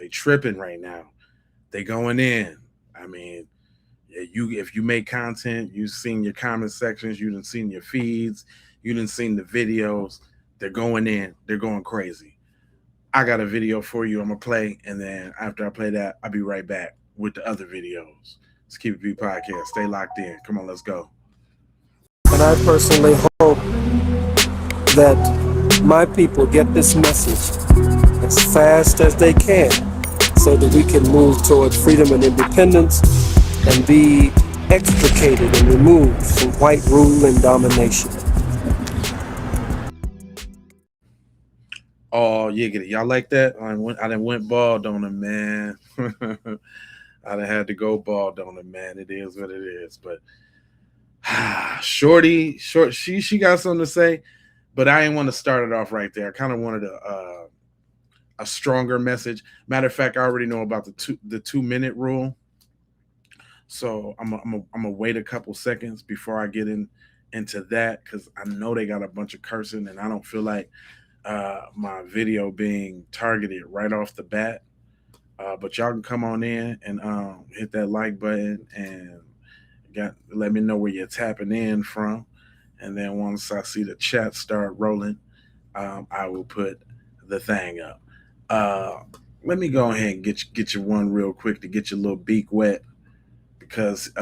They tripping right now. They going in. I mean, if you make content, you've seen your comment sections, you done seen your feeds, you done seen the videos. They're going in. They're going crazy. I got a video for you. I'm gonna play, and then after I play that, I'll be right back with the other videos. Let's keep it P podcast. Stay locked in. Come on, let's go. And I personally hope that my people get this message as fast as they can so that we can move toward freedom and independence and be extricated and removed from white rule and domination. Oh, yeah, get it. Y'all like that? I done went bald on him, man. I done had to go bald on him, man. It is what it is. But Shorty, she got something to say, but I didn't want to start it off right there. I kind of wanted a stronger message. Matter of fact, I already know about the 2-minute rule. So I'm gonna wait a couple seconds before I get into that, because I know they got a bunch of cursing, and I don't feel like my video being targeted right off the bat. But y'all can come on in and hit that like button and let me know where you're tapping in from. And then once I see the chat start rolling, I will put the thing up. Let me go ahead and get you one real quick to get your little beak wet, because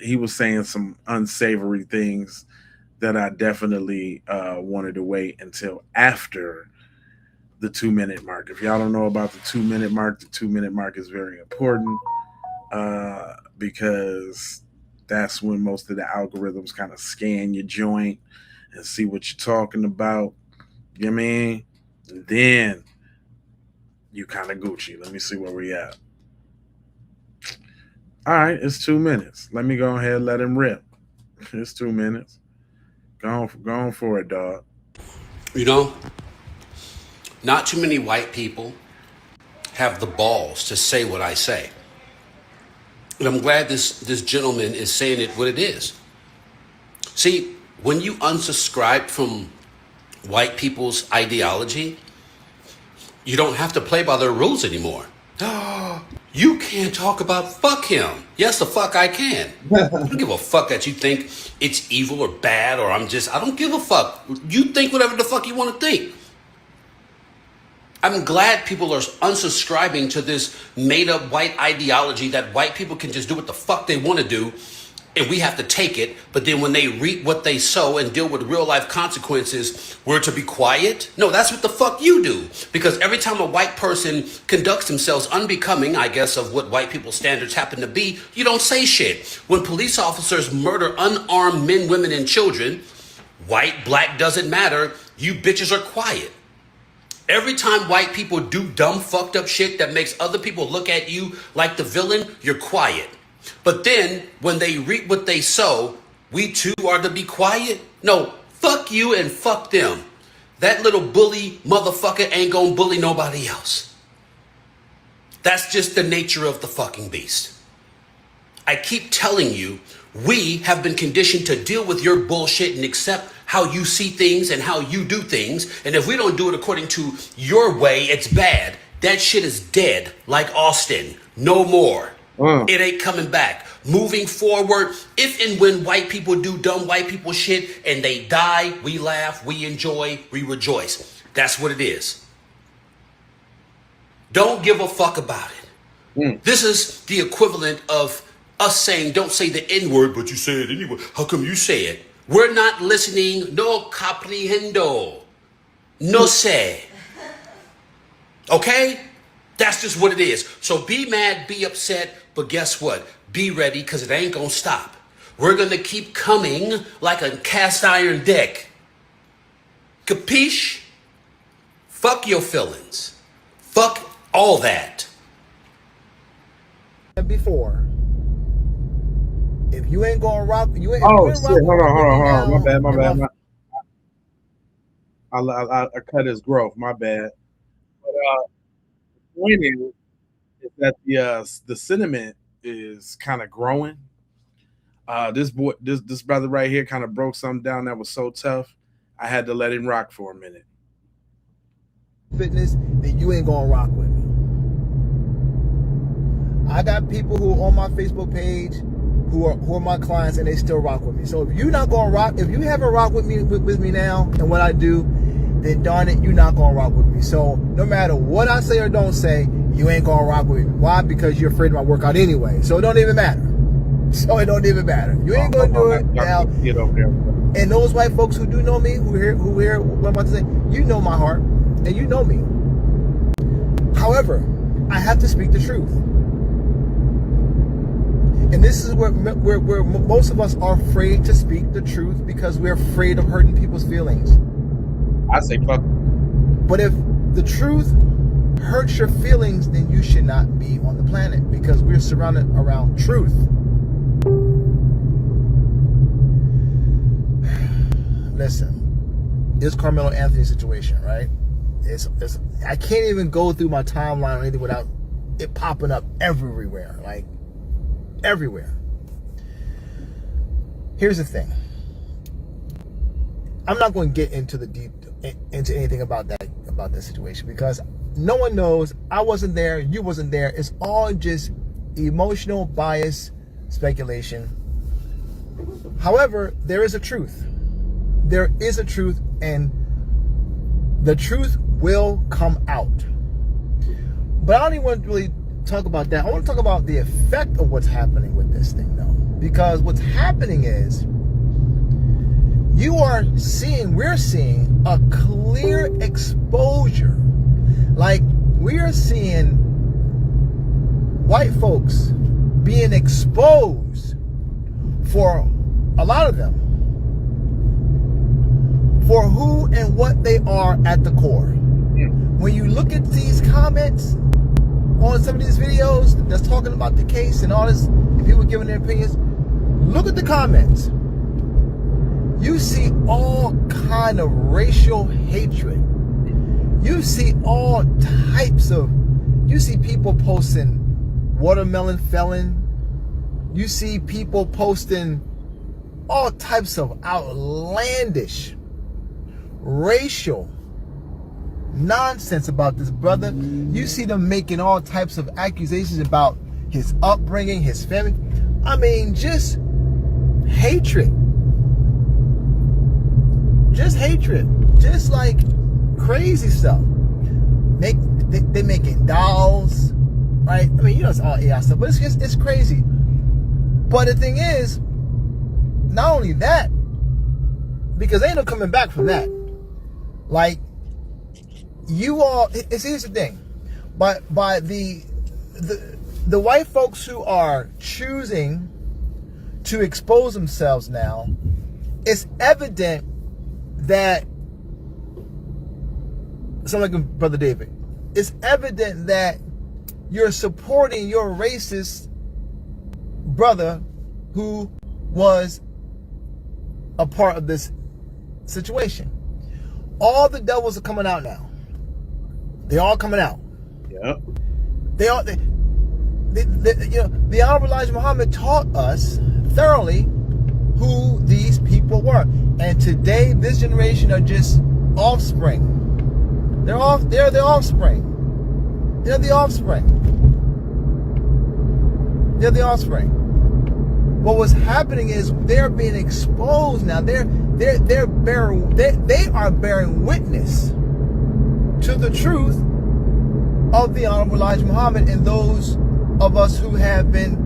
he was saying some unsavory things that I definitely wanted to wait until after the 2-minute mark. If y'all don't know about the 2-minute mark, the 2-minute mark is very important because that's when most of the algorithms kind of scan your joint and see what you're talking about. You know what I mean? And then you kind of Gucci. Let me see where we at. All right, it's 2 minutes. Let me go ahead and let him rip. It's 2 minutes. Go on for it, dog. You know, not too many white people have the balls to say what I say. And I'm glad this gentleman is saying it what it is. See, when you unsubscribe from white people's ideology, you don't have to play by their rules anymore. You can't talk about fuck him. Yes, the fuck I can. I don't give a fuck that you think it's evil or bad, or I don't give a fuck. You think whatever the fuck you want to think. I'm glad people are unsubscribing to this made-up white ideology that white people can just do what the fuck they want to do, and we have to take it, but then when they reap what they sow and deal with real-life consequences, we're to be quiet? No, that's what the fuck you do. Because every time a white person conducts themselves unbecoming, I guess, of what white people's standards happen to be, you don't say shit. When police officers murder unarmed men, women, and children, white, black, doesn't matter, you bitches are quiet. Every time white people do dumb, fucked up shit that makes other people look at you like the villain, you're quiet. But then, when they reap what they sow, we too are to be quiet? No, fuck you and fuck them. That little bully motherfucker ain't gonna bully nobody else. That's just the nature of the fucking beast. I keep telling you, we have been conditioned to deal with your bullshit and accept how you see things and how you do things. And if we don't do it according to your way, it's bad. That shit is dead, like Austin. No more. It ain't coming back. Moving forward, if and when white people do dumb white people shit and they die, we laugh, we enjoy, we rejoice. That's what it is. Don't give a fuck about it. This is the equivalent of us saying, don't say the N-word, but you say it anyway. How come you say it? We're not listening. No comprehendo. No sé. Okay? That's just what it is. So be mad, be upset, but guess what? Be ready, because it ain't gonna stop. We're gonna keep coming like a cast iron deck. Capiche? Fuck your feelings. Fuck all that. Before, if you ain't gonna rock, you ain't. Oh shit! Hold on. My bad. I cut his growth. My bad. But the point is that the sentiment is kind of growing. This brother right here kind of broke something down that was so tough. I had to let him rock for a minute. Fitness, then you ain't gonna rock with me. I got people who are on my Facebook page who are my clients, and they still rock with me. So if you're not gonna rock, if you haven't rocked with me now and what I do, then darn it, you're not gonna rock with me. So no matter what I say or don't say, you ain't gonna rock with me. Why? Because you're afraid of my workout anyway. So it don't even matter. So it don't even matter. You ain't gonna do it now. And those white folks who do know me, who hear what I'm about to say, you know my heart, and you know me. However, I have to speak the truth. And this is where most of us are afraid to speak the truth because we're afraid of hurting people's feelings. I say fuck. But if the truth hurts your feelings, then you should not be on the planet, because we're surrounded around truth. Listen, it's Carmelo Anthony situation, right? It's I can't even go through my timeline or anything without it popping up everywhere, like everywhere. Here's the thing. I'm not going to get into anything about that situation, because no one knows. I wasn't there. You wasn't there. It's all just emotional bias speculation. However, there is a truth. There is a truth, and the truth will come out. But I don't even want to really talk about that. I want to talk about the effect of what's happening with this thing, though. Because what's happening is we're seeing a clear exposure. Like, we're seeing white folks being exposed, for a lot of them, for who and what they are at the core. When you look at these comments on some of these videos that's talking about the case and all this, and people giving their opinions, look at the comments. You see all kind of racial hatred. You see all types of, you see people posting watermelon felon. You see people posting all types of outlandish racial nonsense about this brother. You see them making all types of accusations about his upbringing, his family. I mean, just hatred. Just hatred. Just like crazy stuff. They making dolls, right? I mean, you know, it's all AI stuff, but it's crazy. But the thing is, not only that, because ain't no coming back from that. Like, you all, here's the thing. By the white folks who are choosing to expose themselves now, it's evident that, sound like Brother David, it's evident that you're supporting your racist brother who was a part of this situation. All the devils are coming out now. They're all coming out. Yep. They you know, the Honorable Elijah Muhammad taught us thoroughly who these people were. And today, this generation are just offspring. They're the offspring. They're the offspring. They're the offspring. But what's happening is they're being exposed now. They are bearing witness to the truth of the Honorable Elijah Muhammad, and those of us who have been,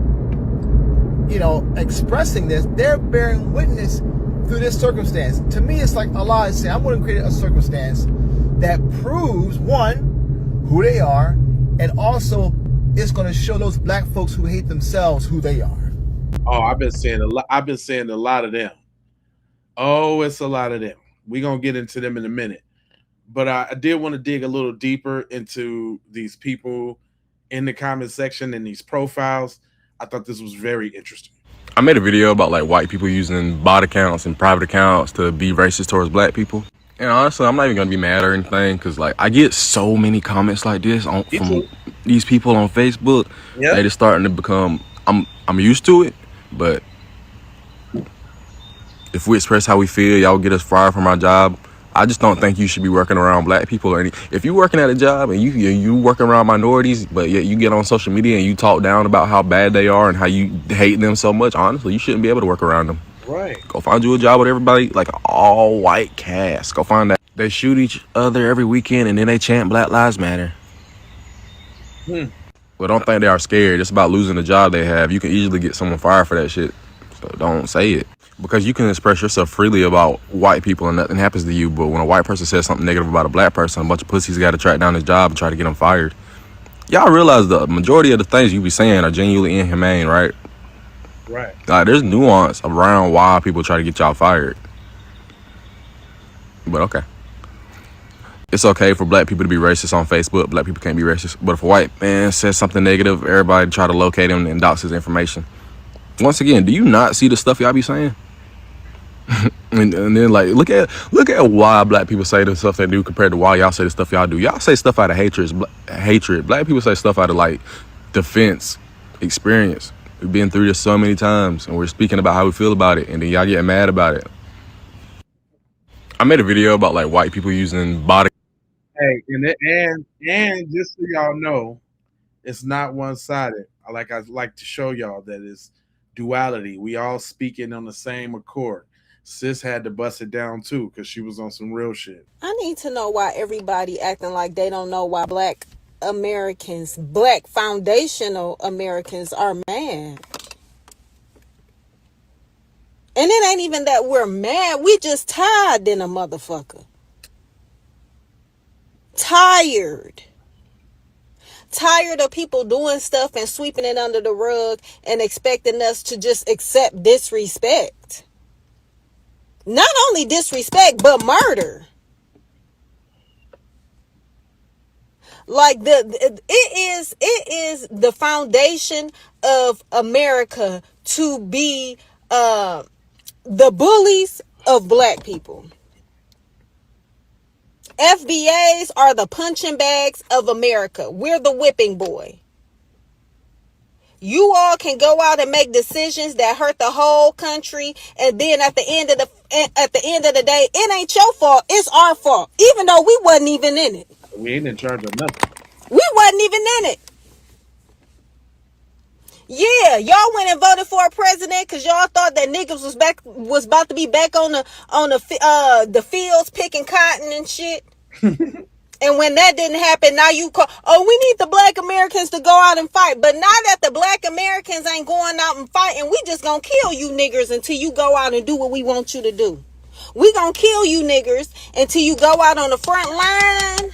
you know, expressing this, they're bearing witness through this circumstance. To me, it's like Allah is saying, I'm going to create a circumstance that proves, one, who they are, and also it's going to show those black folks who hate themselves who they are. Oh, I've been saying a lot of them. Oh, it's a lot of them. We're going to get into them in a minute. But I did want to dig a little deeper into these people in the comment section and these profiles. I thought this was very interesting. I made a video about like white people using bot accounts and private accounts to be racist towards black people. And honestly, I'm not even gonna be mad or anything, because like I get so many comments like this from these people on Facebook. Yep. That it's starting to become, I'm used to it, but if we express how we feel, y'all get us fired from our job. I just don't think you should be working around black people or any. If you're working at a job and you working around minorities, but yet you get on social media and you talk down about how bad they are and how you hate them so much, honestly, you shouldn't be able to work around them. Right. Go find you a job with everybody, like an all white cast. Go find that. They shoot each other every weekend and then they chant Black Lives Matter. But don't think they are scared. It's about losing the job they have. You can easily get someone fired for that shit. So don't say it. Because you can express yourself freely about white people and nothing happens to you. But when a white person says something negative about a black person, a bunch of pussies got to track down his job and try to get him fired. Y'all realize the majority of the things you be saying are genuinely inhumane, right? Right. There's nuance around why people try to get y'all fired. But okay. It's okay for black people to be racist on Facebook. Black people can't be racist. But if a white man says something negative, everybody try to locate him and dox his information. Once again, do you not see the stuff y'all be saying? and then like look at why black people say the stuff they do compared to why y'all say the stuff y'all do. Y'all say stuff out of hatred. Black people say stuff out of like defense, experience. We've been through this so many times and we're speaking about how we feel about it, and then y'all get mad about it. I made a video about like white people using body. Hey, and just so y'all know, it's not one-sided. I like to show y'all that it's duality. We all speaking on the same accord. Sis had to bust it down too because she was on some real shit. I need to know why everybody acting like they don't know why black Americans, black foundational Americans are mad. And it ain't even that we're mad. We just tired than a motherfucker. Tired of people doing stuff and sweeping it under the rug and expecting us to just accept disrespect. Not only disrespect, but murder. Like it is the foundation of America to be the bullies of black people. FBAs are the punching bags of America. We're the whipping boy. You all can go out and make decisions that hurt the whole country, and then at the end of the day, it ain't your fault. It's our fault, even though we wasn't even in it. We ain't in charge of nothing. We wasn't even in it. Yeah, y'all went and voted for a president because y'all thought that niggas was about to be back on the fields picking cotton and shit. And when that didn't happen, now you call, we need the black Americans to go out and fight. But now that the black Americans ain't going out and fighting, we just gonna kill you niggers until you go out and do what we want you to do. We gonna kill you niggers until you go out on the front line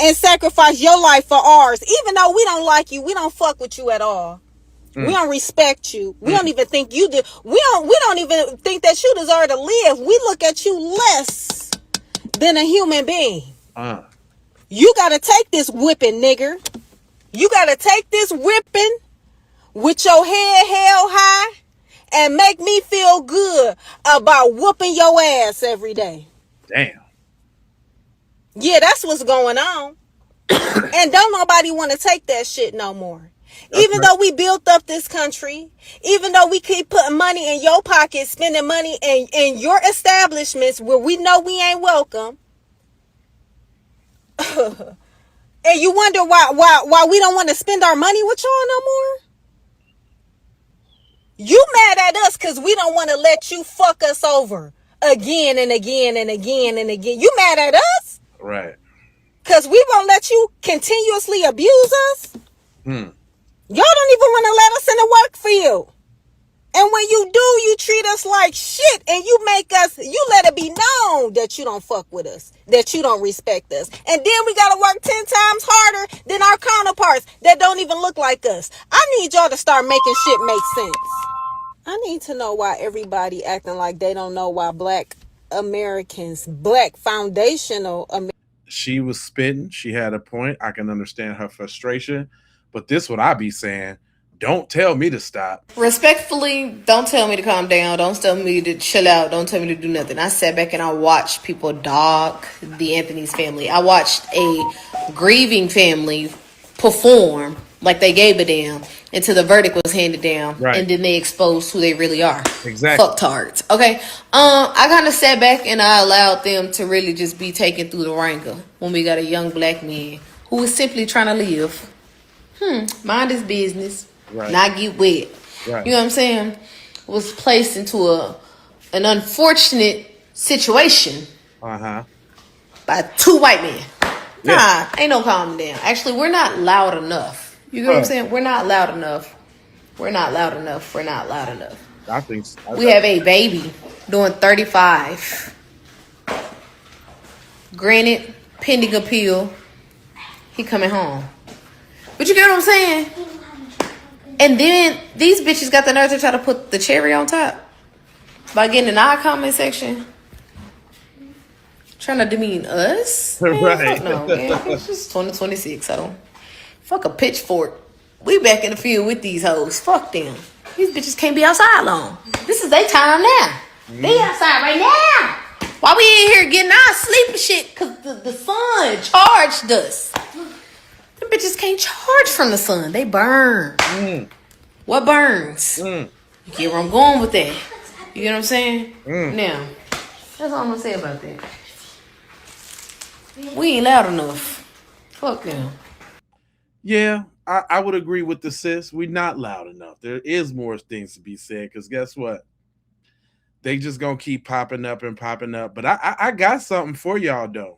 and sacrifice your life for ours. Even though we don't like you, we don't fuck with you at all. We don't respect you. We don't even think you do. We don't even think that you deserve to live. We look at you less than a human being. You gotta take this whipping, nigger. You gotta take this whipping with your head held high and make me feel good about whooping your ass every day. Damn. Yeah, that's what's going on. And don't nobody want to take that shit no more. Even though we built up this country, even though we keep putting money in your pocket, spending money in your establishments where we know we ain't welcome. And you wonder why we don't want to spend our money with y'all no more? You mad at us because we don't want to let you fuck us over again and again and again and again. You mad at us? Right. Because we won't let you continuously abuse us? Y'all don't even want to let us in the work field. And when you do, you treat us like shit, and you let it be known that you don't fuck with us, that you don't respect us. And then we got to work 10 times harder than our counterparts that don't even look like us. I need y'all to start making shit make sense. I need to know why everybody acting like they don't know why black Americans, black foundational Americans. She was spitting. She had a point. I can understand her frustration. But this what I be saying. Don't tell me to stop. Respectfully, don't tell me to calm down. Don't tell me to chill out. Don't tell me to do nothing. I sat back and I watched people dog the Anthony's family. I watched a grieving family perform like they gave a damn until the verdict was handed down, Right. and then they exposed who they really are. Exactly. Fucktards. Okay. I kind of sat back and I allowed them to really just be taken through the ringer when we got a young black man who was simply trying to live, mind his business, Right. not get wet. Right. You know what I'm saying? Was placed into an unfortunate situation Uh-huh. by two white men. Yeah. Nah, ain't no calming down. Actually, we're not loud enough. You know what I'm saying? We're not loud enough. We're not loud enough. We're not loud enough. I think so. We have a baby doing 35. Granted, pending appeal, he coming home. But you get what I'm saying? And then these bitches got the nerve to try to put the cherry on top by getting in our comment section. Trying to demean us? Man, Right. fuck no, man. It's just 2026, so fuck a pitchfork. We back in the field with these hoes. Fuck them. These bitches can't be outside long. This is their time now. They outside right now. Why we in here getting our sleep and shit? Cause the sun charged us. Them bitches can't charge from the sun. They burn. What burns? You get where I'm going with that. You get what I'm saying? Now, that's all I'm gonna say about that. We ain't loud enough. Fuck them. Yeah, I would agree with the sis. We're not loud enough. There is more things to be said because guess what? They just gonna keep popping up and popping up. But I got something for y'all though.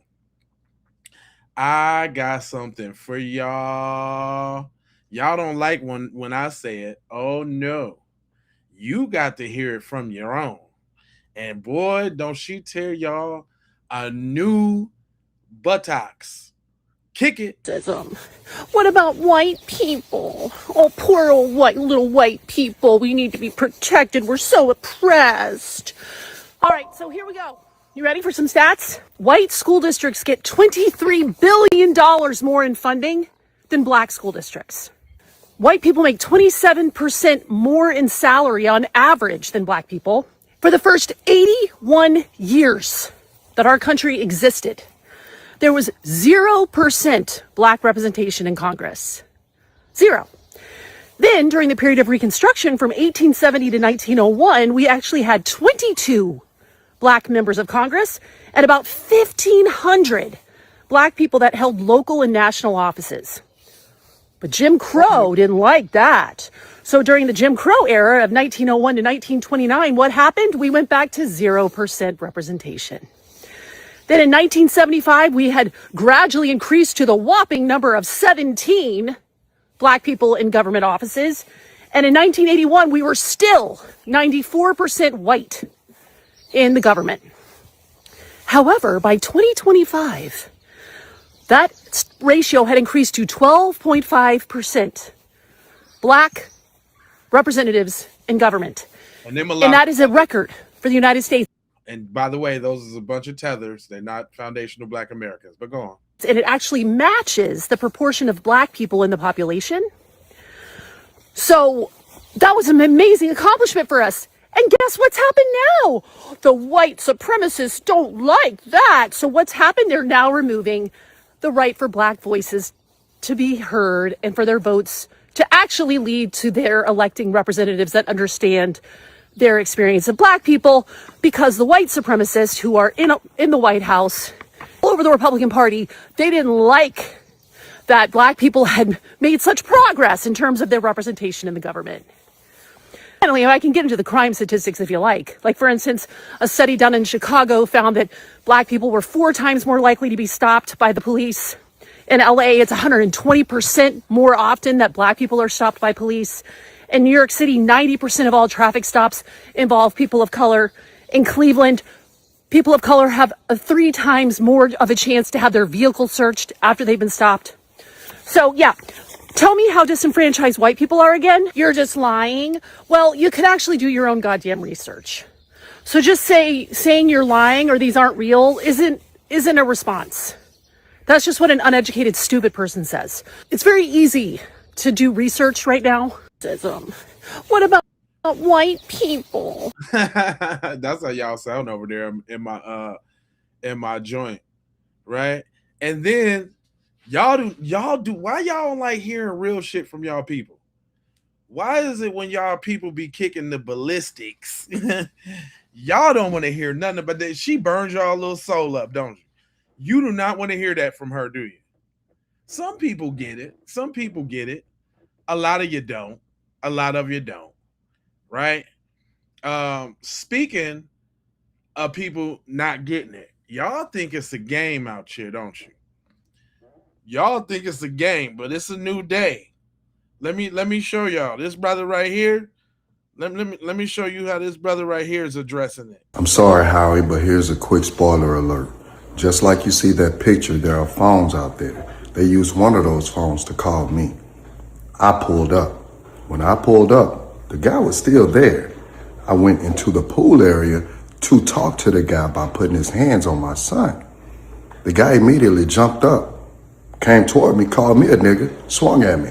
I got something for y'all. Y'all don't like when I say it. Oh no. You got to hear it from your own. And boy, don't she tear y'all a new buttocks. Kick it. What about white people? Oh, poor old little white people. We need to be protected. We're so oppressed. All right, so here we go. You ready for some stats? White school districts get $23 billion more in funding than black school districts. White people make 27% more in salary on average than black people. For the first 81 years that our country existed, there was 0% black representation in Congress. 0. Then, during the period of Reconstruction from 1870 to 1901, we actually had 22 black members of Congress and about 1,500 black people that held local and national offices. But Jim Crow didn't like that. So during the Jim Crow era of 1901 to 1929, what happened? We went back to 0% representation. Then in 1975, we had gradually increased to the whopping number of 17 black people in government offices. And in 1981, we were still 94% white in the government. However, by 2025, that ratio had increased to 12.5% black representatives in government. And that is a record for the United States. And by the way, those is a bunch of tethers. They're not foundational black Americans, but go on. And it actually matches the proportion of black people in the population. So that was an amazing accomplishment for us. And guess what's happened now? The white supremacists don't like that. So what's happened? They're now removing the right for black voices to be heard and for their votes to actually lead to their electing representatives that understand their experience of black people, because the white supremacists who are in the White House, all over the Republican Party, they didn't like that black people had made such progress in terms of their representation in the government. Finally, I can get into the crime statistics if you like. Like, for instance, a study done in Chicago found that black people were 4 times more likely to be stopped by the police. In LA, it's 120% more often that black people are stopped by police. In New York City, 90% of all traffic stops involve people of color. In Cleveland, people of color have 3 times more of a chance to have their vehicle searched after they've been stopped. So, yeah. Tell me how disenfranchised white people are again. You're just lying. Well, you could actually do your own goddamn research. So just saying you're lying or these aren't real isn't a response. That's just what an uneducated, stupid person says. It's very easy to do research right now. What about white people? That's how y'all sound over there in my joint, right? And then Y'all do. Why y'all don't like hearing real shit from y'all people? Why is it when y'all people be kicking the ballistics, y'all don't want to hear nothing about that? She burns y'all little soul up, don't you? You do not want to hear that from her, do you? Some people get it. Some people get it. A lot of you don't. A lot of you don't. Right? Speaking of people not getting it, y'all think it's a game out here, don't you? Y'all think it's a game, but it's a new day. Let me show y'all this brother right here. Let me show you how this brother right here is addressing it. I'm sorry, Howie, but here's a quick spoiler alert. Just like you see that picture, there are phones out there. They used one of those phones to call me. I pulled up. When I pulled up, the guy was still there. I went into the pool area to talk to the guy by putting his hands on my son. The guy immediately jumped up, came toward me, called me a nigga, swung at me.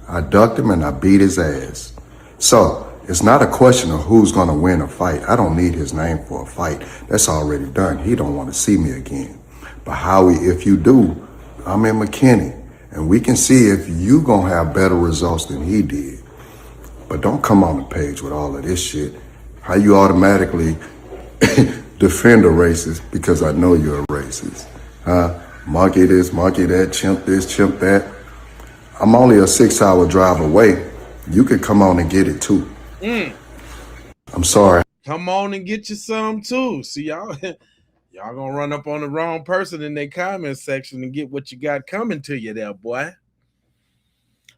I ducked him and I beat his ass. So it's not a question of who's gonna win a fight. I don't need his name for a fight. That's already done. He don't want to see me again. But Howie, if you do, I'm in McKinney, and we can see if you gonna have better results than he did. But don't come on the page with all of this shit. How you automatically defend a racist because I know you're a racist. Monkey this, monkey that, chimp this, chimp that. I'm only a 6-hour drive away. You could come on and get it too. I'm sorry. Come on and get you some too. See, y'all gonna run up on the wrong person in their comment section and get what you got coming to you there, boy.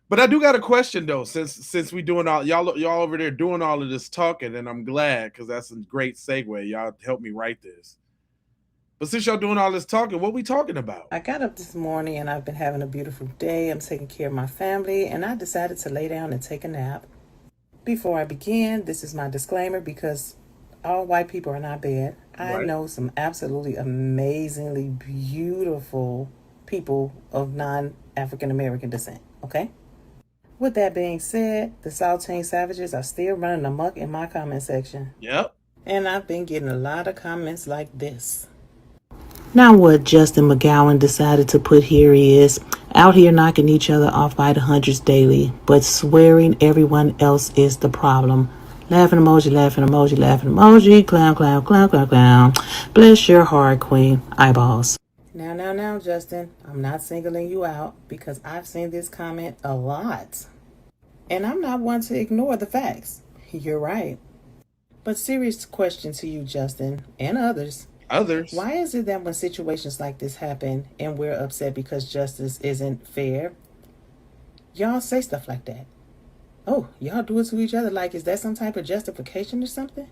But I do got a question though, since we doing all y'all over there doing all of this talking, and I'm glad because that's a great segue. Y'all helped me write this. But since y'all doing all this talking, what we talking about? I got up this morning and I've been having a beautiful day. I'm taking care of my family and I decided to lay down and take a nap. Before I begin, this is my disclaimer because all white people are not bad. I know some absolutely amazingly beautiful people of non-African American descent, okay? With that being said, the Saltine Savages are still running amok in my comment section. Yep. And I've been getting a lot of comments like this. Now what Justin McGowan decided to put here is, out here knocking each other off by the hundreds daily, but swearing everyone else is the problem. Laughing emoji, laughing emoji, laughing emoji, clown, clown, clown, clown, clown. Bless your heart, queen. Eyeballs. Now, Justin, I'm not singling you out because I've seen this comment a lot. And I'm not one to ignore the facts. You're right. But serious question to you, Justin, and others. Why is it that when situations like this happen and we're upset because justice isn't fair, y'all say stuff like that? Oh, y'all do it to each other like, is that some type of justification or something?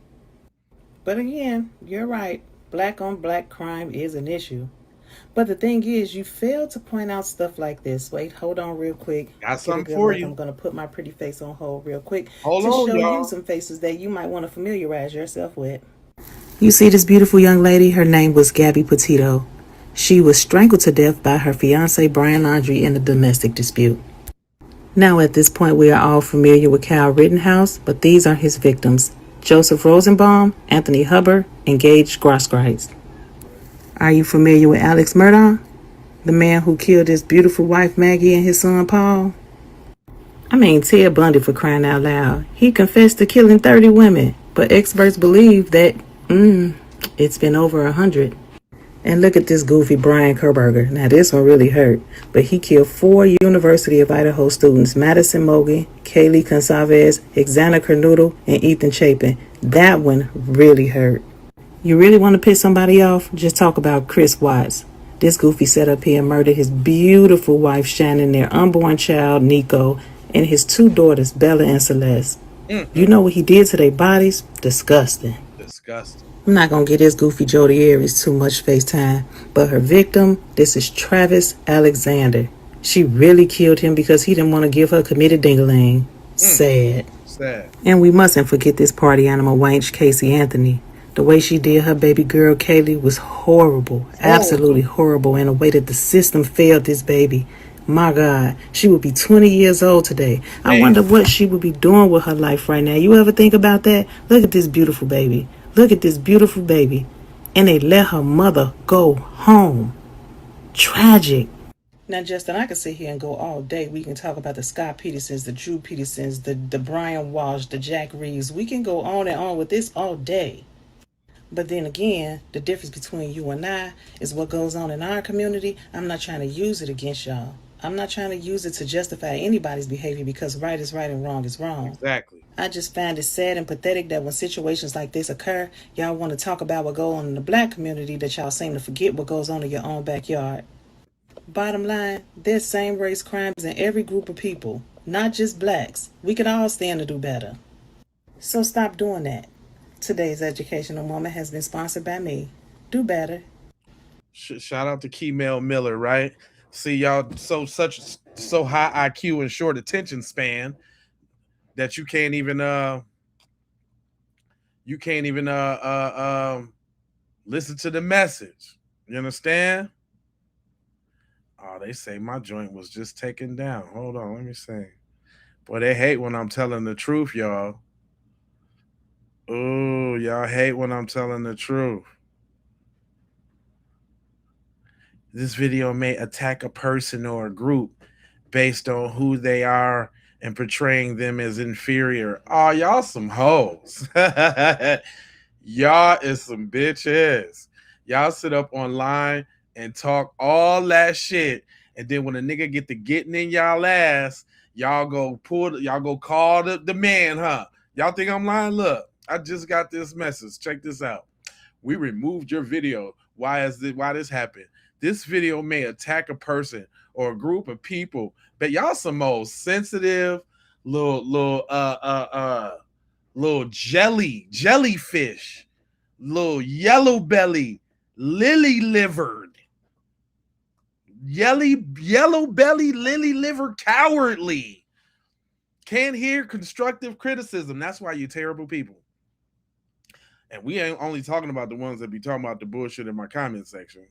But again, you're right. Black on black crime is an issue. But the thing is, you fail to point out stuff like this. Wait, hold on real quick. Got something for you. I'm going to put my pretty face on hold real quick Hold to on, show y'all. you some faces that you might want to familiarize yourself with. You see this beautiful young lady? Her name was Gabby Petito. She was strangled to death by her fiance Brian Laundrie in a domestic dispute. Now at this point we are all familiar with Kyle Rittenhouse, but these are his victims: Joseph Rosenbaum, Anthony Hubbard, and Gage Grosskreutz. Are you familiar with Alex Murdaugh, the man who killed his beautiful wife Maggie and his son Paul? I mean, Ted Bundy, for crying out loud. He confessed to killing 30 women, but experts believe that it's been over 100. And look at this goofy Brian Kerberger. Now this one really hurt, but he killed 4 University of Idaho students: Madison Mogen, Kaylee Consalves, Xana Kernoodle, and Ethan Chapin. That one really hurt. You really want to piss somebody off? Just talk about Chris Watts. This goofy set up here and murdered his beautiful wife Shannon, their unborn child Nico, and his 2 daughters Bella and Celeste. You know what he did to their bodies? Disgusting. I'm not going to get this goofy Jodi Arias too much FaceTime, but her victim, this is Travis Alexander. She really killed him because he didn't want to give her committed ding-a-ling. Sad. And we mustn't forget this party animal wench, Casey Anthony. The way she did her baby girl Kaylee was horrible. Absolutely horrible, in a way that the system failed this baby. My God, she would be 20 years old today. I wonder what she would be doing with her life right now. You ever think about that? Look at this beautiful baby. Look at this beautiful baby. And they let her mother go home. Tragic. Now, Justin, I can sit here and go all day. We can talk about the Scott Petersons, the Drew Petersons, the Brian Walsh, the Jack Reeves. We can go on and on with this all day. But then again, the difference between you and I is what goes on in our community. I'm not trying to use it against y'all. I'm not trying to use it to justify anybody's behavior, because right is right and wrong is wrong. Exactly. I just find it sad and pathetic that when situations like this occur, y'all want to talk about what goes on in the black community, that y'all seem to forget what goes on in your own backyard. Bottom line, there's same race crimes in every group of people, not just blacks. We can all stand to do better. So stop doing that. Today's educational moment has been sponsored by me. Do better. Shout out to Keymel Miller, right? See, y'all so high IQ and short attention span that you can't even listen to the message. You understand? Oh, they say my joint was just taken down. Hold on, let me see. Boy, they hate when I'm telling the truth, y'all. Oh, y'all hate when I'm telling the truth. This video may attack a person or a group based on who they are and portraying them as inferior. Oh, y'all some hoes. Y'all is some bitches. Y'all sit up online and talk all that shit, and then when a nigga get to getting in y'all ass, y'all go call the man, huh? Y'all think I'm lying? Look, I just got this message. Check this out. We removed your video. Why this happened? This video may attack a person or a group of people, but y'all some most sensitive little jellyfish, little yellow belly, lily livered, yellow belly, lily liver, cowardly. Can't hear constructive criticism. That's why you terrible people. And we ain't only talking about the ones that be talking about the bullshit in my comment section.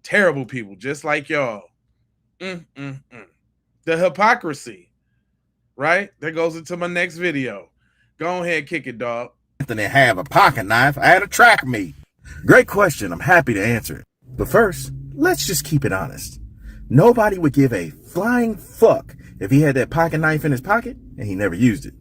Terrible people, just like y'all. The hypocrisy, right? That goes into my next video. Go ahead, kick it, dog. Anthony have a pocket knife at a track meet? Great question. I'm happy to answer it. But first, let's just keep it honest. Nobody would give a flying fuck if he had that pocket knife in his pocket and he never used it.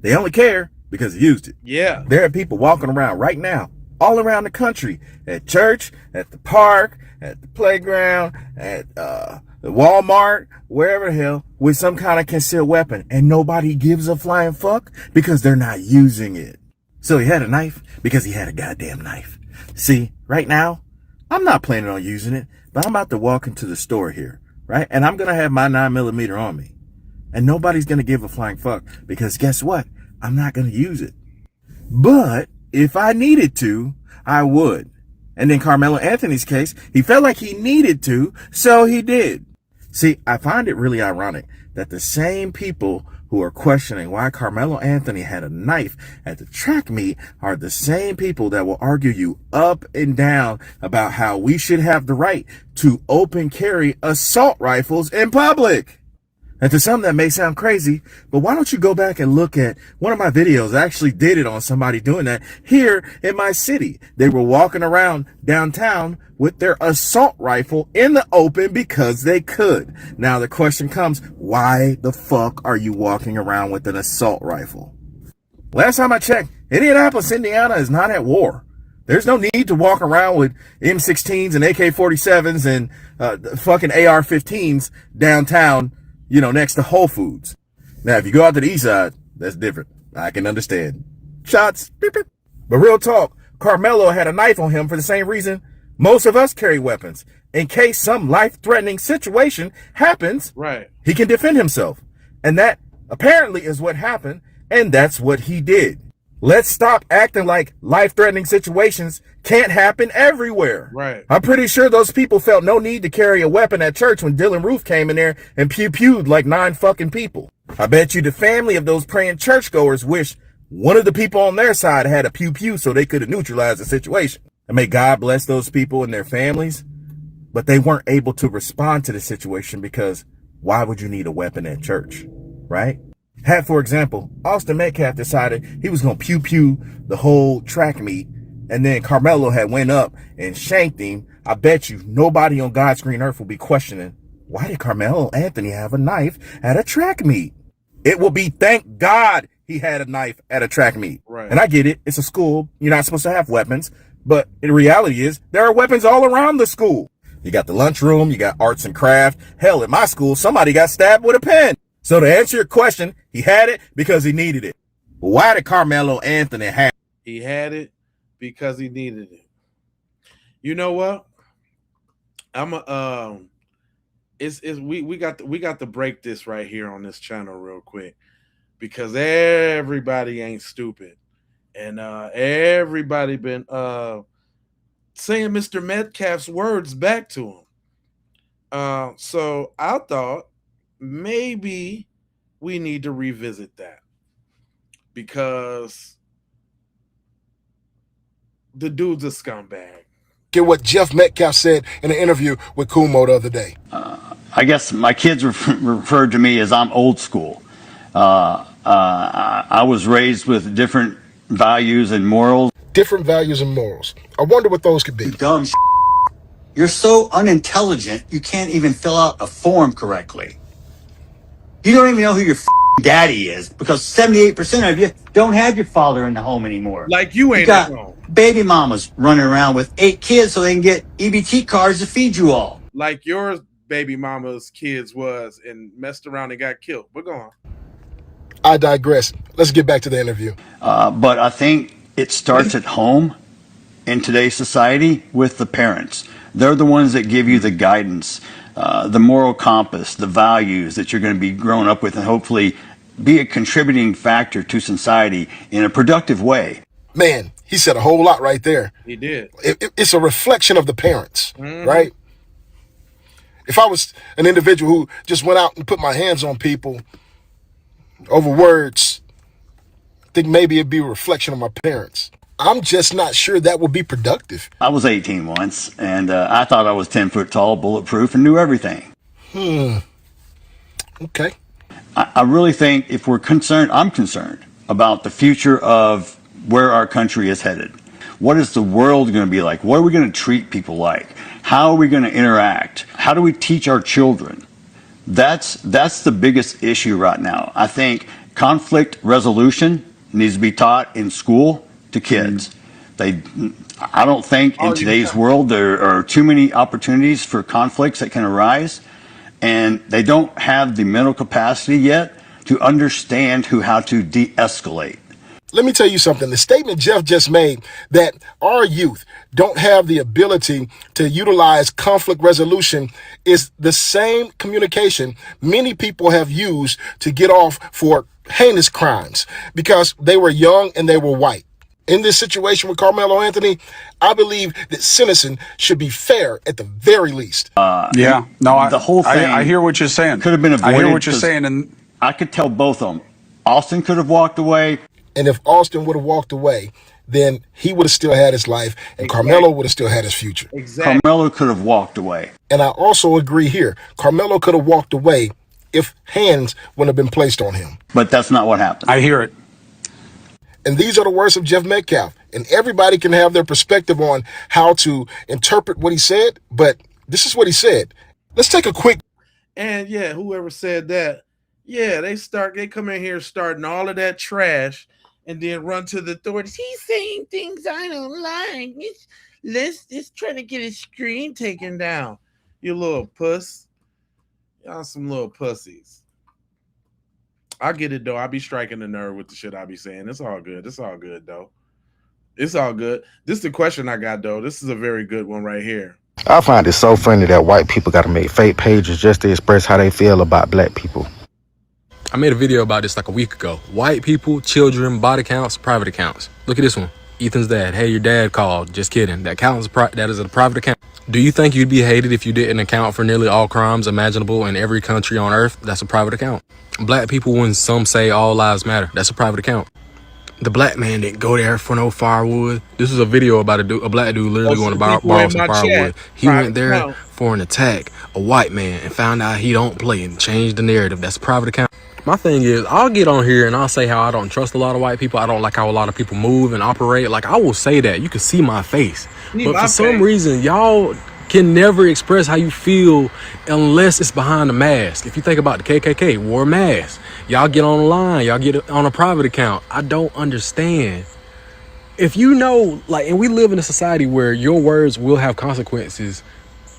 They only care because he used it. Yeah. There are people walking around right now, all around the country, at church, at the park, at the playground, at the Walmart, wherever the hell, with some kind of concealed weapon, and nobody gives a flying fuck because they're not using it. So he had a knife because he had a goddamn knife. See, right now, I'm not planning on using it, but I'm about to walk into the store here, right? And I'm going to have my 9mm on me. And nobody's going to give a flying fuck because guess what? I'm not going to use it. But if I needed to, I would. And in Carmelo Anthony's case, he felt like he needed to, so he did. See, I find it really ironic that the same people who are questioning why Carmelo Anthony had a knife at the track meet are the same people that will argue you up and down about how we should have the right to open carry assault rifles in public. And to some that may sound crazy, but why don't you go back and look at one of my videos? I actually did it on somebody doing that here in my city. They were walking around downtown with their assault rifle in the open because they could. Now the question comes, why the fuck are you walking around with an assault rifle? Last time I checked, Indianapolis, Indiana is not at war. There's no need to walk around with M16s and AK-47s and fucking AR-15s downtown, you know, next to Whole Foods. Now, if you go out to the east side, that's different. I can understand. Shots. Beep, beep. But real talk, Carmelo had a knife on him for the same reason most of us carry weapons. In case some life-threatening situation happens, right, he can defend himself. And that apparently is what happened, and that's what he did. Let's stop acting like life-threatening situations can't happen everywhere. Right. I'm pretty sure those people felt no need to carry a weapon at church when Dylan Roof came in there and pew-pewed like 9 fucking people. I bet you the family of those praying churchgoers wish one of the people on their side had a pew-pew so they could have neutralized the situation. And may God bless those people and their families, but they weren't able to respond to the situation because why would you need a weapon at church, right? Had, for example, Austin Metcalf decided he was going to pew-pew the whole track meet, and then Carmelo had went up and shanked him, I bet you nobody on God's green earth will be questioning why did Carmelo Anthony have a knife at a track meet? It will be thank God he had a knife at a track meet. Right. And I get it. It's a school. You're not supposed to have weapons. But the reality is there are weapons all around the school. You got the lunchroom. You got arts and craft. Hell, at my school, somebody got stabbed with a pen. So to answer your question, he had it because he needed it. Why did Carmelo Anthony have it? He had it because he needed it. You know what? We got to break this right here on this channel real quick, because everybody ain't stupid, and everybody been saying Mr. Metcalf's words back to him. So I thought maybe we need to revisit that, because the dude's a scumbag. Get what Jeff Metcalf said in an interview with Kumo the other day. I guess my kids referred to me as I'm old school. I was raised with different values and morals. Different values and morals. I wonder what those could be. You dumb You're so unintelligent, you can't even fill out a form correctly. You don't even know who your daddy is, because 78% of you don't have your father in the home anymore. Like you ain't got at home. Baby mamas running around with 8 kids so they can get EBT cards to feed you all. Like your baby mama's kids was, and messed around and got killed. But go on. I digress. Let's get back to the interview. But I think it starts at home in today's society with the parents. They're the ones that give you the guidance, the moral compass, the values that you're going to be growing up with, and hopefully be a contributing factor to society in a productive way. Man, he said a whole lot right there. He did. It's a reflection of the parents, right? If I was an individual who just went out and put my hands on people over words, I think maybe it'd be a reflection of my parents. I'm just not sure that would be productive. I was 18 once, and I thought I was 10 foot tall, bulletproof, and knew everything. Okay. I really think if we're concerned, I'm concerned about the future of where our country is headed. What is the world going to be like? What are we going to treat people like? How are we going to interact? How do we teach our children? That's the biggest issue right now. I think conflict resolution needs to be taught in school to kids. I don't think in today's world there are too many opportunities for conflicts that can arise, and they don't have the mental capacity yet to understand how to de-escalate. Let me tell you something. The statement Jeff just made, that our youth don't have the ability to utilize conflict resolution, is the same communication many people have used to get off for heinous crimes, because they were young and they were white. In this situation with Carmelo Anthony, I believe that sentencing should be fair at the very least. The whole thing. I hear what you're saying. Could have been avoided. I hear what you're saying, and I could tell both of them. Austin could have walked away. And if Austin would have walked away, then he would have still had his life, and Carmelo would have still had his future. Exactly. Carmelo could have walked away. And I also agree here. Carmelo could have walked away if hands wouldn't have been placed on him. But that's not what happened. I hear it. And these are the words of Jeff Metcalf. And everybody can have their perspective on how to interpret what he said, but this is what he said. Let's take a quick. And yeah, whoever said that, yeah, they come in here starting all of that trash and then run to the authorities. He's saying things I don't like. Let's just try to get his screen taken down. You little puss. Y'all some little pussies. I get it though. I be striking the nerve with the shit I be saying. It's all good. It's all good though. It's all good. This is the question I got though. This is a very good one right here. I find it so funny that white people got to make fake pages just to express how they feel about black people. I made a video about this like a week ago. White people, children, body counts, private accounts. Look at this one. Ethan's dad. Hey, your dad called. Just kidding. That is a private account. Do you think you'd be hated if you didn't account for nearly all crimes imaginable in every country on earth? That's a private account. Black people, when some say all lives matter, that's a private account. The black man didn't go there for no firewood. This is a video about a black dude literally going to borrow some firewood. He went there for an attack, a white man, and found out he don't play and changed the narrative. That's a private account. My thing is, I'll get on here and I'll say how I don't trust a lot of white people. I don't like how a lot of people move and operate. Like, I will say that. You can see my face. But for some reason, y'all can never express how you feel unless it's behind a mask. If you think about the KKK, wore a mask. Y'all get on the line, y'all get on a private account. I don't understand. If you know, like, and we live in a society where your words will have consequences,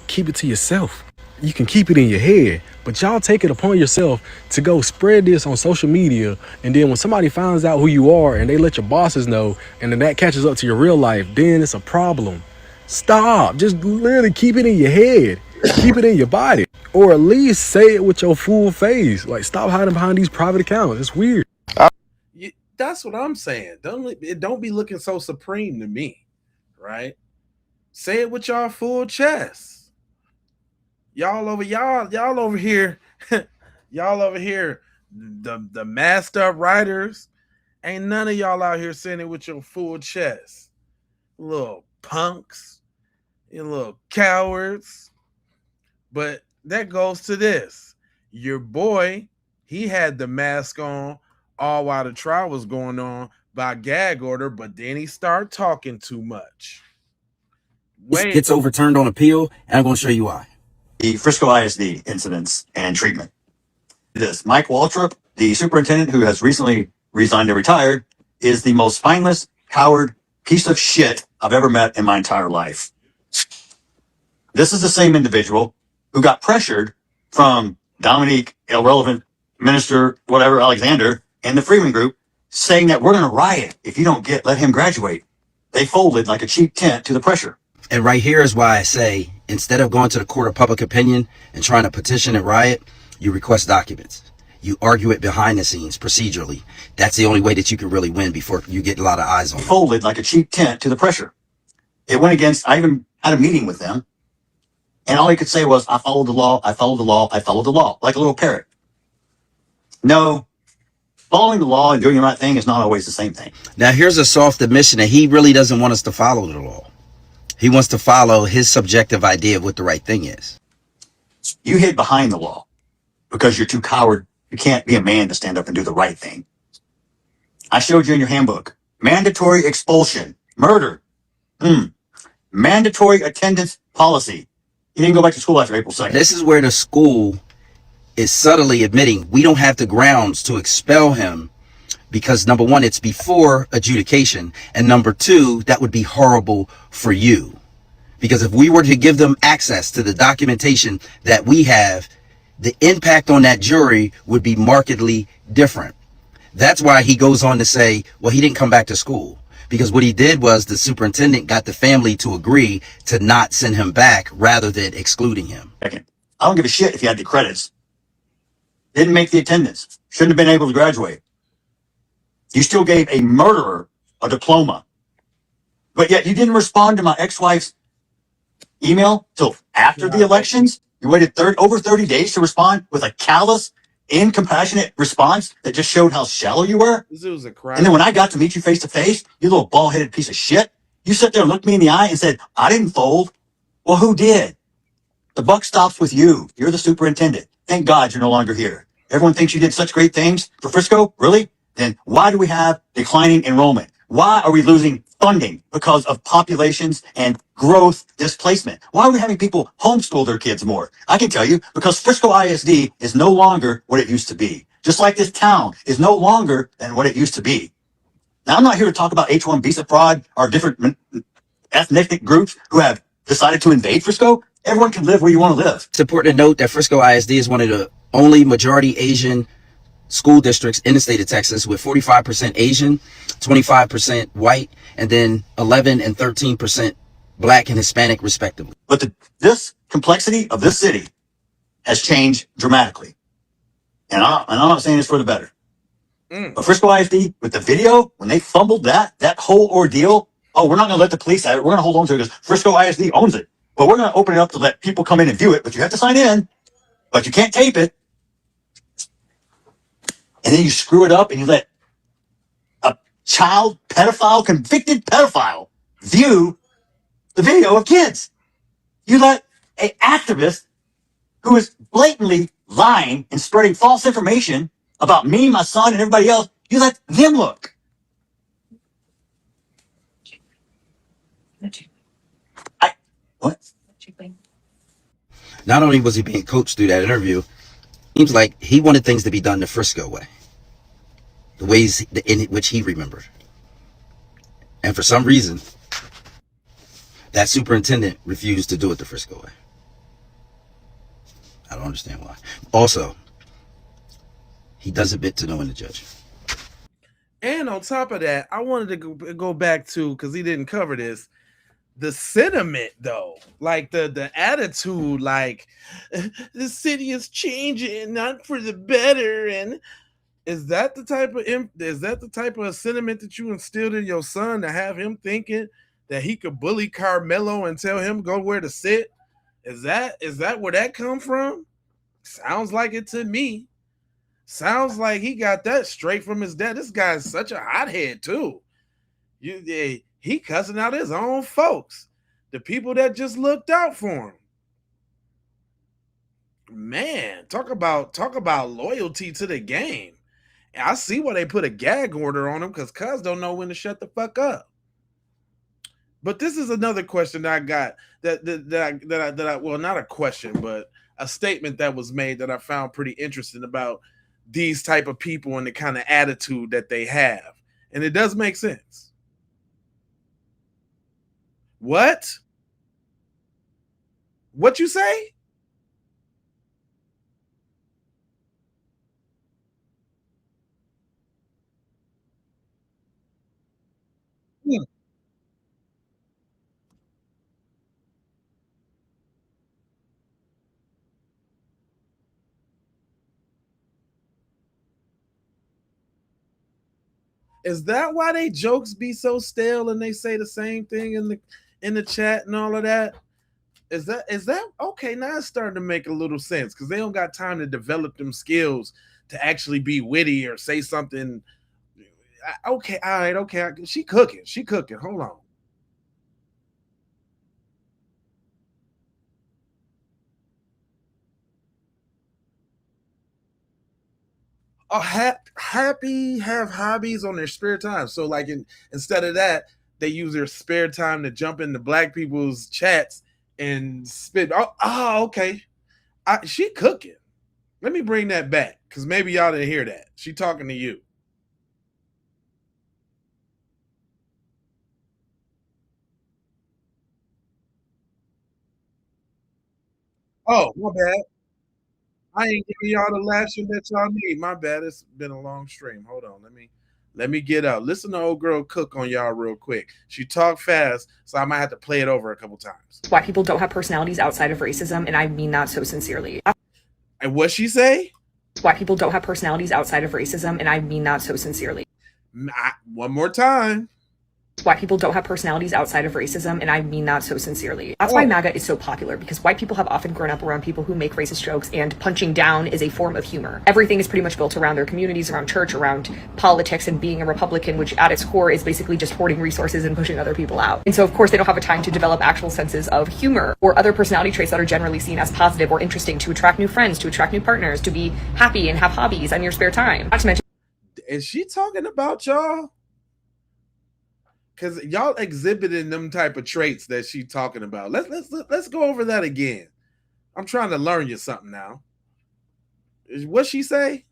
keep it to yourself. You can keep it in your head, but y'all take it upon yourself to go spread this on social media, and then when somebody finds out who you are and they let your bosses know, and then that catches up to your real life, then it's a problem. Stop. Just literally keep it in your head. Keep it in your body. Or at least say it with your full face. Like, stop hiding behind these private accounts. It's weird. That's what I'm saying. Don't be looking so supreme to me, right? Say it with y'all full chest. Y'all over here, y'all over here, the masked up writers. Ain't none of y'all out here saying it with your full chest. Little punks, you little cowards. But that goes to this. Your boy, he had the mask on all while the trial was going on by gag order, but then he started talking too much. It gets overturned on appeal, and I'm going to show you why. The Frisco ISD incidents and treatment. This Mike Waltrip, the superintendent who has recently resigned and retired, is the most spineless, coward piece of shit I've ever met in my entire life. This is the same individual who got pressured from Dominique, irrelevant minister, whatever, Alexander, and the Freeman Group, saying that we're going to riot if you don't let him graduate. They folded like a cheap tent to the pressure. And right here is why I say, instead of going to the court of public opinion and trying to petition and riot, you request documents. You argue it behind the scenes, procedurally. That's the only way that you can really win before you get a lot of eyes on it. Folded like a cheap tent to the pressure. It went against, I even had a meeting with them, and all he could say was, I followed the law, I followed the law, I followed the law, like a little parrot. No, following the law and doing the right thing is not always the same thing. Now, here's a soft admission that he really doesn't want us to follow the law. He wants to follow his subjective idea of what the right thing is. You hid behind the law because you're too coward. You can't be a man to stand up and do the right thing. I showed you in your handbook, mandatory expulsion, murder, mandatory attendance policy. You didn't go back to school after April 2nd. This is where the school is subtly admitting we don't have the grounds to expel him because, number one, it's before adjudication, and number two, that would be horrible for you. Because if we were to give them access to the documentation that we have, the impact on that jury would be markedly different. That's why he goes on to say, well, he didn't come back to school. Because what he did was the superintendent got the family to agree to not send him back rather than excluding him. I don't give a shit if you had the credits. Didn't make the attendance. Shouldn't have been able to graduate. You still gave a murderer a diploma. But yet you didn't respond to my ex-wife's email till after the elections. You waited over 30 days to respond with a callous, incompassionate response that just showed how shallow you were. This was a crime. And then when I got to meet you face to face, you little bald-headed piece of shit, you sat there and looked me in the eye and said, I didn't fold. Well, who did? The buck stops with you. You're the superintendent. Thank God you're no longer here. Everyone thinks you did such great things for Frisco. Really? Then why do we have declining enrollment? Why are we losing funding? Because of populations and growth displacement. Why are we having people homeschool their kids more? I can tell you, because Frisco ISD is no longer what it used to be. Just like this town is no longer than what it used to be. Now, I'm not here to talk about H-1 visa fraud or different ethnic groups who have decided to invade Frisco. Everyone can live where you want to live. It's important to note that Frisco ISD is one of the only majority Asian school districts in the state of Texas, with 45% Asian, 25% white, and then 11 and 13% black and Hispanic respectively. But this complexity of this city has changed dramatically. And I'm not saying it's for the better. But Frisco ISD, with the video, when they fumbled that whole ordeal, oh, we're not going to let the police have it. We're going to hold on to it because Frisco ISD owns it. But we're going to open it up to let people come in and view it. But you have to sign in. But you can't tape it. And then you screw it up and you let a child pedophile, convicted pedophile, view the video of kids. You let an activist who is blatantly lying and spreading false information about me, my son, and everybody else, you let them look. What? Not only was he being coached through that interview, seems like he wanted things to be done the Frisco way, the ways in which he remembered. And for some reason, that superintendent refused to do it the Frisco way. I don't understand why. Also, he does admit to knowing the judge. And on top of that, I wanted to go back to, because he didn't cover this, the sentiment though, like the attitude, like the city is changing, not for the better. And is that the type of sentiment that you instilled in your son, to have him thinking that he could bully Carmelo and tell him go where to sit? Is that where that come from? Sounds like it to me. Sounds like he got that straight from his dad. This guy's such a hothead too. He cussing out his own folks, the people that just looked out for him. Man, talk about loyalty to the game. I see why they put a gag order on him, because cuz don't know when to shut the fuck up. But this is another question that I got that I well, not a question, but a statement that was made that I found pretty interesting about these type of people and the kind of attitude that they have. And it does make sense. What you say? Is that why they jokes be so stale and they say the same thing in the chat and all of that? Is that okay? Now it's starting to make a little sense, because they don't got time to develop them skills to actually be witty or say something. Okay, all right, okay. She cooking. Hold on. Oh, happy have hobbies on their spare time. So like instead of that, they use their spare time to jump into black people's chats and spit. Oh, okay. She cooking. Let me bring that back, because maybe y'all didn't hear that. She talking to you. Oh, my bad. I ain't giving y'all the lashing that y'all need. My bad. It's been a long stream. Hold on. Let me get out. Listen to old girl cook on y'all real quick. She talked fast, so I might have to play it over a couple times. Why people don't have personalities outside of racism, and I mean that so sincerely. And what she say? Why people don't have personalities outside of racism, and I mean that so sincerely. One more time. Why people don't have personalities outside of racism, and I mean that so sincerely. That's why MAGA is so popular, because white people have often grown up around people who make racist jokes, and punching down is a form of humor. Everything is pretty much built around their communities, around church, around politics, and being a Republican, which at its core is basically just hoarding resources and pushing other people out. And so of course they don't have a time to develop actual senses of humor or other personality traits that are generally seen as positive or interesting to attract new friends, to attract new partners, to be happy and have hobbies on your spare time. Not to mention, is she talking about y'all? Because y'all exhibiting them type of traits that she talking about. Let's go over that again. I'm trying to learn you something now. What she say?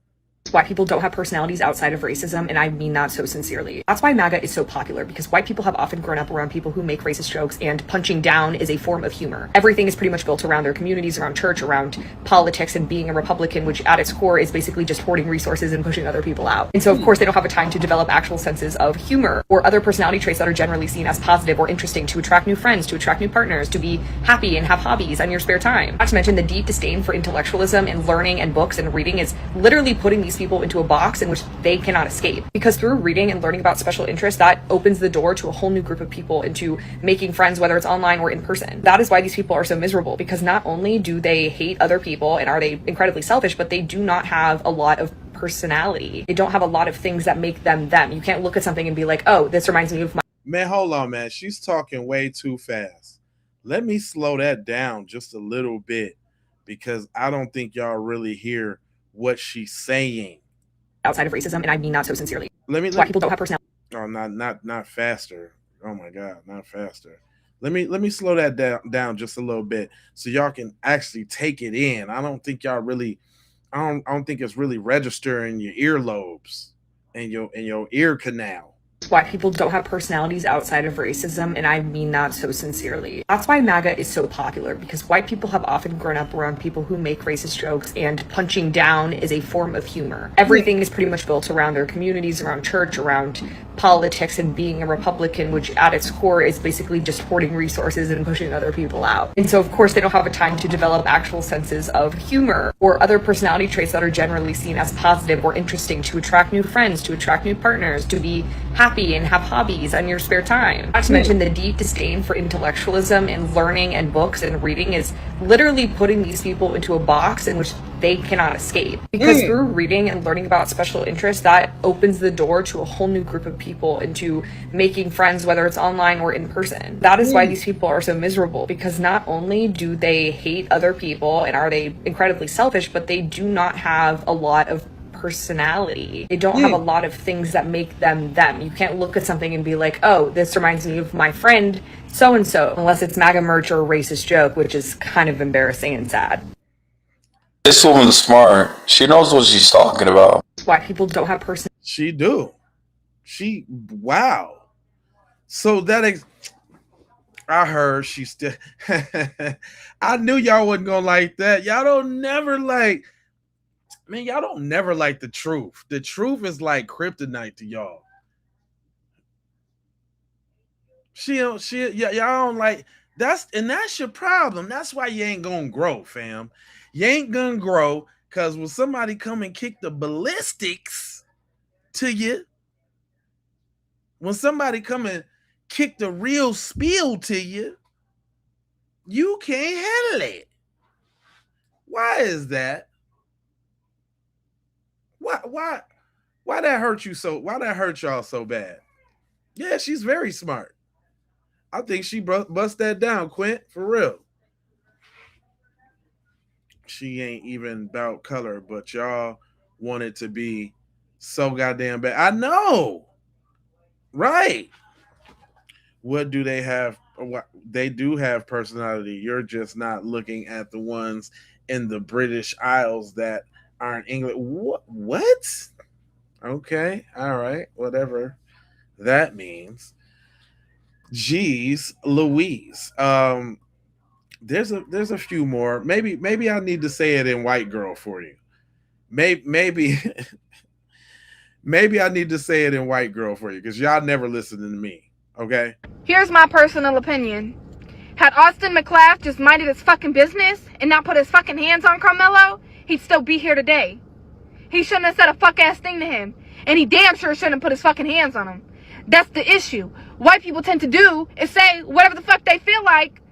Why people don't have personalities outside of racism, and I mean that so sincerely. That's why MAGA is so popular, because white people have often grown up around people who make racist jokes, and punching down is a form of humor. Everything is pretty much built around their communities, around church, around politics, and being a Republican, which at its core is basically just hoarding resources and pushing other people out. And so of course they don't have a time to develop actual senses of humor or other personality traits that are generally seen as positive or interesting to attract new friends, to attract new partners, to be happy and have hobbies on your spare time. Not to mention the deep disdain for intellectualism and learning and books and reading is literally putting these people into a box in which they cannot escape, because through reading and learning about special interests, that opens the door to a whole new group of people, into making friends, whether it's online or in person. That is why these people are so miserable, because not only do they hate other people and are they incredibly selfish, but they do not have a lot of personality. They don't have a lot of things that make them them. You can't look at something and be like, oh, this reminds me of my... Man, hold on, man. She's talking way too fast. Let me slow that down just a little bit, because I don't think y'all really hear what she's saying. Outside of racism, and I mean that so sincerely. Why people don't have personality. Oh, not faster. Oh my God, not faster. Let me slow that down just a little bit so y'all can actually take it in. I don't think y'all really I don't think it's really registering your earlobes and your ear canal. Why people don't have personalities outside of racism, and I mean that so sincerely. That's why MAGA is so popular, because white people have often grown up around people who make racist jokes, and punching down is a form of humor. Everything is pretty much built around their communities, around church, around politics, and being a Republican, which at its core is basically just hoarding resources and pushing other people out. And so, of course, they don't have a time to develop actual senses of humor or other personality traits that are generally seen as positive or interesting to attract new friends, to attract new partners, to be happy and have hobbies on your spare time. Not to mention the deep disdain for intellectualism and learning and books and reading is literally putting these people into a box in which they cannot escape. Because through reading and learning about special interests, that opens the door to a whole new group of people into making friends, whether it's online or in person. That is why these people are so miserable, because not only do they hate other people and are they incredibly selfish, but they do not have a lot of personality. They don't have a lot of things that make them them. You can't look at something and be like, oh, this reminds me of my friend so-and-so, unless it's MAGA merch or a racist joke, which is kind of embarrassing and sad. This woman's smart. She knows what she's talking about. That's why people don't have personality. She do. Wow. So I heard she still I knew y'all wasn't gonna like that. Y'all don't never like the truth. The truth is like kryptonite to y'all. Y'all don't like that's your problem. That's why you ain't gonna grow, fam. You ain't gonna grow because when somebody come and kick the ballistics to you, when somebody come and kick the real spiel to you, you can't handle it. Why is that? Why that hurt you so? Why that hurt y'all so bad? Yeah, she's very smart. I think she bust that down, Quint, for real. She ain't even about color, but y'all want it to be so goddamn bad. I know. Right. What do they have? They do have personality. You're just not looking at the ones in the British Isles that aren't English. What? Okay. All right. Whatever that means. Jeez Louise. There's a few more. Maybe I need to say it in white girl for you. Maybe maybe I need to say it in white girl for you because y'all never listen to me. Okay. Here's my personal opinion. Had Austin McClaff just minded his fucking business and not put his fucking hands on Carmelo, he'd still be here today. He shouldn't have said a fuck ass thing to him, and he damn sure shouldn't have put his fucking hands on him. That's the issue. White people tend to do is say whatever the fuck they feel like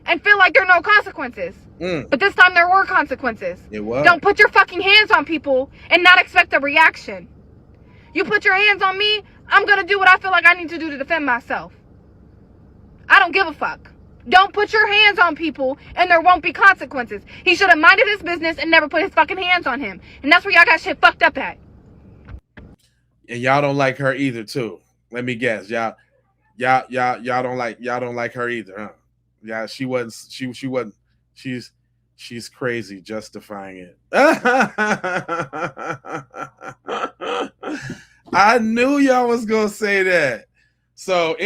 and feel like there are no consequences. But this time there were consequences. It was. Don't put your fucking hands on people and not expect a reaction. You put your hands on me, I'm gonna do what I feel like I need to do to defend myself. I don't give a fuck. Don't put your hands on people and there won't be consequences. He should have minded his business and never put his fucking hands on him. And that's where y'all got shit fucked up at. And y'all don't like her either, too. Let me guess. Y'all don't like her either, huh? Yeah, she's crazy justifying it. I knew y'all was gonna say that. So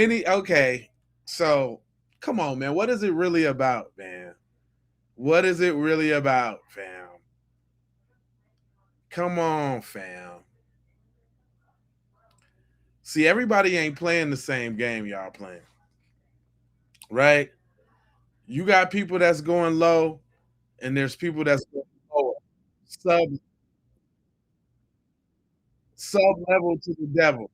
come on, man. What is it really about, man? What is it really about, fam? Come on, fam. See, everybody ain't playing the same game y'all playing. Right? You got people that's going low, and there's people that's going lower. Sub level to the devil.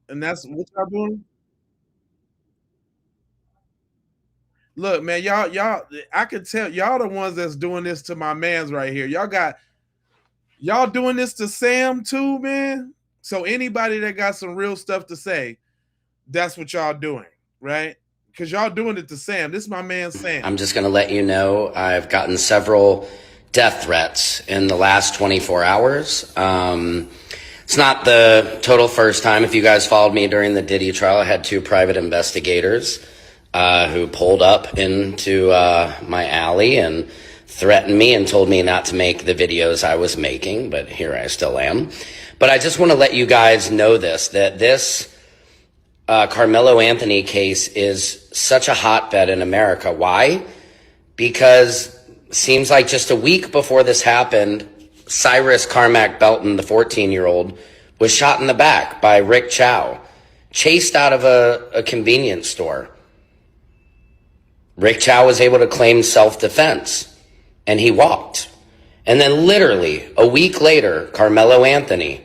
And that's what y'all doing? Look, man, y'all, I can tell y'all the ones that's doing this to my mans right here. Y'all doing this to Sam too, man. So anybody that got some real stuff to say, that's what y'all doing, right? Because y'all doing it to Sam. This is my man Sam. I'm just going to let you know I've gotten several death threats in the last 24 hours. It's not the total first time. If you guys followed me during the Diddy trial, I had 2 private investigators who pulled up into my alley and threatened me and told me not to make the videos I was making, but here I still am. But I just want to let you guys know this, that this Carmelo Anthony case is such a hotbed in America. Why? Because it seems like just a week before this happened, Cyrus Carmack Belton, the 14-year-old, was shot in the back by Rick Chow, chased out of a convenience store. Rick Chow was able to claim self-defense, and he walked. And then literally a week later, Carmelo Anthony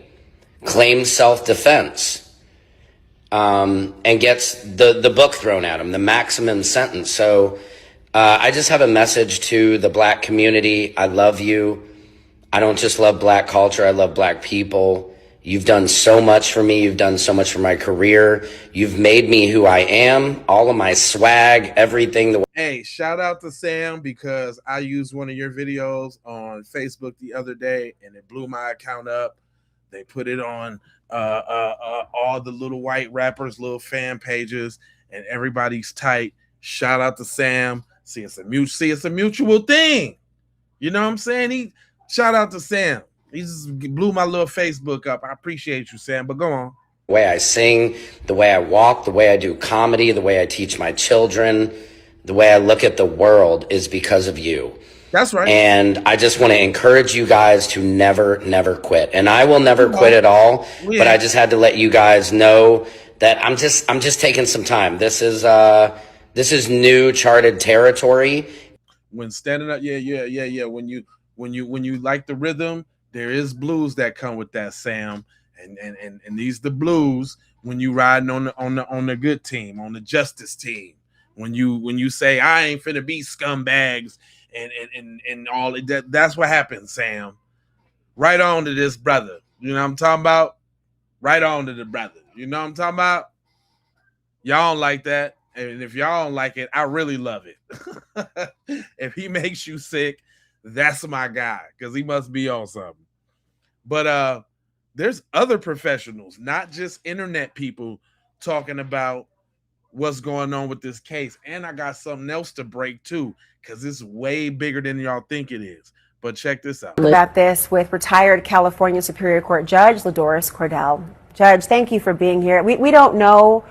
claims self-defense and gets the book thrown at him, the maximum sentence. So I just have a message to the black community. I love you. I don't just love black culture. I love black people. You've done so much for me. You've done so much for my career. You've made me who I am, all of my swag, everything. Hey, shout out to Sam, because I used one of your videos on Facebook the other day and it blew my account up. They put it on all the little white rappers, little fan pages, and everybody's tight. Shout out to Sam. See, it's a mutual thing. You know what I'm saying? Shout out to Sam. He just blew my little Facebook up. I appreciate you, Sam, but go on. The way I sing, the way I walk, the way I do comedy, the way I teach my children, the way I look at the world is because of you. That's right. And I just want to encourage you guys to never, never quit. And I will never quit at all, but I just had to let you guys know that I'm just taking some time. This is new charted territory. When standing up, yeah. When you like the rhythm, there is blues that come with that, Sam. And these the blues when you riding on the good team, on the justice team. When you say I ain't finna be scumbags and all that's what happens, Sam. Right on to this brother. You know what I'm talking about? Right on to the brother. You know what I'm talking about? Y'all don't like that. And if y'all don't like it, I really love it. If he makes you sick, that's my guy, because he must be on something. But there's other professionals, not just internet people, talking about what's going on with this case. And I got something else to break too, because it's way bigger than y'all think it is. But check this out. About this with retired California Superior Court Judge LaDoris Cordell. Judge, thank you for being here. We don't know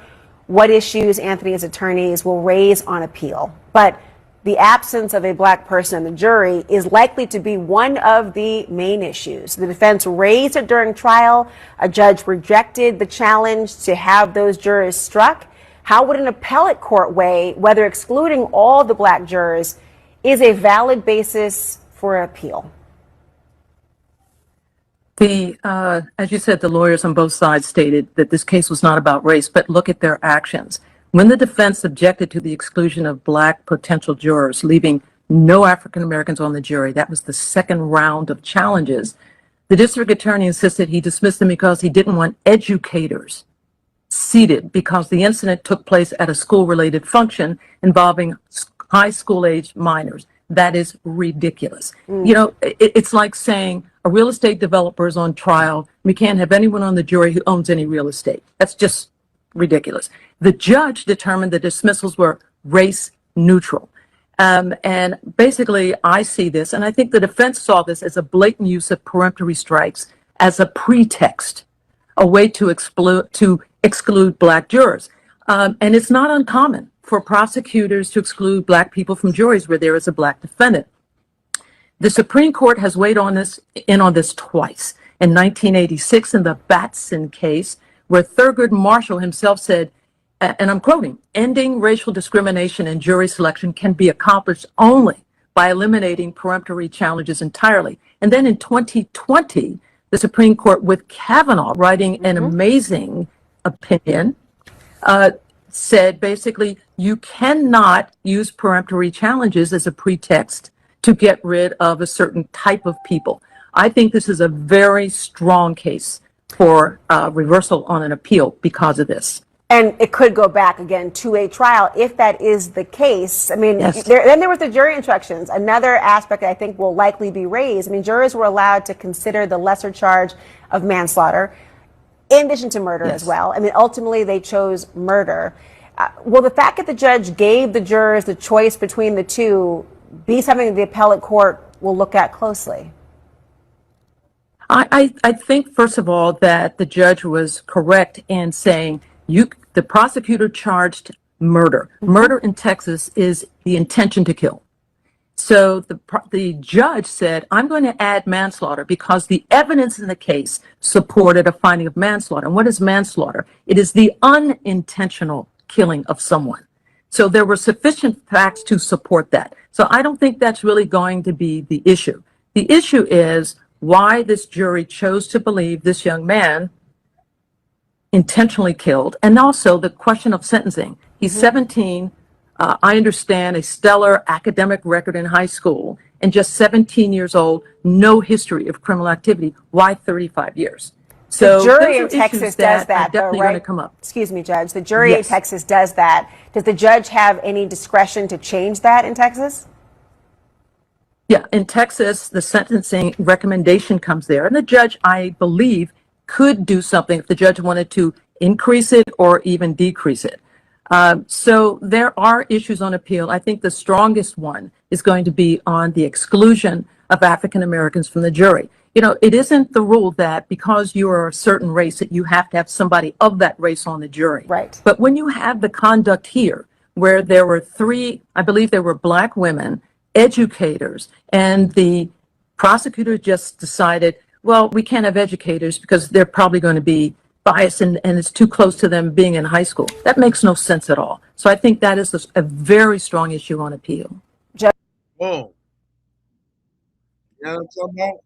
what issues Anthony's attorneys will raise on appeal, but the absence of a black person in the jury is likely to be one of the main issues. The defense raised it during trial. A judge rejected the challenge to have those jurors struck. How would an appellate court weigh whether excluding all the black jurors is a valid basis for appeal? As you said, the lawyers on both sides stated that this case was not about race, but look at their actions. When the defense objected to the exclusion of black potential jurors, leaving no African Americans on the jury, that was the second round of challenges. The district attorney insisted he dismissed them because he didn't want educators seated, because the incident took place at a school-related function involving high school-aged minors. That is ridiculous. You know, it's like saying a real estate developer is on trial. We can't have anyone on the jury who owns any real estate. That's just ridiculous. The judge determined the dismissals were race neutral. And basically, I see this, and I think the defense saw this as a blatant use of peremptory strikes as a pretext, a way to exclude black jurors. And it's not uncommon for prosecutors to exclude black people from juries where there is a black defendant. The Supreme Court has weighed on this twice. In 1986, in the Batson case, where Thurgood Marshall himself said, and I'm quoting, ending racial discrimination in jury selection can be accomplished only by eliminating peremptory challenges entirely. And then in 2020, the Supreme Court, with Kavanaugh writing an amazing opinion, said basically you cannot use peremptory challenges as a pretext to get rid of a certain type of people. I think this is a very strong case for reversal on an appeal because of this. And it could go back again to a trial if that is the case. I mean, Yes. then there was the jury instructions. Another aspect that I think will likely be raised. I mean, jurors were allowed to consider the lesser charge of manslaughter in addition to murder as well. I mean, ultimately they chose murder. Will the fact that the judge gave the jurors the choice between the two be something that the appellate court will look at closely? I think, first of all, that the judge was correct in saying the prosecutor charged murder. Murder in Texas is the intention to kill. So the judge said, I'm going to add manslaughter because the evidence in the case supported a finding of manslaughter. And what is manslaughter? It is the unintentional killing of someone. So there were sufficient facts to support that. So I don't think that's really going to be the issue. The issue is why this jury chose to believe this young man intentionally killed, and also the question of sentencing. He's 17. I understand a stellar academic record in high school, and just 17 years old, no history of criminal activity. Why 35 years? So the jury those in are Texas issues does that are that, though, definitely right? going to come up. Excuse me, Judge. The jury in Yes. Texas does that. Does the judge have any discretion to change that in Texas? Yeah, in Texas, the sentencing recommendation comes there, and the judge, I believe, could do something if the judge wanted to increase it or even decrease it. So there are issues on appeal. I think the strongest one is going to be on the exclusion of African Americans from the jury. You know, it isn't the rule that because you are a certain race that you have to have somebody of that race on the jury. Right. But when you have the conduct here, where there were three, I believe there were black women, educators, and the prosecutor just decided, well, we can't have educators because they're probably going to be biased and it's too close to them being in high school. That makes no sense at all. So I think that is a very strong issue on appeal. Whoa. You know what I'm talking about?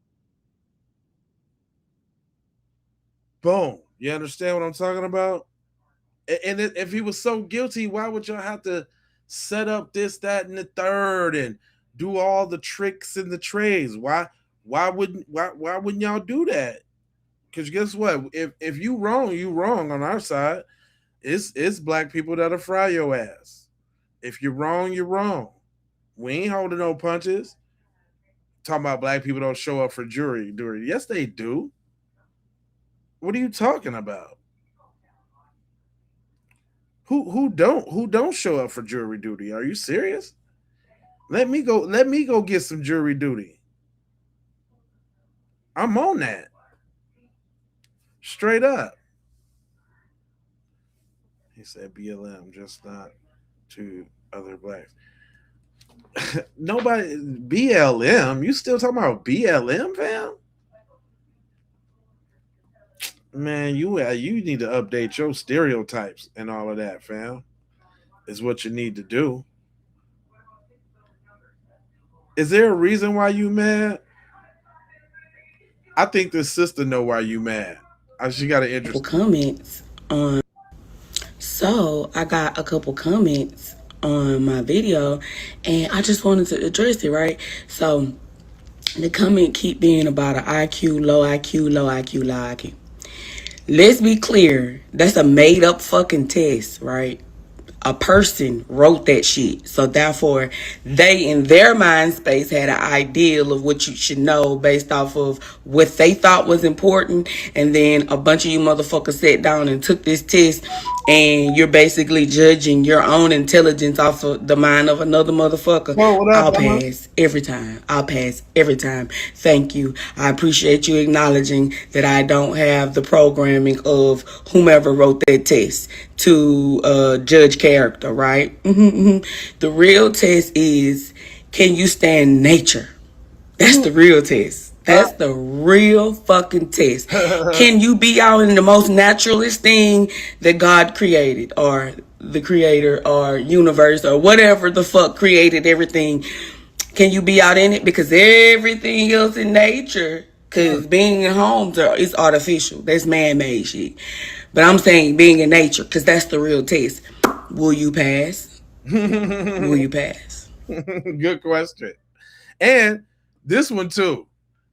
Boom. You understand what I'm talking about? And if he was so guilty, why would y'all have to set up this, that, and the third and do all the tricks and the trades? Why wouldn't y'all do that? Because guess what? If you wrong on our side. It's black people that'll fry your ass. If you're wrong, you're wrong. We ain't holding no punches. Talking about black people don't show up for jury duty. Yes, they do. What are you talking about? Who don't show up for jury duty? Are you serious? Let me go get some jury duty. I'm on that. Straight up. He said BLM, just not to other blacks. Nobody BLM. You still talking about BLM, fam? Man, you need to update your stereotypes and all of that, fam. Is what you need to do. Is there a reason why you mad? I think this sister know why you mad. She got an interesting comments on. So I got a couple comments on my video, and I just wanted to address it, right? So the comment keep being about an IQ, low IQ, low IQ, low IQ. Let's be clear, that's a made up fucking test, right? A person wrote that shit. So therefore, they in their mind space had an ideal of what you should know based off of what they thought was important. And then a bunch of you motherfuckers sat down and took this test, and you're basically judging your own intelligence off of the mind of another motherfucker. I'll pass every time. I'll pass every time. Thank you. I appreciate you acknowledging that I don't have the programming of whomever wrote that test to judge character, right? The real test is, can you stand nature? That's the real test. That's the real fucking test. Can you be out in the most naturalist thing that God created, or the creator or universe or whatever the fuck created everything? Can you be out in it? Because everything else in nature, because being in homes is artificial. That's man-made shit. But I'm saying being in nature, because that's the real test. Will you pass? Will you pass? Good question. And this one too.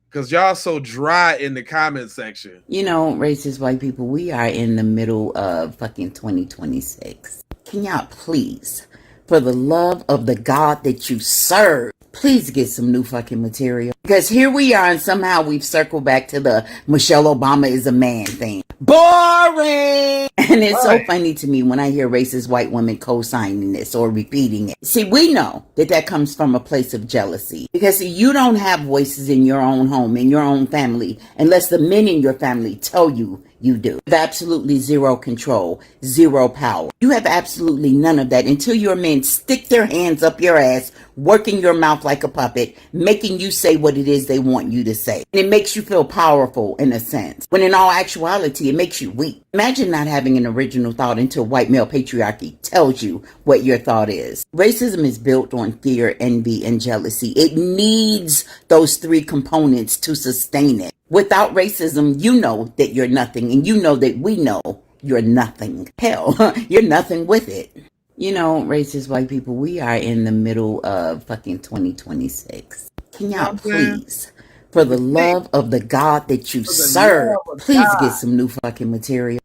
Because y'all so dry in the comment section. You know, racist white people, we are in the middle of fucking 2026. Can y'all please, for the love of the God that you serve, please get some new fucking material? Because here we are and somehow we've circled back to the Michelle Obama is a man thing. Boring! And it's so funny to me when I hear racist white women co-signing this or repeating it. See, we know that that comes from a place of jealousy. Because see, you don't have voices in your own home, in your own family, unless the men in your family tell you you do. You have absolutely zero control, zero power. You have absolutely none of that until your men stick their hands up your ass, working your mouth like a puppet, making you say what it is they want you to say. And it makes you feel powerful in a sense, when in all actuality, it makes you weak. Imagine not having an original thought until white male patriarchy tells you what your thought is. Racism is built on fear, envy, and jealousy. It needs those three components to sustain it. Without racism, you know that you're nothing, and you know that we know you're nothing. Hell, you're nothing with it. You know, racist white people, we are in the middle of fucking 2026. Can y'all please, for the love of the God that you serve, please get some new fucking material?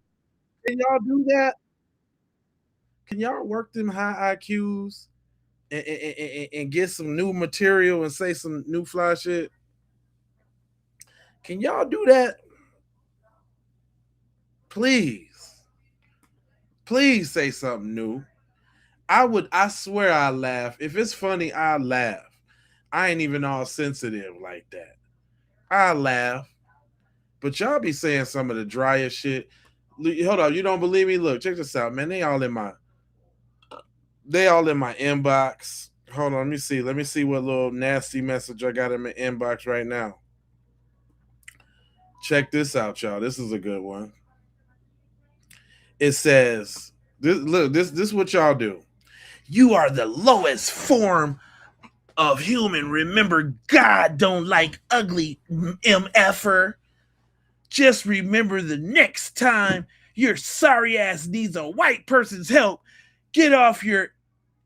Can y'all do that? Can y'all work them high IQs and get some new material and say some new fly shit? Can y'all do that? Please. Please say something new. I swear I laugh. If it's funny, I laugh. I ain't even all sensitive like that. I laugh. But y'all be saying some of the driest shit. Hold on, you don't believe me? Look, check this out, man. They all in my inbox. Hold on, let me see. Let me see what little nasty message I got in my inbox right now. Check this out, y'all. This is a good one. It says, this is what y'all do. You are the lowest form of human. Remember, God don't like ugly MFer. Just remember the next time your sorry ass needs a white person's help, get off your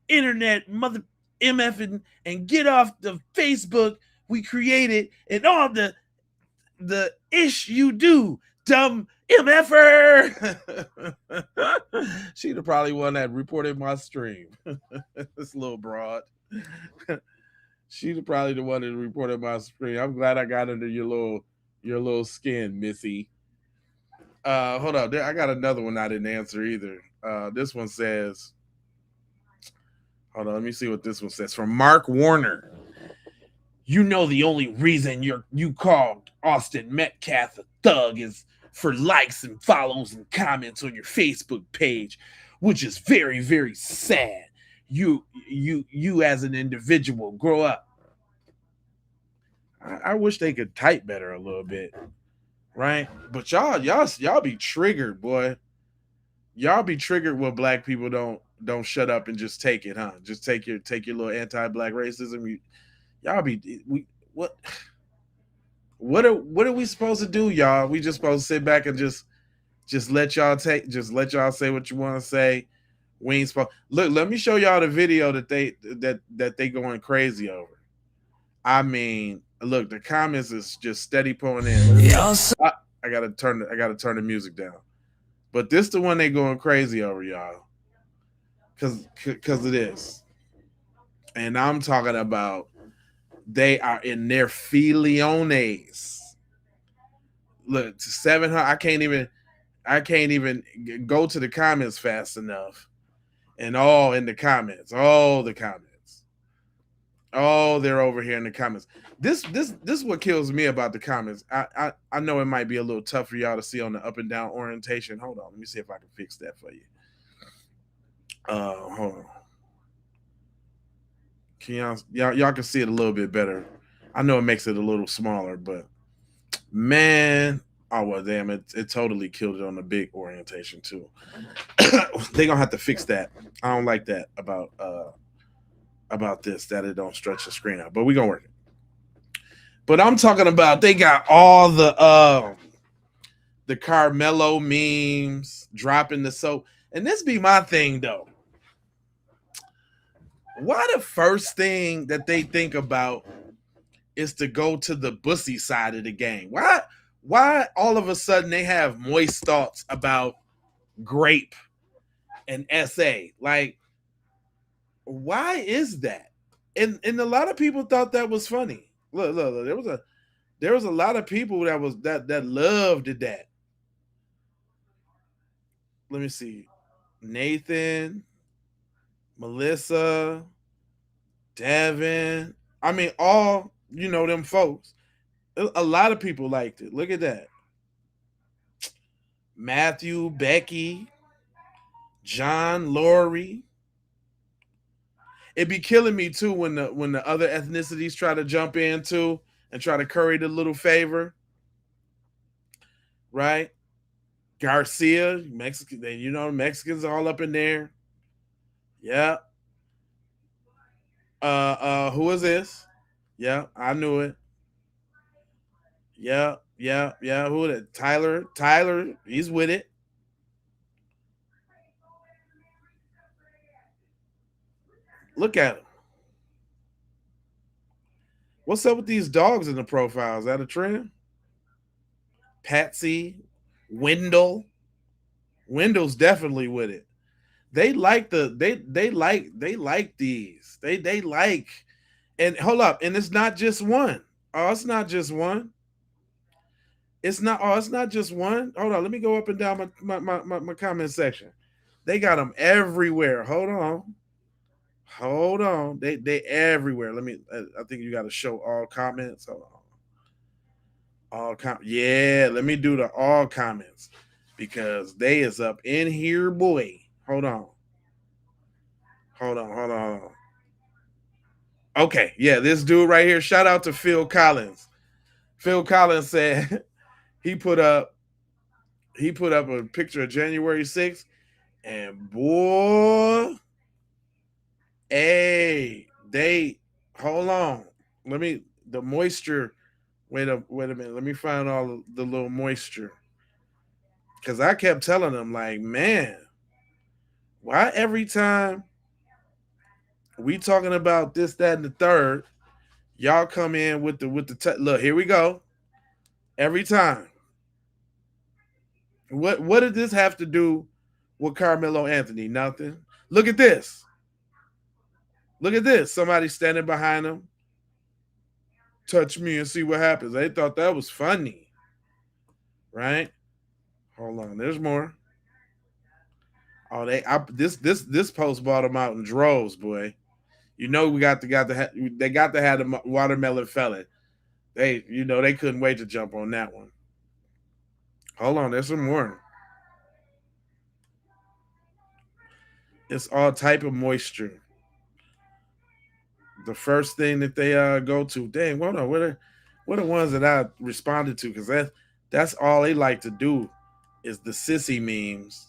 internet mother MFing and get off the Facebook we created and all the ish you do, dumb MFer. She'd have probably one that reported my stream. This little broad. She'd have probably the one that reported my stream. I'm glad I got under your little skin, Missy. Hold on. I got another one I didn't answer either. This one says, hold on, let me see what this one says. From Mark Warner. You know the only reason you called Austin Metcalf a thug is for likes and follows and comments on your Facebook page, which is very, very sad. You as an individual, grow up. I wish they could type better a little bit, right? But y'all be triggered, boy. Y'all be triggered when black people don't shut up and just take it, huh? Just take your little anti-black racism. What are we supposed to do, y'all? We just supposed to sit back and just let y'all say what you want to say. We ain't supposed. Look, let me show y'all the video that they going crazy over. I mean, look, the comments is just steady pouring in. I gotta turn the music down. But this the one they going crazy over, y'all. Cause of this. And I'm talking about they are in their filiones. Look, 700. I can't even go to the comments fast enough. And all in the comments, all the comments. Oh, they're over here in the comments. This is what kills me about the comments. I know it might be a little tough for y'all to see on the up and down orientation. Hold on, let me see if I can fix that for you. Hold on. Can y'all can see it a little bit better. I know it makes it a little smaller, but man, oh well, damn it totally killed it on the big orientation too. They gonna have to fix that. I don't like that about this, that it don't stretch the screen out, but we gonna work it. But I'm talking about they got all the Carmelo memes dropping the soap, and this be my thing though. Why the first thing that they think about is to go to the bussy side of the game. Why all of a sudden they have moist thoughts about grape and essay? Like, why is that? And a lot of people thought that was funny. Look, there was a lot of people that loved that. Let me see. Nathan, Melissa, Devin. I mean, all, them folks. A lot of people liked it. Look at that. Matthew, Becky, John, Lori. It'd be killing me too when the other ethnicities try to jump in too and try to curry the little favor. Right? Garcia, Mexican, Mexicans all up in there. Yeah. Who is this? Yeah, I knew it. Yeah. Who is it? Tyler, he's with it. Look at him. What's up with these dogs in the profile? Is that a trend? Patsy, Wendell's definitely with it. They like these. They like, and hold up, and it's not just one. Oh, it's not just one. It's not just one. Hold on, let me go up and down my comment section. They got them everywhere. Hold on. They everywhere. I think you got to show all comments. Hold on. Yeah, let me do the all comments because they is up in here, boy. Hold on. Okay, yeah, this dude right here. Shout out to Phil Collins. Phil Collins said he put up a picture of January 6th, and boy, hey, hold on. The moisture. Wait a minute. Let me find all the little moisture. Because I kept telling them, like, man, why every time we talking about this, that, and the third, y'all come in with the look, here we go. Every time. What did this have to do with Carmelo Anthony? Nothing. Look at this. Somebody standing behind him. Touch me and see what happens. They thought that was funny. Right? Hold on. There's more. Oh, this post bought them out in droves, boy. We they got to have the watermelon felon. They couldn't wait to jump on that one. Hold on, there's some more. It's all type of moisture. The first thing that they go to, dang, hold on, what are the ones that I responded to? Because that's all they like to do is the sissy memes.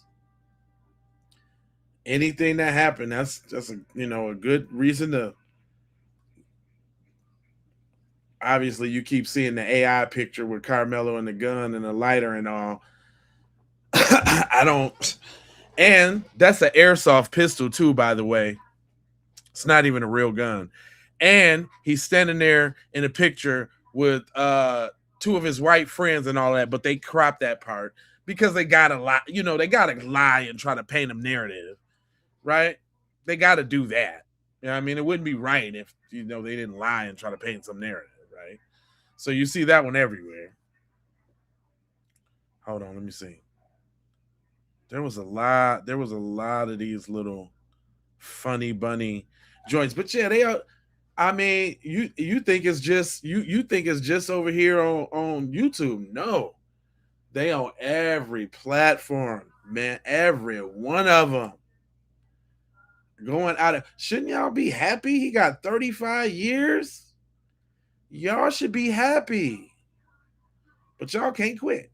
Anything that happened, that's just a good reason to. Obviously, you keep seeing the AI picture with Carmelo and the gun and the lighter and all. I don't. And that's an airsoft pistol too, by the way. It's not even a real gun. And he's standing there in a picture with two of his white friends and all that, but they cropped that part because they gotta lie. They gotta lie and try to paint a narrative, right? They gotta do that. I mean, it wouldn't be right if they didn't lie and try to paint some narrative, right? So you see that one everywhere. Hold on, let me see. There was a lot of these little funny bunny joints, but yeah, they are. I mean, you think it's just you think it's just over here on YouTube? No, they on every platform, man. Every one of them going out of. Shouldn't y'all be happy? He got 35 years. Y'all should be happy, but y'all can't quit.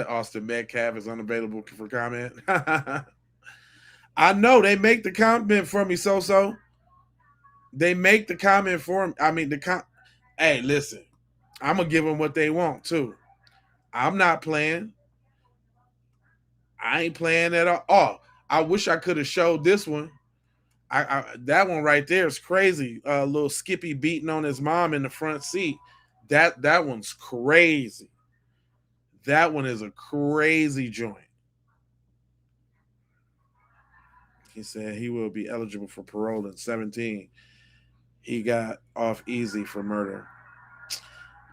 Austin Metcalf is unavailable for comment. I know they make the comment for me, so. They make the comment for him. I mean, hey, listen, I'm gonna give them what they want too. I'm not playing. I ain't playing at all. Oh, I wish I could have showed this one. That one right there is crazy. Little Skippy beating on his mom in the front seat. That one's crazy. That one is a crazy joint. He said he will be eligible for parole at 17. He got off easy for murder.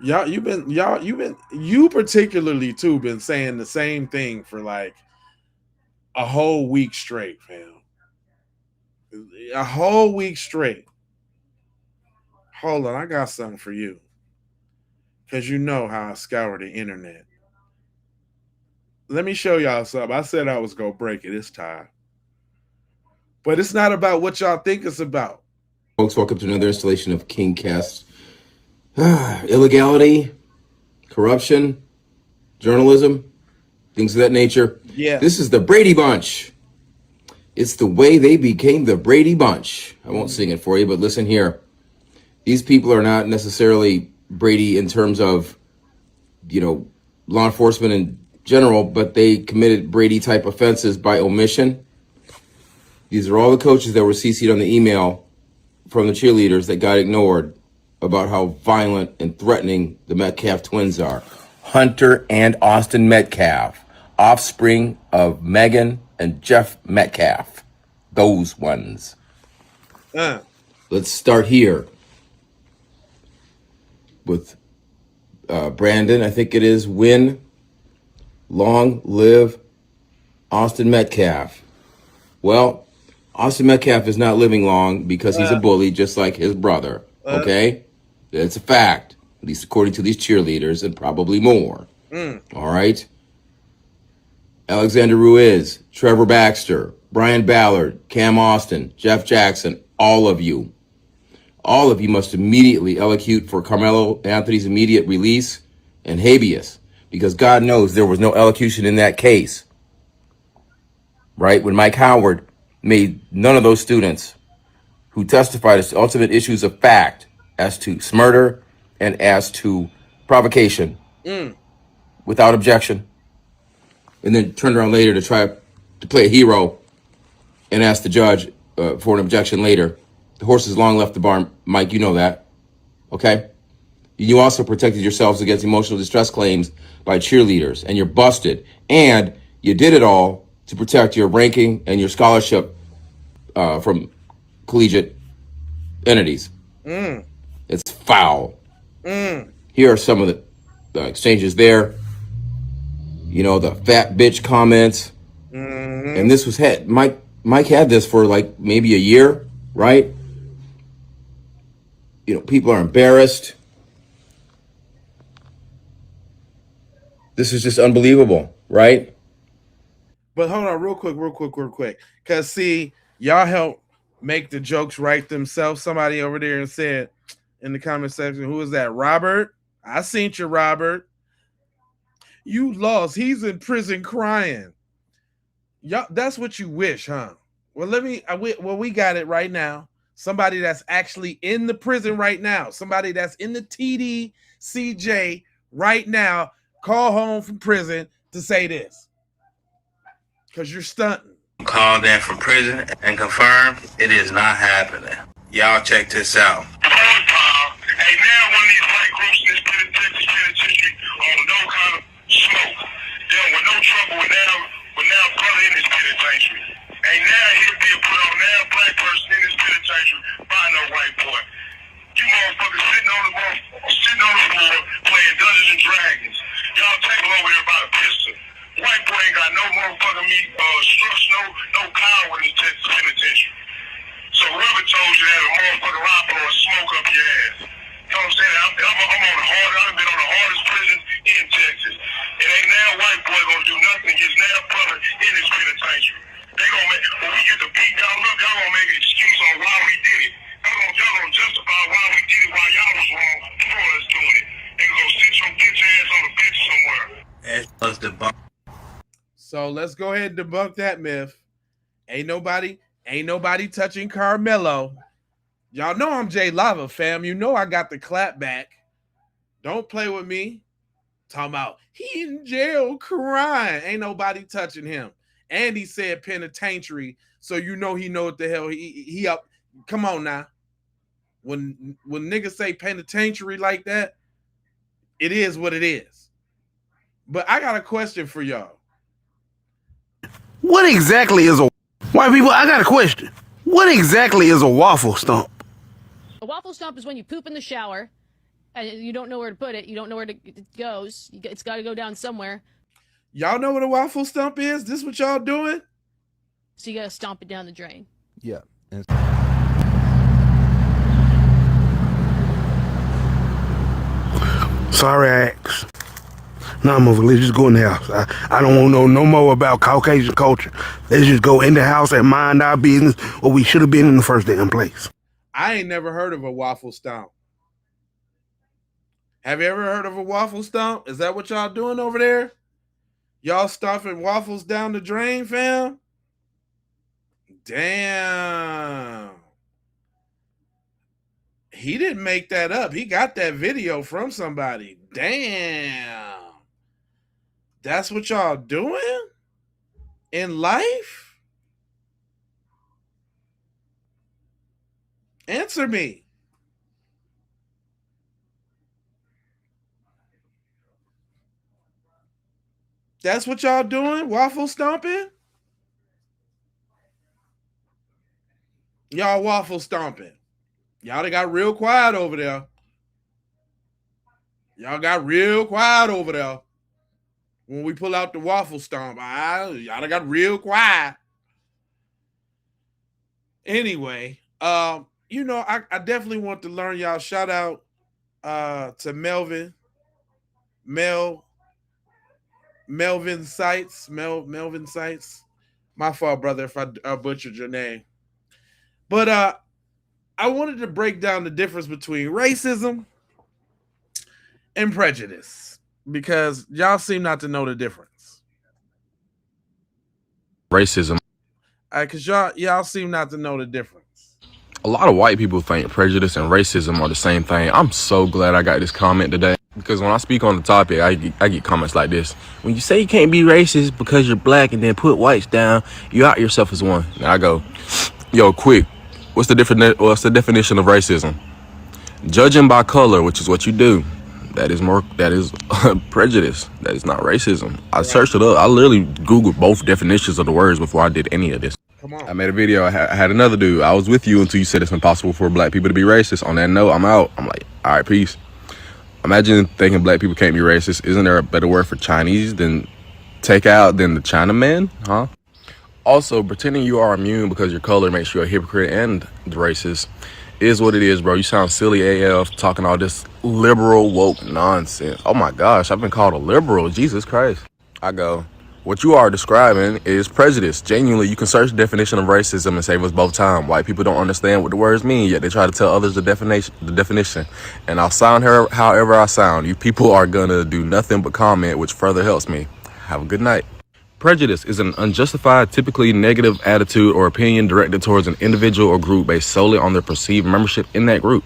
You particularly too been saying the same thing for like a whole week straight, fam. A whole week straight. Hold on, I got something for you. Because you know how I scour the internet. Let me show y'all something. I said I was going to break it this time. But it's not about what y'all think it's about. Folks, welcome to another installation of KingCast. Illegality, corruption, journalism, things of that nature. Yeah. This is the Brady Bunch. It's the way they became the Brady Bunch. I won't sing it for you, but listen here. These people are not necessarily Brady in terms of, law enforcement in general, but they committed Brady-type offenses by omission. These are all the coaches that were CC'd on the email from the cheerleaders that got ignored about how violent and threatening the Metcalf twins are. Hunter and Austin Metcalf, offspring of Megan and Jeff Metcalf. Those ones. Let's start here with Brandon, I think it is. Win. Long live Austin Metcalf. Well, Austin Metcalf is not living long because he's a bully just like his brother. Okay? That's a fact. At least according to these cheerleaders and probably more. All right? Alexander Ruiz, Trevor Baxter, Brian Ballard, Cam Austin, Jeff Jackson, all of you must immediately elocute for Carmelo Anthony's immediate release and habeas, because God knows there was no elocution in that case. Right? When Mike Howard made none of those students who testified as to ultimate issues of fact as to murder and as to provocation without objection, and then turned around later to try to play a hero and ask the judge for an objection later. The horse has long left the barn, Mike, you know that, okay? You also protected yourselves against emotional distress claims by cheerleaders, and you're busted. And you did it all to protect your ranking and your scholarship from collegiate entities. It's foul. Here are some of the exchanges there. The fat bitch comments. And this was Mike had this for like maybe a year, right? People are embarrassed. This is just unbelievable, right? But hold on real quick. Because, see, y'all help make the jokes right themselves. Somebody over there and said in the comment section, who is that, Robert? I seen you, Robert. You lost. He's in prison crying. Y'all, that's what you wish, huh? Well, we got it right now. Somebody that's actually in the prison right now. Somebody that's in the TDCJ right now. Call home from prison to say this. Because you're stunting. Called in from prison and confirmed it is not happening. Y'all check this out. Hey, now one of these white groups in this penitentiary on no kind of smoke. Dealing with no trouble with now brother in this penitentiary. Hey, now he'll be put on now black person in this penitentiary by no white boy. You motherfuckers sitting on the floor playing Dungeons and Dragons. Y'all taking over there by the pistol. White boy ain't got no motherfucking structure, no power in this Texas penitentiary. So whoever told you that a motherfucking rock or smoke up your ass. You know what I'm saying? I've been on the hardest prison in Texas. And ain't now white boy gonna do nothing against now brother in this penitentiary. They gonna make, when we get the beat down, look, y'all gonna make an excuse on why we did it. Y'all gonna justify why we did it while y'all was wrong for us doing it. They gonna sit your bitch ass on the bench somewhere. That's us debunk. So let's go ahead and debunk that myth. Ain't nobody touching Carmelo. Y'all know I'm Jay Lava, fam. You know I got the clap back. Don't play with me. Talking about he in jail crying. Ain't nobody touching him. And he said penitentiary, so you know he know what the hell he up. Come on now. When niggas say penitentiary like that, it is what it is. But I got a question for y'all. What exactly is a white people? I got a question. What exactly is a waffle stump? A waffle stump is when you poop in the shower and you don't know where to put it. You don't know where it goes. It's got to go down somewhere. Y'all know what a waffle stump is? This what y'all doing? So you got to stomp it down the drain. Yeah. Sorry, I asked. Nah, mother, let's just go in the house. I don't want to know no more about Caucasian culture. Let's just go in the house and mind our business, or we should have been in the first damn place. I ain't never heard of a waffle stomp. Have you ever heard of a waffle stomp? Is that what y'all doing over there? Y'all stuffing waffles down the drain, fam? Damn. He didn't make that up. He got that video from somebody. Damn. That's what y'all doing in life? Answer me. That's what y'all doing? Waffle stomping? Y'all waffle stomping. Y'all done got real quiet over there. Y'all got real quiet over there. When we pull out the waffle stomp, y'all done got real quiet. Anyway, you know, I definitely want to learn y'all. Shout out to Melvin Sites. Melvin Sites. My fault, brother, if I butchered your name. But I wanted to break down the difference between racism and prejudice, because y'all seem not to know the difference. Racism. Because y'all seem not to know the difference. A lot of white people think prejudice and racism are the same thing. I'm so glad I got this comment today, because when I speak on the topic, I get comments like this. When you say you can't be racist because you're black and then put whites down, you out yourself as one. And I go, yo, quick, what's the definition of racism? Judging by color, which is what you do. That is prejudice. That is not racism. I searched it up. I literally Googled both definitions of the words before I did any of this. Come on. I made a video. I had another dude. I was with you until you said it's impossible for black people to be racist. On that note, I'm out. I'm like, all right, peace. Imagine thinking black people can't be racist. Isn't there a better word for Chinese than take out than the Chinaman? Huh? Also, pretending you are immune because your color makes you a hypocrite and the racist is what it is, bro. You sound silly AF talking all this liberal woke nonsense. Oh my gosh, I've been called a liberal. Jesus Christ. I go, what you are describing is prejudice. Genuinely, you can search the definition of racism and save us both time. White people don't understand what the words mean, yet they try to tell others the definition. And I'll sound however I sound. You people are gonna do nothing but comment, which further helps me. Have a good night. Prejudice is an unjustified, typically negative attitude or opinion directed towards an individual or group based solely on their perceived membership in that group.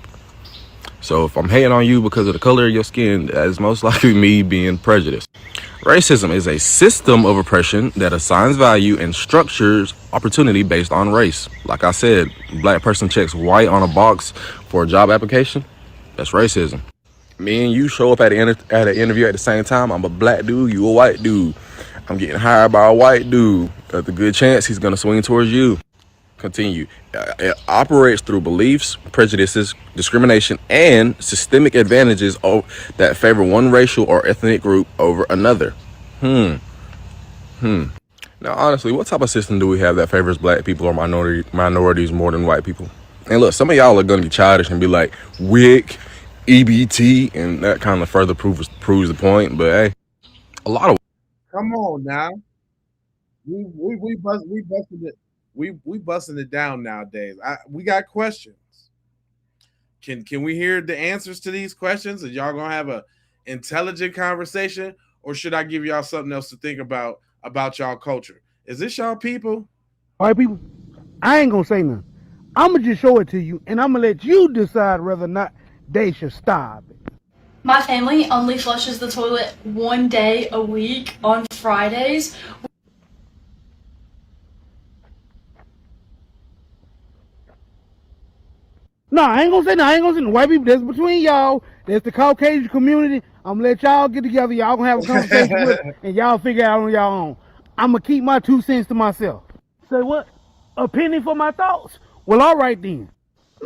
So if I'm hating on you because of the color of your skin, that is most likely me being prejudiced. Racism is a system of oppression that assigns value and structures opportunity based on race. Like I said, black person checks white on a box for a job application. That's racism. Me and you show up at an interview at the same time. I'm a black dude, you a white dude. I'm getting hired by a white dude. There's a good chance he's going to swing towards you. Continue. It operates through beliefs, prejudices, discrimination, and systemic advantages that favor one racial or ethnic group over another. Now, honestly, what type of system do we have that favors black people or minorities more than white people? And look, some of y'all are going to be childish and be like, WIC, EBT, and that kind of further proves the point. But hey, a lot of Come on now. We busting it down nowadays. We got questions. Can we hear the answers to these questions? Are y'all gonna have a intelligent conversation, or should I give y'all something else to think about y'all culture? Is this y'all people? White people, I ain't gonna say nothing. I'm gonna just show it to you, and I'm gonna let you decide whether or not they should stop it. My family only flushes the toilet 1 day a week on Fridays. What? Come on now. We busting it down nowadays. We got questions. Can we hear the answers to these questions? Is this y'all people? White people, I ain't gonna say nothing. I'm gonna just show it to you, and I'm gonna let you decide whether or not they should stop it. My family only flushes the toilet 1 day a week on Fridays. No, I ain't gonna say no. I ain't gonna say no. White people, that's between y'all. That's the Caucasian community. I'm gonna let y'all get together. Y'all gonna have a conversation with it, and y'all figure it out on y'all own. I'm gonna keep my 2 cents to myself. Say what? A penny for my thoughts? Well, all right then.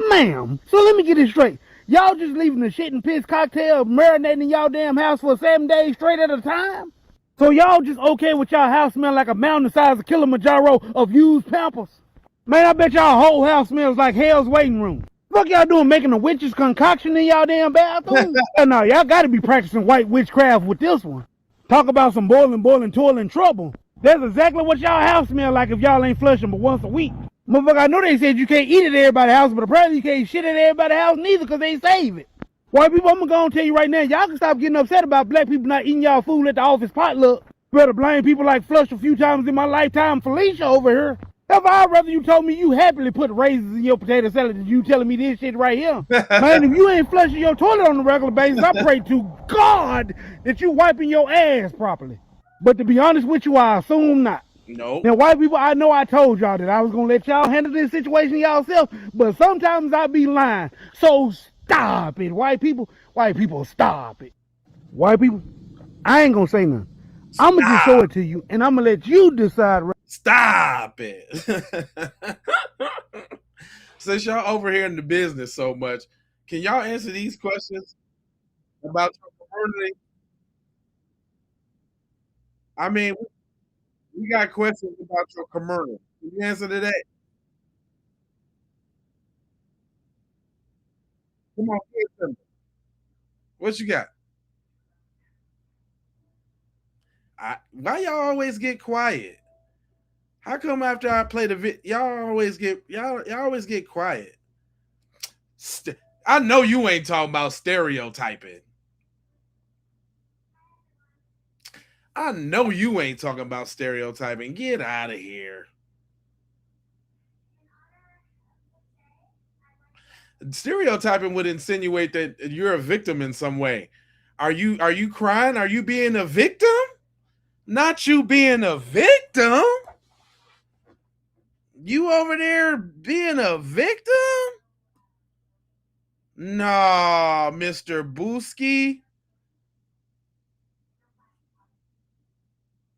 Ma'am, so let me get this straight. Y'all just leaving the shit and piss cocktail marinating in y'all damn house for 7 days straight at a time? So y'all just okay with y'all house smelling like a mountain the size of Kilimanjaro of used Pampers? Man, I bet y'all whole house smells like hell's waiting room. Fuck y'all doing making a witch's concoction in y'all damn bathroom? No, y'all gotta be practicing white witchcraft with this one. Talk about some boiling, toiling trouble. That's exactly what y'all house smell like if y'all ain't flushing but once a week. Motherfucker, I know they said you can't eat at everybody's house, but apparently you can't shit at everybody's house neither because they save it. White people, I'm gonna go and tell you right now, y'all can stop getting upset about black people not eating y'all food at the office potluck. Better blame people like Flush a few times in my lifetime, Felicia over here. If I'd rather you told me you happily put raisins in your potato salad than you telling me this shit right here. Man, if you ain't flushing your toilet on a regular basis, I pray to God that you wiping your ass properly. But to be honest with you, I assume not. No. Now, white people, I know I told y'all that I was going to let y'all handle this situation yourself, but sometimes I be lying. So stop it, white people. White people, stop it. White people, I ain't going to say nothing. I'm going to just show it to you, and I'm going to let you decide. Stop it. Since y'all over here in the business so much, can y'all answer these questions about your community? I mean, we got questions about your community. Can you answer to that? Come on, what you got? Why y'all always get quiet? How come after I play the y'all always get quiet? I know you ain't talking about stereotyping. I know you ain't talking about stereotyping. Get out of here. Stereotyping would insinuate that you're a victim in some way. Are you crying? Are you being a victim? Not you being a victim. You over there being a victim? Nah, Mr. Booski.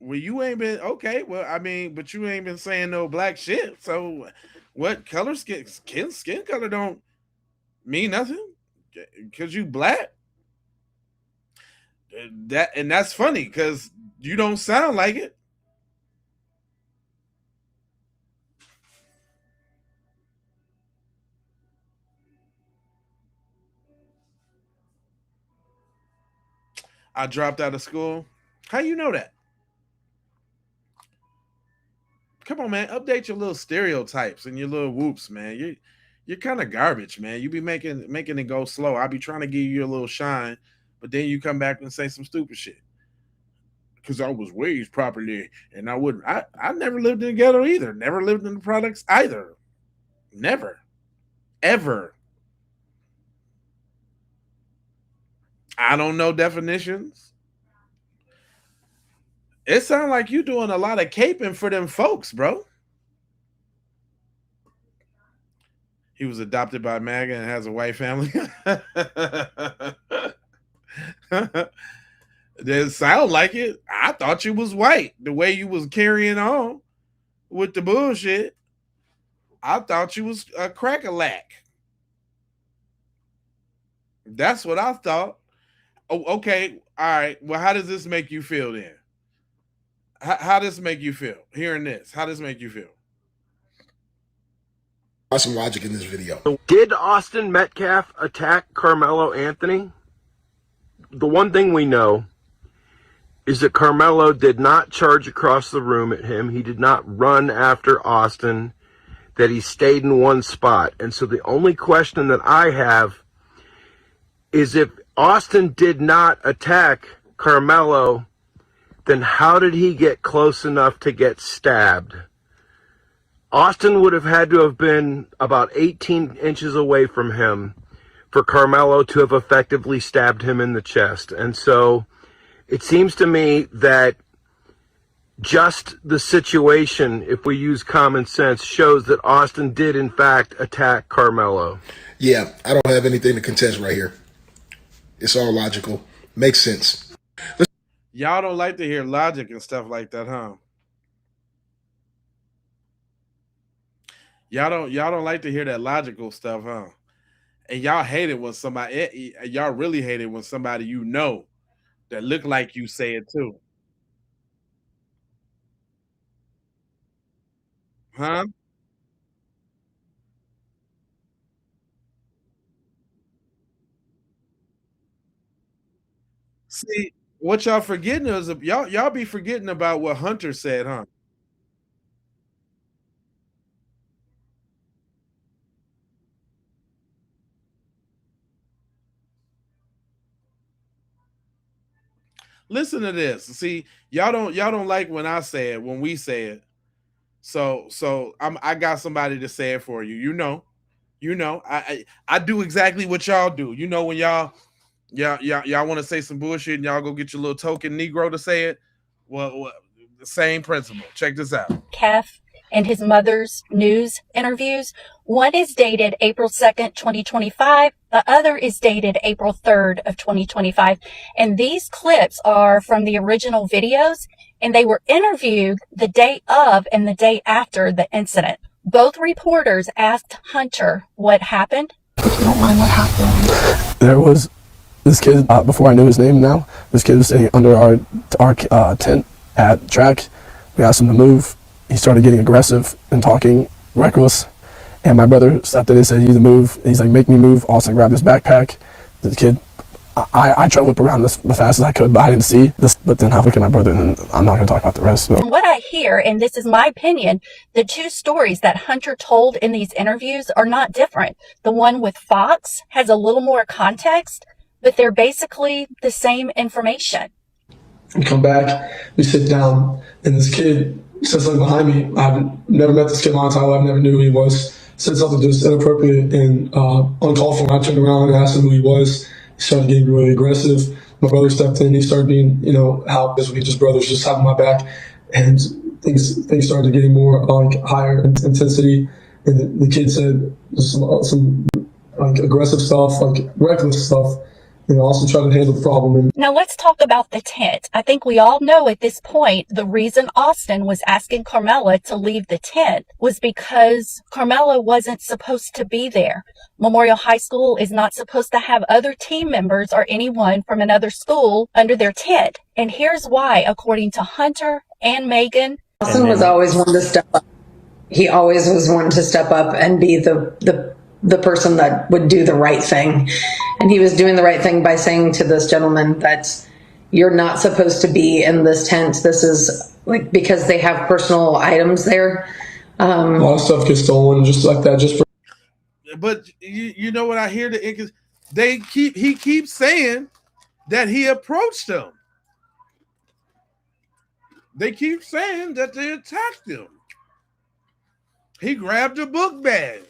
Well, you ain't been okay. Well, I mean, but you ain't been saying no black shit. So, what color skin color don't mean nothing because you black. That's funny because you don't sound like it. I dropped out of school. How you know that? Come on, man. Update your little stereotypes and your little whoops, man. You're kind of garbage, man. You be making it go slow. I be trying to give you a little shine, but then you come back and say some stupid shit. Because I was raised properly and I wouldn't. I never lived in the ghetto either. Never lived in the products either. Never. Ever. I don't know definitions. It sounds like you doing a lot of caping for them folks, bro. He was adopted by MAGA and has a white family. It sound like it. I thought you was white. The way you was carrying on with the bullshit. I thought you was a crack-a-lack. That's what I thought. Oh, okay. All right. Well, how does this make you feel then? How does this make you feel? Hearing this, how does this make you feel? Some logic in this video. Did Austin Metcalf attack Carmelo Anthony? The one thing we know is that Carmelo did not charge across the room at him. He did not run after Austin, that he stayed in one spot. And so the only question that I have is if Austin did not attack Carmelo, then how did he get close enough to get stabbed? Austin would have had to have been about 18 inches away from him for Carmelo to have effectively stabbed him in the chest. And so it seems to me that Just the situation, if we use common sense, shows that Austin did in fact attack Carmelo. Yeah, I don't have anything to contest right here. It's all logical. Makes sense. Y'all don't like to hear logic and stuff like that, huh? Y'all don't like to hear that logical stuff, huh? And y'all hate it when somebody y'all really hate it when somebody you know that look like you say it too. Huh? See, what y'all forgetting is y'all be forgetting about what Hunter said, huh? Listen to this. See, y'all don't like when I say it, when we say it. So I got somebody to say it for you. I do exactly what y'all do. You know when y'all want to say some bullshit and y'all go get your little token Negro to say it. Well, the same principle. Check this out. Metcalf and his mother's news interviews. One is dated April 2nd, 2025. The other is dated April 3rd of 2025. And these clips are from the original videos, and they were interviewed the day of and the day after the incident. Both reporters asked Hunter what happened. If you don't mind, what happened? There was this kid, before I knew his name now, this kid was sitting under our tent at track. We asked him to move. He started getting aggressive and talking reckless. And my brother stepped in and said, "You need to move." And he's like, "Make me move." Austin grabbed his backpack. The kid, I tried to whip around as fast as I could, but I didn't see this. But then I look at my brother, and I'm not going to talk about the rest. So. From what I hear, and this is my opinion, the two stories that Hunter told in these interviews are not different. The one with Fox has a little more context, but they're basically the same information. We come back, we sit down, and this kid said something behind me. I've never met this kid in my entire life, never knew who he was. Said something just inappropriate and uncalled for. I turned around and asked him who he was. He started getting really aggressive. My brother stepped in. He started being, how this we just brothers just having my back, and things started getting more higher intensity. And the kid said some aggressive stuff, reckless stuff. Also try to handle the problem. Now let's talk about the tent. I think we all know at this point the reason Austin was asking Carmela to leave the tent was because Carmela wasn't supposed to be there. Memorial High School is not supposed to have other team members or anyone from another school under their tent. And here's why, according to Hunter and Megan. Austin was always one to step up. He always was one to step up and be the person that would do the right thing. And he was doing the right thing by saying to this gentleman that you're not supposed to be in this tent. This is because they have personal items there. A lot of stuff gets stolen just like that. But you know what I hear? He keeps saying that he approached them. They keep saying that they attacked him. He grabbed a book bag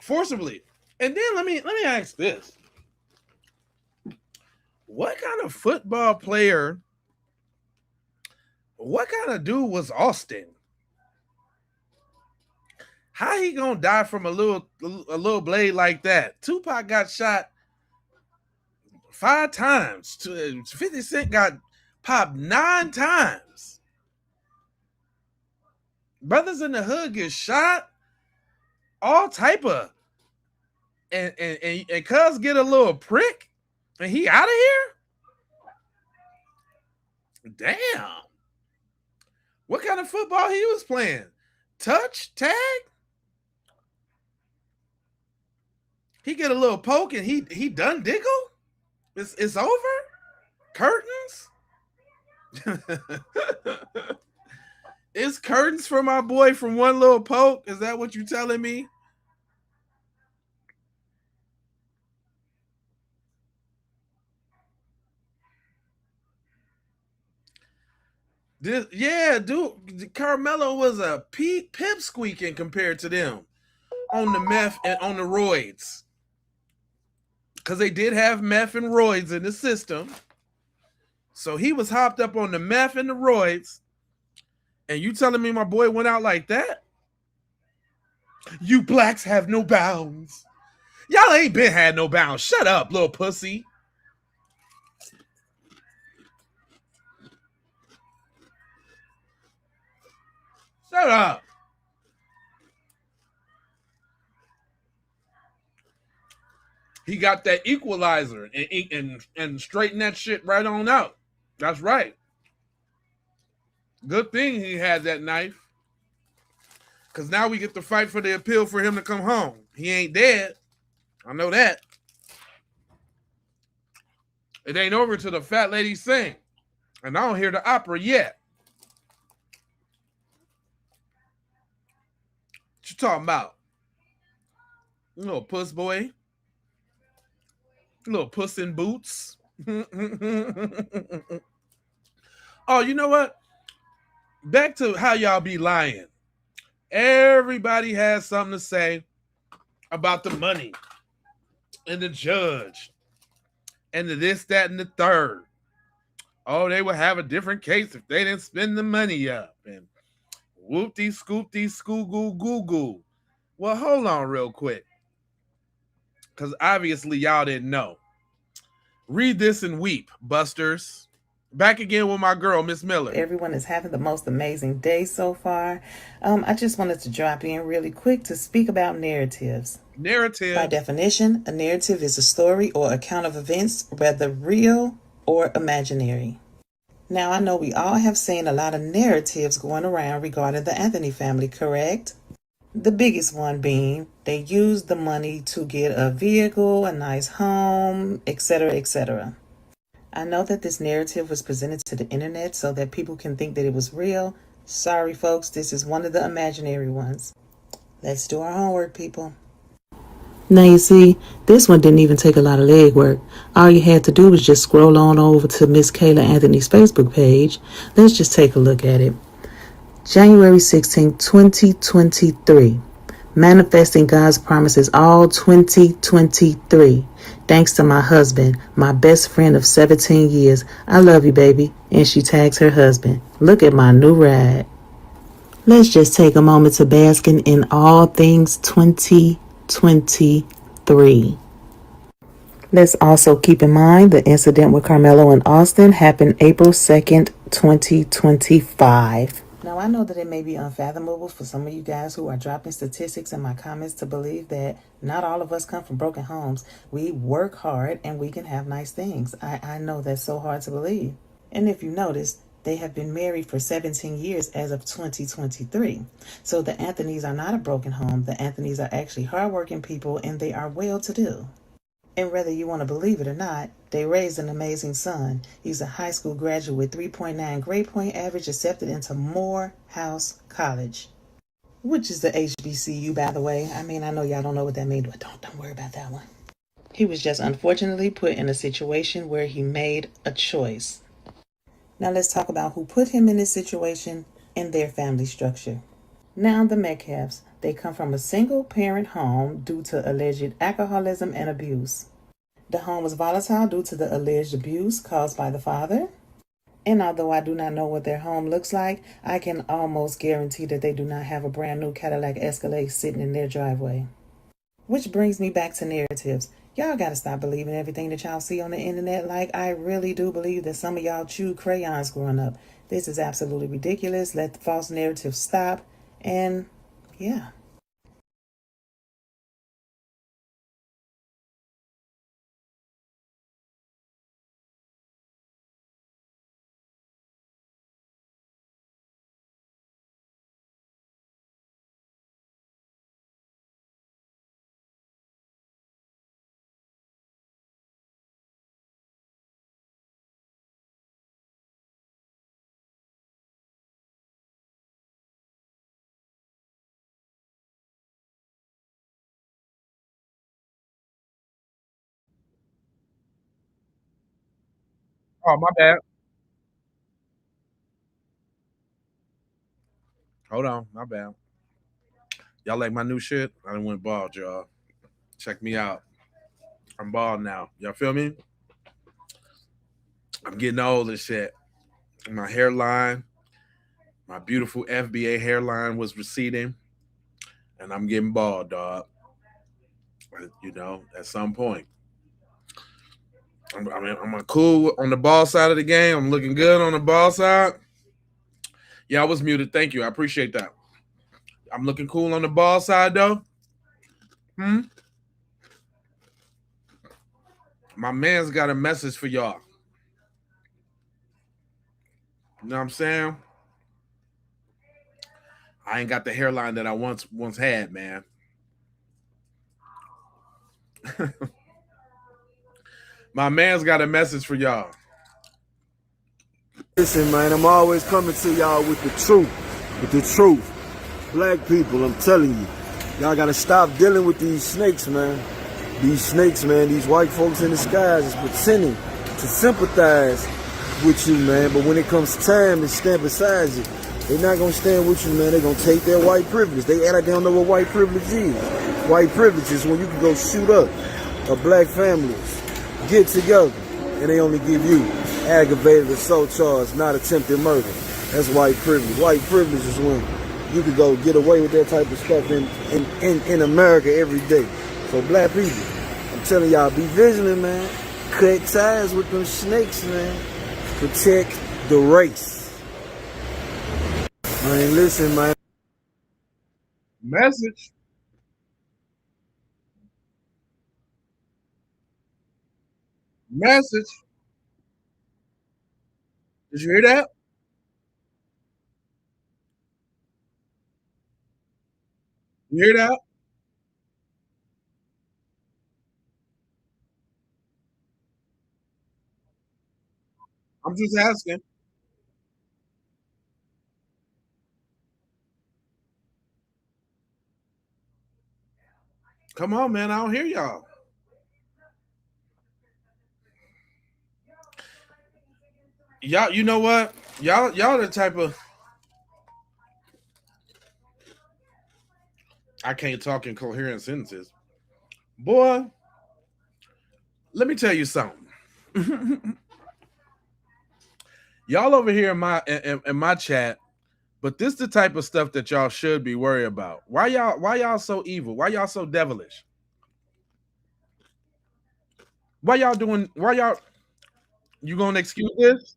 forcibly. And then let me ask this. What kind of football player, what kind of dude was Austin? How he gonna die from a little blade like that? Tupac got shot 5 times. 50 Cent got popped 9 times. Brothers in the hood get shot all type of, and cuz get a little prick and he out of here. Damn. What kind of football he was playing? Touch, tag? He get a little poke and he done diggle? It's over? Curtains? It's curtains for my boy from one little poke? Is that what you telling me? Dude, Carmelo was a pipsqueaking compared to them on the meth and on the roids. Because they did have meth and roids in the system. So he was hopped up on the meth and the roids, and you telling me my boy went out like that? You blacks have no bounds. Y'all ain't been had no bounds. Shut up, little pussy. Shut up. He got that equalizer and straighten that shit right on out. That's right. Good thing he had that knife. Because now we get to fight for the appeal for him to come home. He ain't dead. I know that. It ain't over till the fat lady sing. And I don't hear the opera yet. What you talking about? You little puss boy. Little puss in boots. Oh, you know what? Back to how y'all be lying. Everybody has something to say about the money and the judge and the this, that, and the third. Oh, they would have a different case if they didn't spend the money up. And whoop-dee, scoop-dee, skoo-goo-goo-goo. Well, hold on real quick. Because obviously y'all didn't know. Read this and weep, busters. Back again with my girl, Miss Miller. Everyone is having the most amazing day so far. I just wanted to drop in really quick to speak about narratives. Narrative. By definition, a narrative is a story or account of events, whether real or imaginary. Now, I know we all have seen a lot of narratives going around regarding the Anthony family, correct? The biggest one being they used the money to get a vehicle, a nice home, etc., etc. I know that this narrative was presented to the internet so that people can think that it was real. Sorry, folks, this is one of the imaginary ones. Let's do our homework, people. Now you see, this one didn't even take a lot of legwork. All you had to do was just scroll on over to Miss Kayla Anthony's Facebook page. Let's just take a look at it. January 16, 2023. Manifesting God's promises all 2023. Thanks to my husband, my best friend of 17 years. I love you, baby. And she tags her husband. Look at my new ride. Let's just take a moment to bask in all things 2023. Let's also keep in mind the incident with Carmelo and Austin happened April 2nd, 2025. Now, I know that it may be unfathomable for some of you guys who are dropping statistics in my comments to believe that not all of us come from broken homes. We work hard and we can have nice things. I know that's so hard to believe. And if you notice, they have been married for 17 years as of 2023. So the Anthonys are not a broken home. The Anthonys are actually hardworking people and they are well-to-do. And whether you want to believe it or not, they raised an amazing son. He's a high school graduate with 3.9 grade point average, accepted into Morehouse College, which is the HBCU, by the way. I mean, I know y'all don't know what that means, but don't worry about that one. He was just unfortunately put in a situation where he made a choice. Now let's talk about who put him in this situation and their family structure. Now the Metcalfs, they come from a single-parent home due to alleged alcoholism and abuse. The home was volatile due to the alleged abuse caused by the father. And although I do not know what their home looks like, I can almost guarantee that they do not have a brand new Cadillac Escalade sitting in their driveway. Which brings me back to narratives. Y'all gotta stop believing everything that y'all see on the internet. Like, I really do believe that some of y'all chewed crayons growing up. This is absolutely ridiculous. Let the false narrative stop. And yeah. Oh, my bad. Hold on, my bad. Y'all like my new shit? I done went bald, y'all. Check me out. I'm bald now. Y'all feel me? I'm getting old and shit. My hairline, my beautiful FBA hairline was receding, and I'm getting bald, dog. You know, at some point. I'm cool on the ball side of the game. I'm looking good on the ball side. Yeah, I was muted. Thank you. I appreciate that. I'm looking cool on the ball side, though. My man's got a message for y'all. You know what I'm saying? I ain't got the hairline that I once had, man. My man's got a message for y'all. Listen, man, I'm always coming to y'all with the truth. With the truth. Black people, I'm telling you, y'all gotta stop dealing with these snakes, man. These snakes, man, these white folks in the skies is pretending to sympathize with you, man. But when it comes time to stand beside you, they're not gonna stand with you, man. They're gonna take their white privilege. They act like they don't know what white privilege is. White privilege is when you can go shoot up a black family, get together, and they only give you aggravated assault charge, not attempted murder. That's white privilege. White privilege is when you could go get away with that type of stuff in America every day. So black people, I'm telling y'all, be vigilant, man. Cut ties with them snakes, man. Protect the race. Man, listen, man. Message. Message. Did you hear that? You hear that? I'm just asking. Come on, man. I don't hear y'all. Y'all, you know what? Y'all the type of I can't talk in coherent sentences. Boy, let me tell you something. Y'all over here in my chat, but this the type of stuff that y'all should be worried about. Why y'all so evil? Why y'all so devilish? Why y'all you gonna excuse this?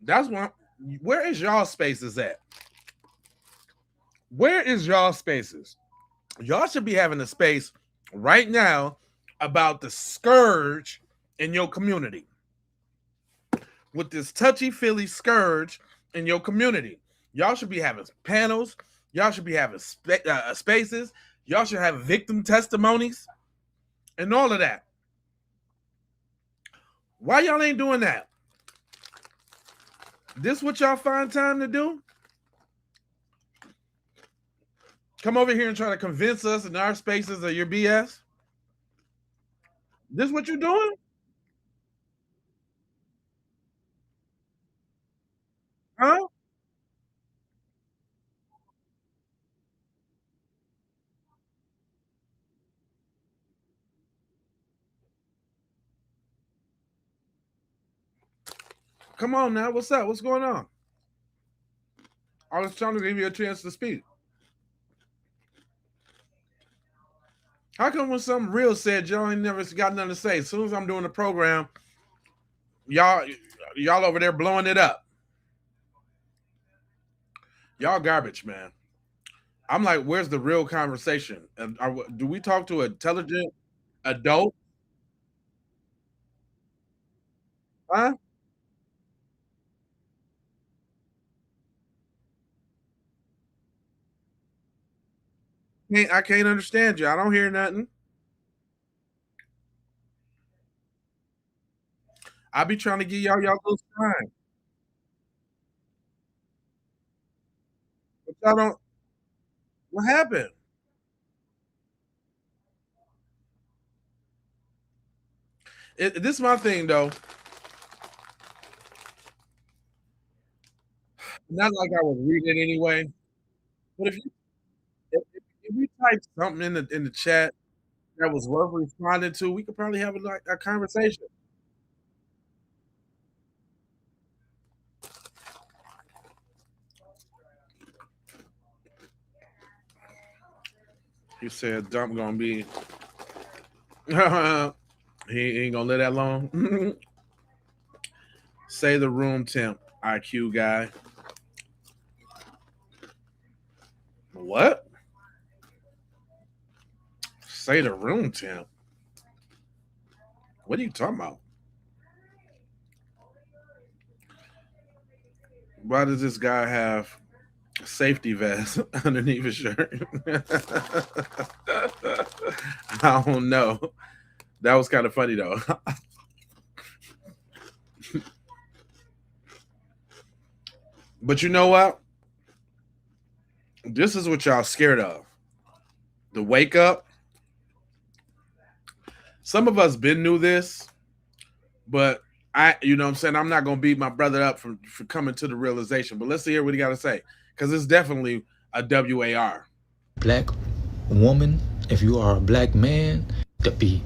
That's one. Where is y'all spaces at? Where is y'all spaces? Y'all should be having a space right now about the scourge in your community. With this touchy-feely scourge in your community. Y'all should be having panels. Y'all should be having spaces. Y'all should have victim testimonies and all of that. Why y'all ain't doing that? This what y'all find time to do? Come over here and try to convince us in our spaces of your BS? This what you doing? Huh? Come on now. What's up? What's going on? I was trying to give you a chance to speak. How come when something real said, y'all ain't never got nothing to say? As soon as I'm doing the program, y'all over there blowing it up. Y'all garbage, man. I'm like, where's the real conversation? And do we talk to an Adult? Huh? I can't understand you. I don't hear nothing. I be trying to give y'all little time. But y'all don't. What happened? This is my thing though. Not like I was reading it anyway. But if you type something in the chat that was worth responding to, we could probably have a conversation. He said dump gonna be he ain't gonna live that long. Say the room temp, IQ guy. What? Say the room temp. What are you talking about? Why does this guy have a safety vest underneath his shirt? I don't know. That was kind of funny though. But you know what? This is what y'all scared of. The wake up. Some of us been knew this, but you know what I'm saying? I'm not going to beat my brother up for coming to the realization, but let's hear what he got to say. Because it's definitely a WAR. Black woman, if you are a black man, to be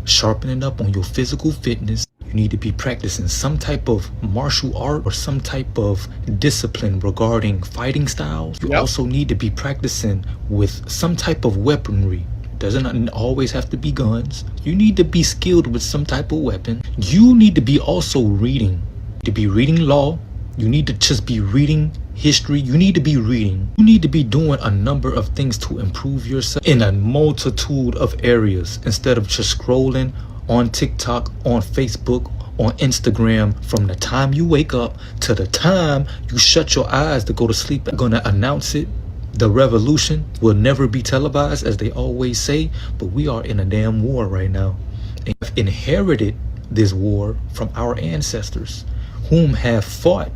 sharpening up on your physical fitness. You need to be practicing some type of martial art or some type of discipline regarding fighting styles. You also need to be practicing with some type of weaponry. Doesn't always have to be guns. You need to be skilled with some type of weapon. You need to be also reading. To be reading law. You need to just be reading history. You need to be reading. You need to be doing a number of things to improve yourself in a multitude of areas instead of just scrolling on TikTok, on Facebook, on Instagram. From the time you wake up to the time you shut your eyes to go to sleep. I'm gonna announce it. The revolution will never be televised, as they always say, but we are in a damn war right now. And we've inherited this war from our ancestors, whom have fought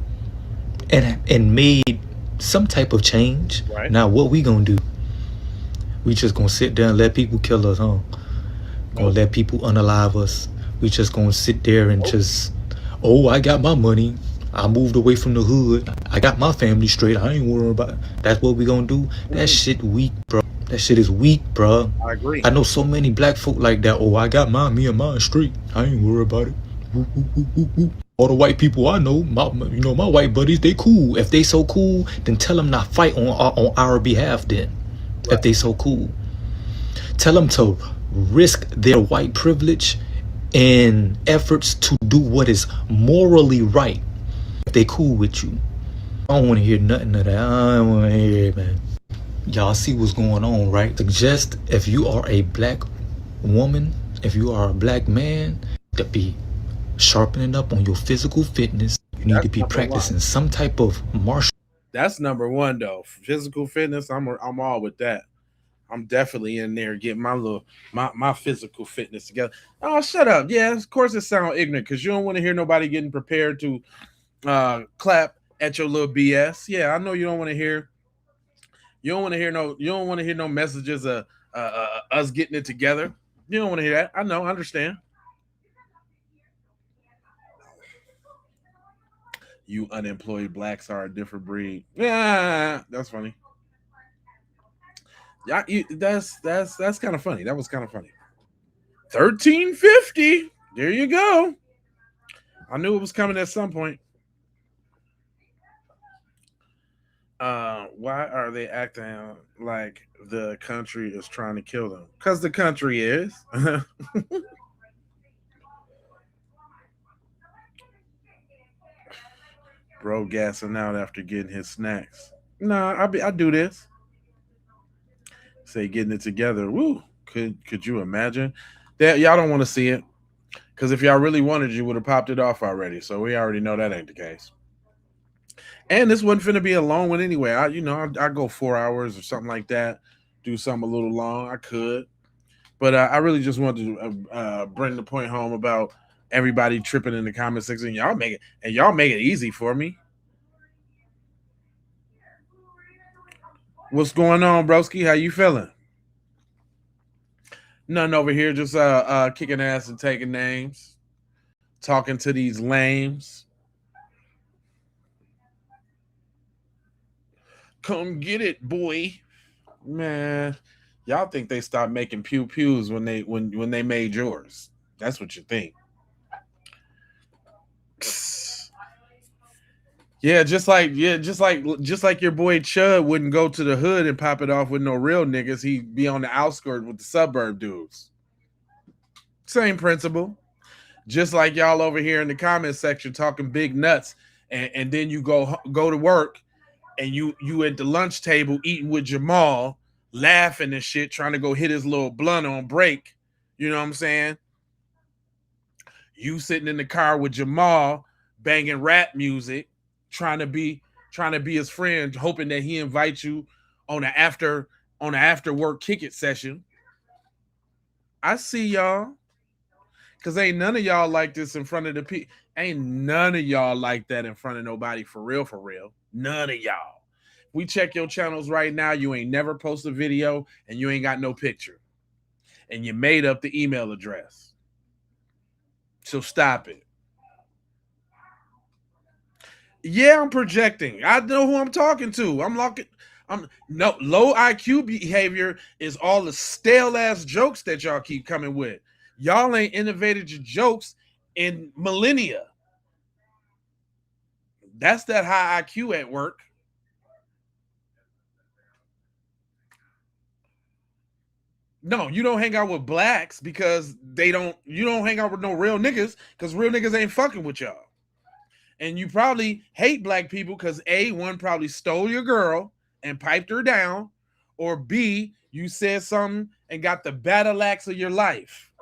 and made some type of change. Right. Now what we gonna do? We just gonna sit there and let people kill us, huh? Gonna let people unalive us. We just gonna sit there and just, I got my money. I moved away from the hood. I got my family straight. I ain't worried about it. That's what we gonna do? That shit weak, bro. That shit is weak, bro. I agree. I know so many black folk like that. I got me and mine straight. I ain't worried about it. Woo, woo, woo, woo, woo. All the white people I know, my white buddies, they cool. If they so cool, then tell them not fight on our behalf then. Right. If they so cool. Tell them to risk their white privilege and efforts to do what is morally right. If they cool with you. I don't want to hear nothing of that. I don't want to hear it, man. Y'all see what's going on, right? Suggest if you are a black woman, if you are a black man, to be sharpening up on your physical fitness. You need to be practicing some type of martial. That's number one though. Physical fitness, I'm all with that. I'm definitely in there getting my physical fitness together. Oh, shut up. Yeah, of course it sounds ignorant because you don't want to hear nobody getting prepared to clap at your little BS. Yeah, I know you don't want to hear. You don't want to hear no messages of us getting it together. You don't want to hear that. I know, I understand. You unemployed blacks are a different breed. Yeah, that's funny. Yeah, that's kind of funny. That was kind of funny. 1350. There you go. I knew it was coming at some point. Why are they acting like the country is trying to kill them? Because the country is. Bro gassing out after getting his snacks. Nah, I do this. Say getting it together. Woo. Could you imagine? Y'all don't want to see it. Because if y'all really wanted, you would have popped it off already. So we already know that ain't the case. And this wasn't finna be a long one anyway. I go 4 hours or something like that. Do something a little long. I could. But I really just wanted to bring the point home about everybody tripping in the comment section. Y'all make it easy for me. What's going on, broski? How you feeling? Nothing over here, just kicking ass and taking names. Talking to these lames. Come get it, boy. Man, y'all think they stopped making pew pews when they made yours. That's what you think. Yeah, just like your boy Chud wouldn't go to the hood and pop it off with no real niggas. He'd be on the outskirts with the suburb dudes. Same principle. Just like y'all over here in the comment section talking big nuts, and then you go to work and you at the lunch table eating with Jamal, laughing and shit, trying to go hit his little blunt on break. You know what I'm saying? You sitting in the car with Jamal banging rap music, trying to be his friend, hoping that he invites you on an after work kick it session. I see y'all. Cause ain't none of y'all like this in front of the people. Ain't none of y'all like that in front of nobody for real. None of y'all. We check your channels right now. You ain't never posted a video and you ain't got no picture. And you made up the email address. So stop it. Yeah, I'm projecting. I know who I'm talking to. Low IQ behavior is all the stale ass jokes that y'all keep coming with. Y'all ain't innovated your jokes in millennia. That's that high IQ at work. No, you don't hang out with blacks because you don't hang out with no real niggas because real niggas ain't fucking with y'all. And you probably hate black people because A, one probably stole your girl and piped her down, or B, you said something and got the battle axe of your life.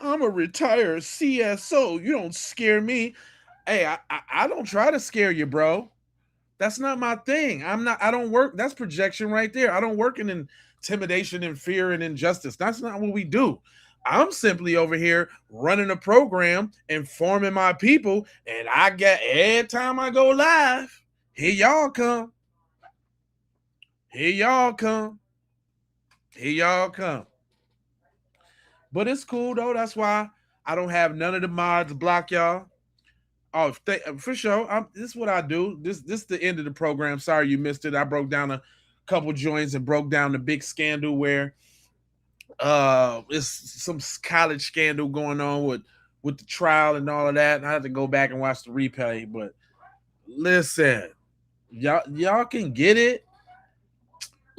I'm a retired CSO. You don't scare me. Hey, I don't try to scare you, bro. That's not my thing. I don't work. That's projection right there. I don't work in intimidation and fear and injustice. That's not what we do. I'm simply over here running a program, informing my people, and I get every time I go live, here y'all come. Here y'all come. Here y'all come. But it's cool though. That's why I don't have none of the mods block y'all. Oh, for sure. This is what I do. This is the end of the program. Sorry you missed it. I broke down a couple joints and broke down the big scandal where it's some college scandal going on with the trial and all of that. And I had to go back and watch the replay. But listen, y'all can get it.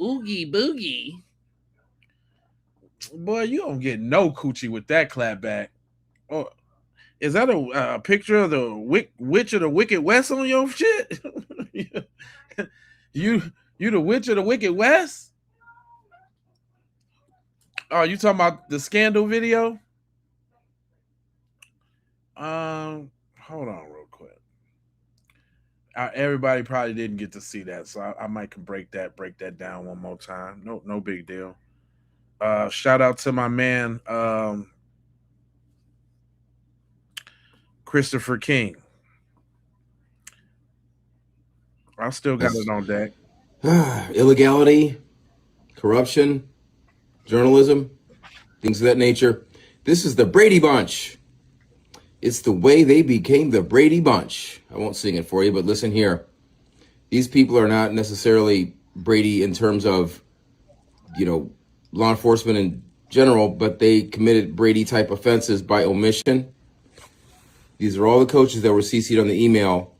Oogie boogie. Boy, you don't get no coochie with that clap back. Oh, is that a picture of the witch of the Wicked West on your shit? you the witch of the Wicked West? Oh, you talking about the scandal video? Hold on real quick. Everybody probably didn't get to see that, so I might can break that down one more time. No big deal. Shout out to my man Christopher King. I still got it on deck. Illegality, corruption, journalism, things of that nature. This is the Brady Bunch. It's the way they became the Brady Bunch. I won't sing it for you, but listen here. These people are not necessarily Brady in terms of, law enforcement in general, but they committed Brady-type offenses by omission. These are all the coaches that were CC'd on the email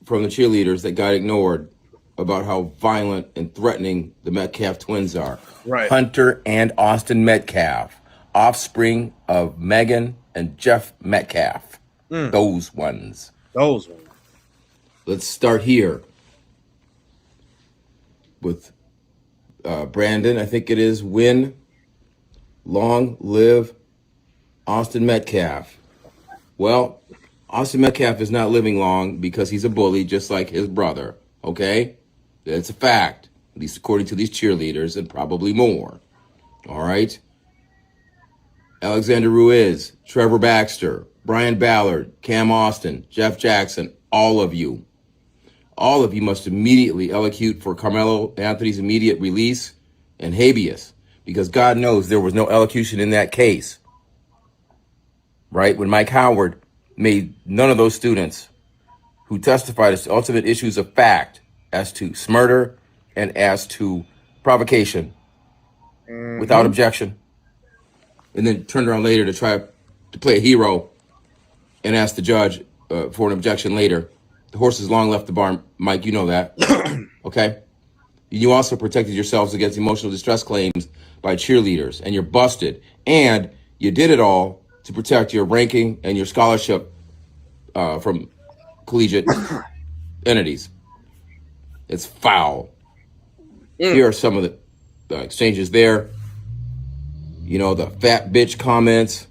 from the cheerleaders that got ignored about how violent and threatening the Metcalf twins are. Right. Hunter and Austin Metcalf, offspring of Megan and Jeff Metcalf. Those ones. Let's start here with Brandon. I think it is win. Long live Austin Metcalf. Well, Austin Metcalf is not living long because he's a bully just like his brother, okay? That's a fact, at least according to these cheerleaders and probably more, all right? Alexander Ruiz, Trevor Baxter, Brian Ballard, Cam Austin, Jeff Jackson, all of you must immediately elocute for Carmelo Anthony's immediate release and habeas, because God knows there was no elocution in that case, right? When Mike Howard made none of those students who testified as to ultimate issues of fact as to murder and as to provocation without objection, and then turned around later to try to play a hero and ask the judge for an objection later. The horse has long left the barn, Mike, you know that, okay? You also protected yourselves against emotional distress claims by cheerleaders, and you're busted. And you did it all to protect your ranking and your scholarship from collegiate entities. It's foul. Here are some of the exchanges there. You know, the fat bitch comments.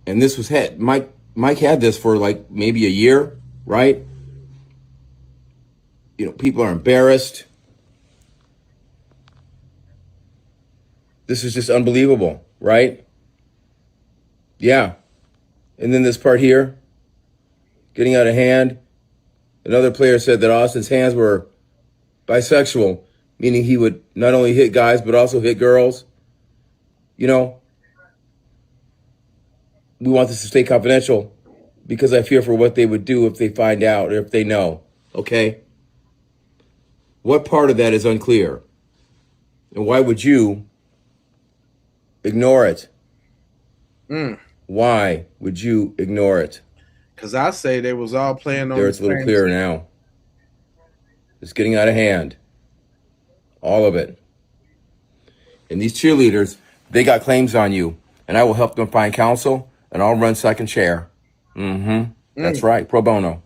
And this was Mike had this for like maybe a year, right? You know, people are embarrassed. This is just unbelievable, right? Yeah. And then this part here, getting out of hand. Another player said that Austin's hands were bisexual, meaning he would not only hit guys, but also hit girls. You know, we want this to stay confidential because I fear for what they would do if they find out or if they know, okay? What part of that is unclear? And why would you ignore it? Why would you ignore it? Because I say they was all playing on. There, it's a little clearer now. It's getting out of hand. All of it. And these cheerleaders, they got claims on you. And I will help them find counsel, and I'll run second chair. That's right. Pro bono.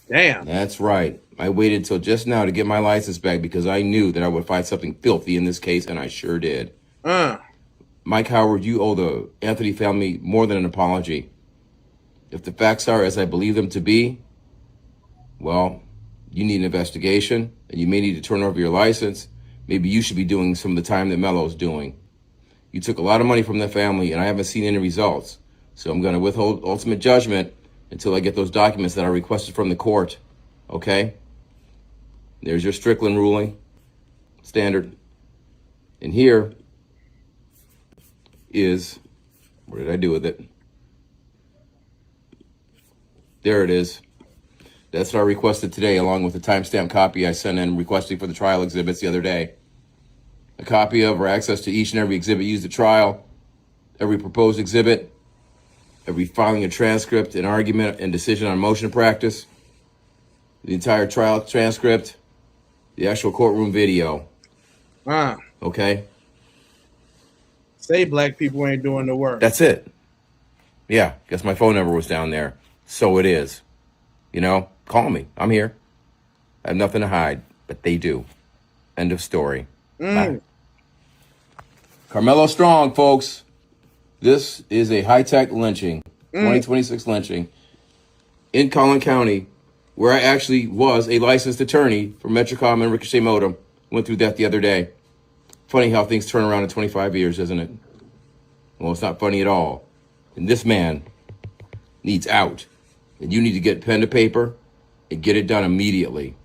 Damn. That's right. I waited till just now to get my license back because I knew that I would find something filthy in this case, and I sure did. Mike Howard, you owe the Anthony family more than an apology. If the facts are as I believe them to be, well, you need an investigation, and you may need to turn over your license. Maybe you should be doing some of the time that Melo's doing. You took a lot of money from the family, and I haven't seen any results. So I'm going to withhold ultimate judgment until I get those documents that I requested from the court. Okay? There's your Strickland ruling. Standard. And here is, what did I do with it? There it is. That's what I requested today, along with the timestamp copy I sent in requesting for the trial exhibits the other day. A copy of or access to each and every exhibit used at trial, every proposed exhibit, every filing a transcript, an argument, and decision on motion practice, the entire trial transcript, the actual courtroom video. Okay? Say black people ain't doing the work. That's it. Yeah, guess my phone number was down there. So it is. You know, call me. I'm here. I have nothing to hide, but they do. End of story. Bye. Carmelo Strong, folks. This is a high-tech lynching, 2026 lynching in Collin County, where I actually was a licensed attorney for Metrocom and Ricochet Modem. Went through that the other day. Funny how things turn around in 25 years, isn't it? Well, it's not funny at all. And this man needs out. And you need to get pen to paper and get it done immediately.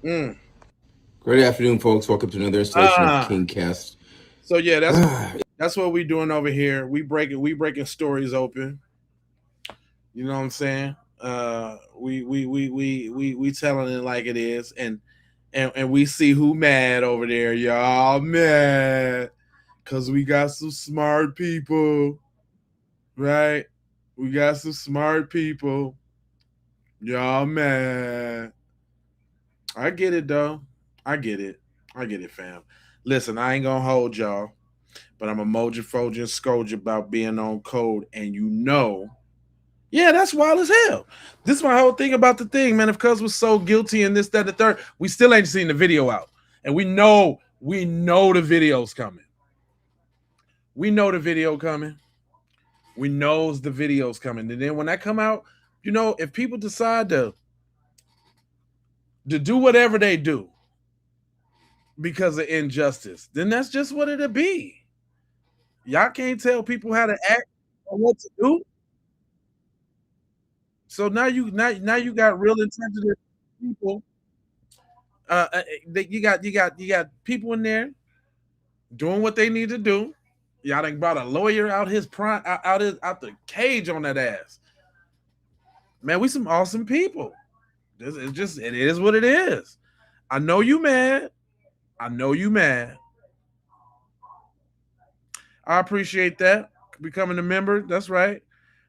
Great afternoon, folks. Welcome to another installation of King Cast. So yeah, that's what we doing over here. We breaking stories open. You know what I'm saying? We telling it like it is, and we see who mad over there, y'all mad, cause we got some smart people, right? We got some smart people. Y'all mad. I get it though. I get it, fam. Listen, I ain't gonna hold y'all, but I'm a moja foja scourge about being on code, and you know Yeah, that's wild as hell. This is my whole thing about the thing, man. If Cuz was so guilty and this, that, the third, we still ain't seen the video out. And we know the video's coming. We know the video coming. We knows the video's coming. And then when that come out, you know, if people decide to do whatever they do because of injustice, then that's just what it'll be. Y'all can't tell people how to act or what to do. So now you got real intelligent people. You got people in there doing what they need to do. Y'all done brought a lawyer out his prime out the cage on that ass. Man, we some awesome people. It is what it is. I know you mad. I know you mad. I appreciate that. Becoming a member, that's right.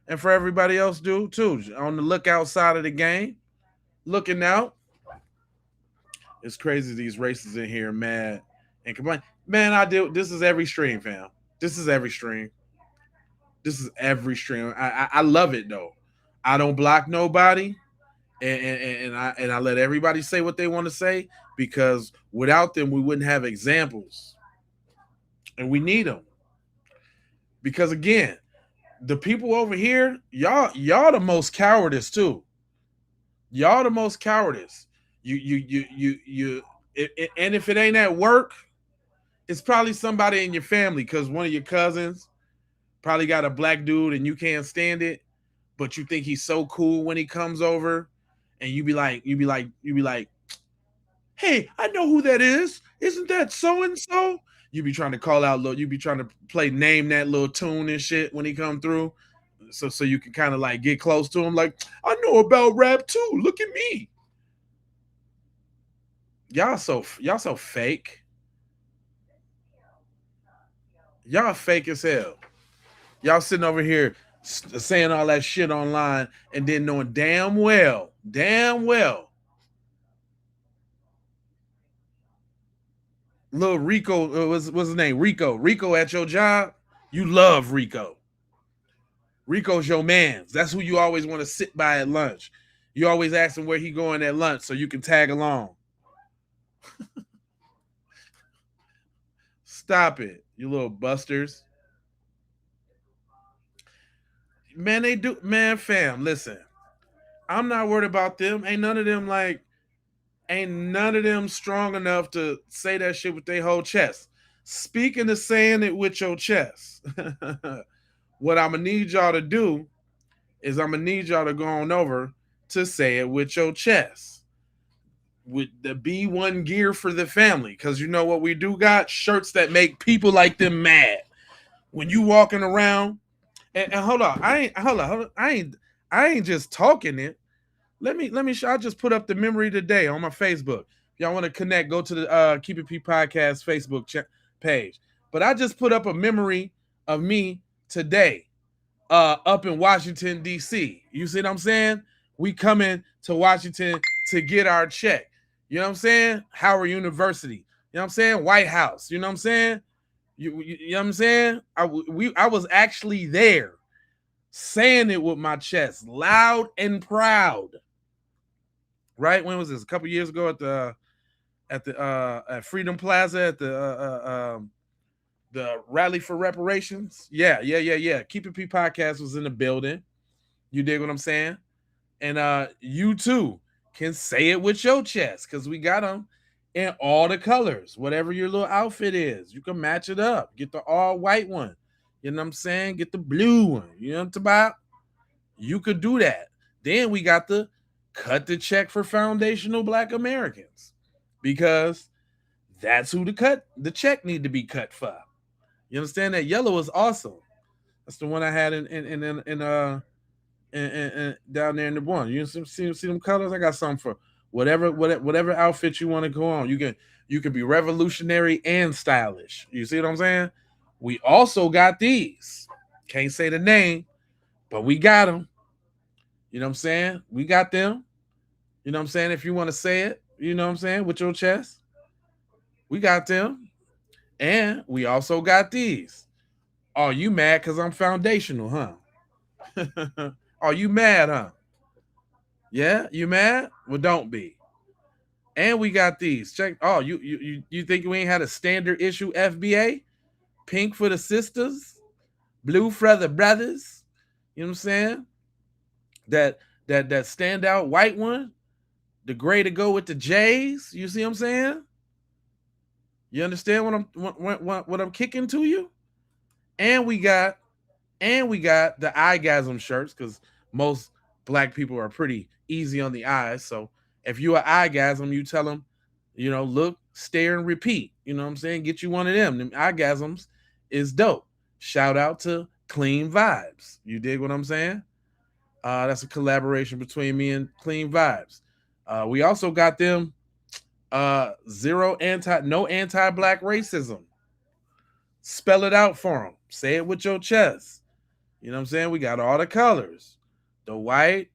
And for everybody else, do too. On the lookout side of the game. Looking out. It's crazy these racists in here mad and complain. Man, this is every stream, fam. This is every stream. This is every stream. I love it though. I don't block nobody. And I let everybody say what they want to say, because without them we wouldn't have examples, and we need them. Because again, the people over here, y'all the most cowardice too. Y'all the most cowardice. You and if it ain't at work, it's probably somebody in your family, because one of your cousins probably got a black dude and you can't stand it, but you think he's so cool when he comes over. And you be like, hey, I know who that is. Isn't that so and so? You be trying to call out, you be trying to name that little tune and shit when he come through, so you can kind of like get close to him. Like, I know about rap too. Look at me. Y'all so fake. Y'all fake as hell. Y'all sitting over here saying all that shit online and then knowing damn well. Little Rico, what's his name? Rico at your job. You love Rico. Rico's your mans. That's who you always want to sit by at lunch. You always ask him where he going at lunch so you can tag along. Stop it, you little busters. Man, they do. Man, fam, listen. I'm not worried about them. Ain't none of them strong enough to say that shit with their whole chest. Speaking of saying it with your chest, what I'm gonna need y'all to do is I'm gonna need y'all to go on over to say it with your chest. With the B1 gear for the family, because you know what we do got? Shirts that make people like them mad. When you walking around, and hold on, I ain't just talking it. Let me show. I just put up the memory today on my Facebook. If y'all want to connect, go to the Keep It P Podcast Facebook page. But I just put up a memory of me today up in Washington, D.C. You see what I'm saying? We coming to Washington to get our check. You know what I'm saying? Howard University. You know what I'm saying? White House. You know what I'm saying? You know what I'm saying? I was actually there saying it with my chest, loud and proud. Right? When was this? A couple years ago at Freedom Plaza at the Rally for Reparations. Yeah. Keep It P Podcast was in the building. You dig what I'm saying? And you too can say it with your chest, because we got them in all the colors. Whatever your little outfit is, you can match it up. Get the all white one. You know what I'm saying? Get the blue one. You know what I'm about? You could do that. Then we got the cut the check for foundational Black Americans, because that's who the check need to be cut for. You understand? That yellow is awesome. That's the one I had in down there in the one. You see them colors? I got something for whatever outfit you want to go on. You can be revolutionary and stylish. You see what I'm saying? We also got these. Can't say the name, but we got them. You know what I'm saying? We got them. You know what I'm saying? If you want to say it, you know what I'm saying, with your chest, we got them. And we also got these. Oh, you mad because I'm foundational, huh? Oh, you mad, huh? Yeah, you mad? Well, don't be. And we got these. Check. Oh, you think we ain't had a standard issue FBA? Pink for the sisters, blue for the brothers. You know what I'm saying? That standout white one, the gray to go with the J's. You see what I'm saying? You understand what I'm kicking to you? And we got the eyegasm shirts, because most black people are pretty easy on the eyes. So if you are eyegasm, you tell them, look, stare, and repeat. You know what I'm saying? Get you one of them. Them eyegasms is dope. Shout out to Clean Vibes. You dig what I'm saying? That's a collaboration between me and Clean Vibes. We also got them no anti-black racism. Spell it out for them. Say it with your chest. You know what I'm saying? We got all the colors. The white,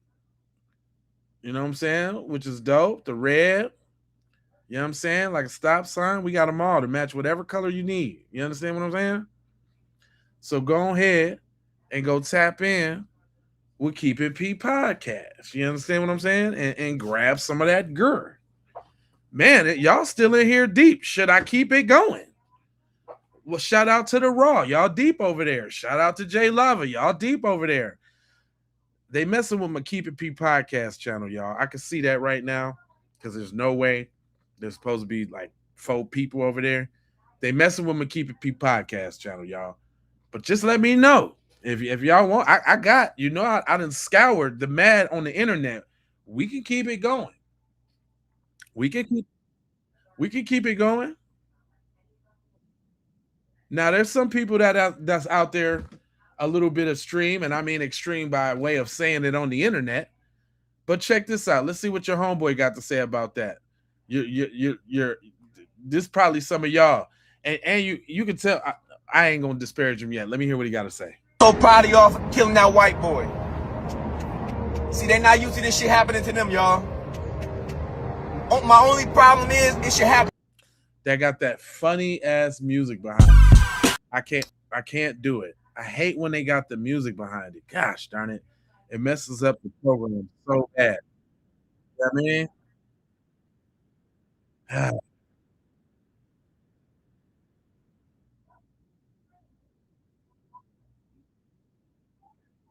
you know what I'm saying, which is dope. The red, you know what I'm saying, like a stop sign. We got them all to match whatever color you need. You understand what I'm saying? So go ahead and go tap in with Keep It P podcast. You understand what I'm saying? And grab some of that girl. Man, y'all still in here deep. Should I keep it going? Well, shout out to the Raw. Y'all deep over there. Shout out to Jay Lava. Y'all deep over there. They messing with my Keep It P podcast channel, y'all. I can see that right now, because there's no way there's supposed to be like 4 people over there. They messing with my Keep It P podcast channel, y'all. But just let me know if y'all want. I got, I done scoured the mad on the internet. We can keep it going. We can keep it going. Now, there's some people that's out there a little bit extreme, and I mean extreme by way of saying it on the internet. But check this out. Let's see what your homeboy got to say about that. You're this probably some of y'all, and you can tell. I ain't gonna disparage him yet. Let me hear what he got to say. So proud of y'all for killing that white boy. See, they not used to this shit happening to them, y'all. My only problem is it should happen. That got that funny ass music behind it. I can't do it. I hate when they got the music behind it. Gosh darn it. It messes up the program so bad. You know what I mean?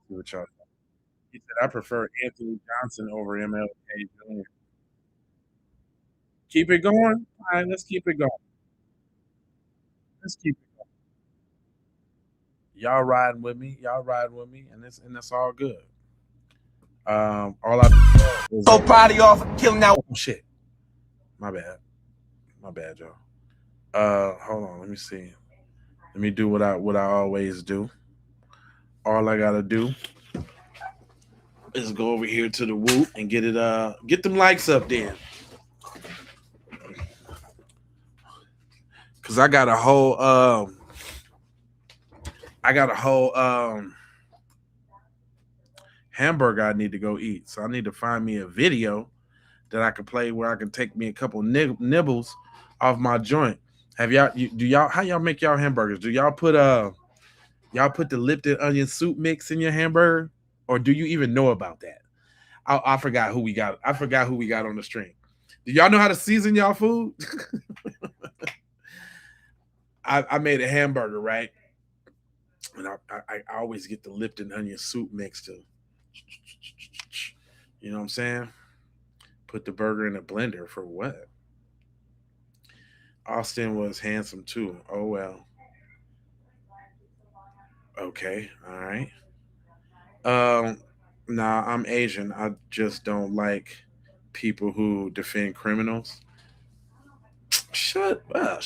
See what y'all. He said, I prefer Anthony Johnson over MLK Jr. Keep it going? All right, let's keep it going. Let's keep it going. Y'all riding with me, and that's all good. All I so proud of y'all for killing that. Oh shit. My bad, y'all. Hold on, let me see. Let me do what I always do. All I gotta do is go over here to the Whoop and get them likes up there. Cause I got a whole hamburger I need to go eat. So I need to find me a video that I can play where I can take me a couple nibbles off my joint. Have y'all how y'all make y'all hamburgers? Do y'all put the Lipton onion soup mix in your hamburger, or do you even know about that? I forgot who we got. I forgot who we got on the stream. Do y'all know how to season y'all food? I made a hamburger, right? And I always get the Lipton onion soup mix to, you know what I'm saying? Put the burger in a blender for what? Austin was handsome too. Oh well. Okay, all right. Nah, I'm Asian. I just don't like people who defend criminals. Shut up.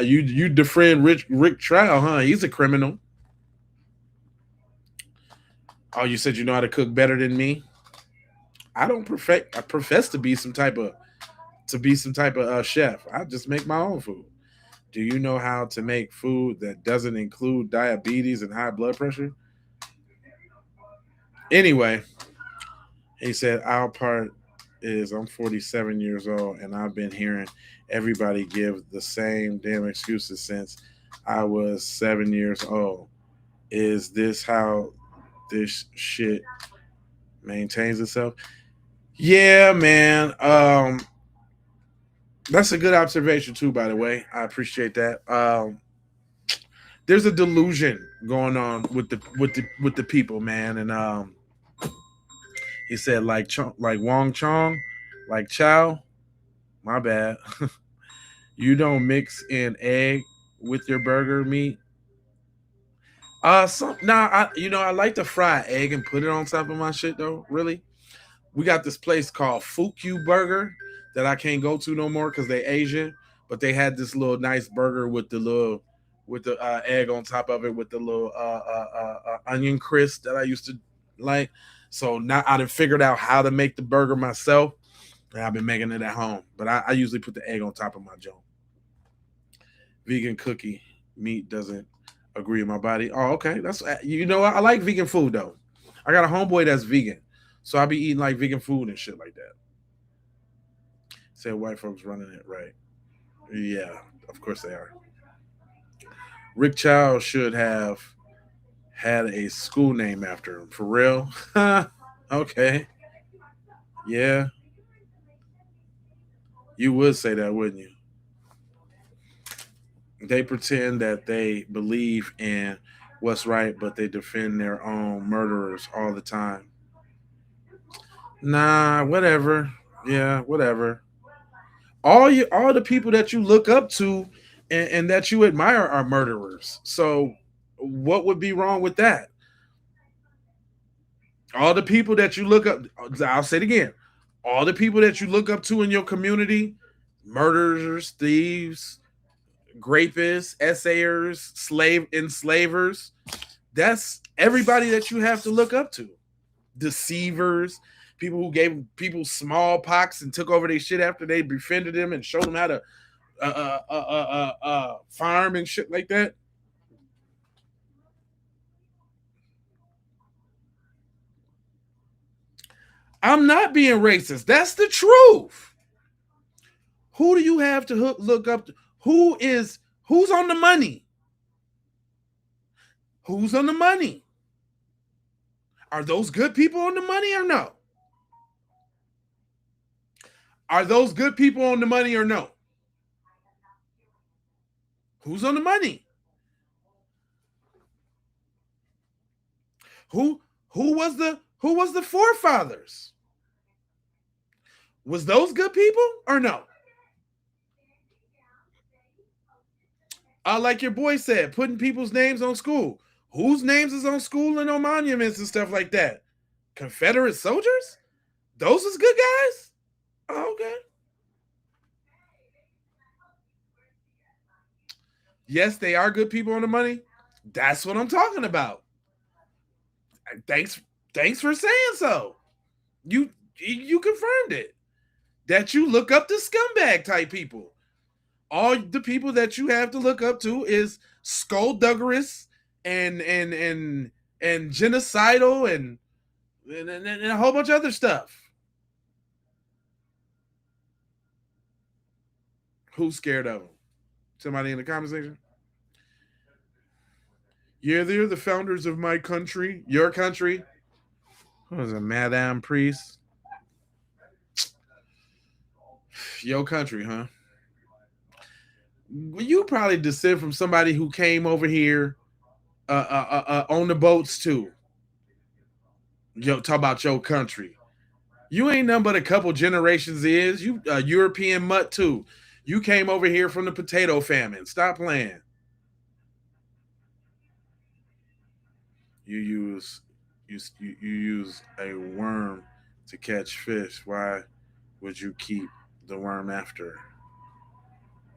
You defend Rick Trout, huh? He's a criminal. Oh, you said you know how to cook better than me? I profess to be some type of chef. I just make my own food. Do you know how to make food that doesn't include diabetes and high blood pressure? Anyway, he said, our part is I'm 47 years old and I've been hearing everybody give the same damn excuses since I was 7 years old. Is this how this shit Maintains itself. Yeah, man. That's a good observation too, by the way. I appreciate that. There's a delusion going on with the people, man. And he said like Wong Chong, like Chow. My bad. You don't mix in egg with your burger meat. I like to fry egg and put it on top of my shit though. Really, we got this place called Fuku Burger that I can't go to no more because they Asian. But they had this little nice burger with the egg on top of it with the little onion crisp that I used to like. So now I done figured out how to make the burger myself, and I've been making it at home. But I usually put the egg on top of my joint. Vegan cookie meat doesn't agree with my body. Oh, okay. That's I like vegan food though. I got a homeboy that's vegan, so I be eating like vegan food and shit like that. Say white folks running it right. Yeah, of course they are. Rick Chow should have had a school name after him. For real? Okay. Yeah. You would say that, wouldn't you? They pretend that they believe in what's right, but they defend their own murderers all the time. Nah, whatever. Yeah, whatever. All the people that you look up to and that you admire are murderers. So what would be wrong with that? All the people that you look up, I'll say it again. All the people that you look up to in your community, murderers, thieves, rapists, essayers, enslavers. That's everybody that you have to look up to. Deceivers, people who gave people smallpox and took over their shit after they befriended them and showed them how to farm and shit like that. I'm not being racist. That's the truth. Who do you have to look up to? Who's on the money? Who's on the money? Are those good people on the money or no? Are those good people on the money or no? Who's on the money? Who was the forefathers? Was those good people or no? Like your boy said, putting people's names on school. Whose names is on school and on monuments and stuff like that? Confederate soldiers? Those is good guys? Oh, okay. Yes, they are good people on the money. That's what I'm talking about. Thanks for saying so. You confirmed it. That you look up to scumbag type people. All the people that you have to look up to is skullduggerous and genocidal and a whole bunch of other stuff. Who's scared of them? Somebody in the comment section? Yeah, they're the founders of my country, your country. What was it, Madame Priest? Your country, huh? You probably descend from somebody who came over here on the boats too. Yo, talk about your country. You ain't nothing but a couple generations is. You a European mutt too. You came over here from the potato famine. Stop playing. You use a worm to catch fish. Why would you keep the worm after?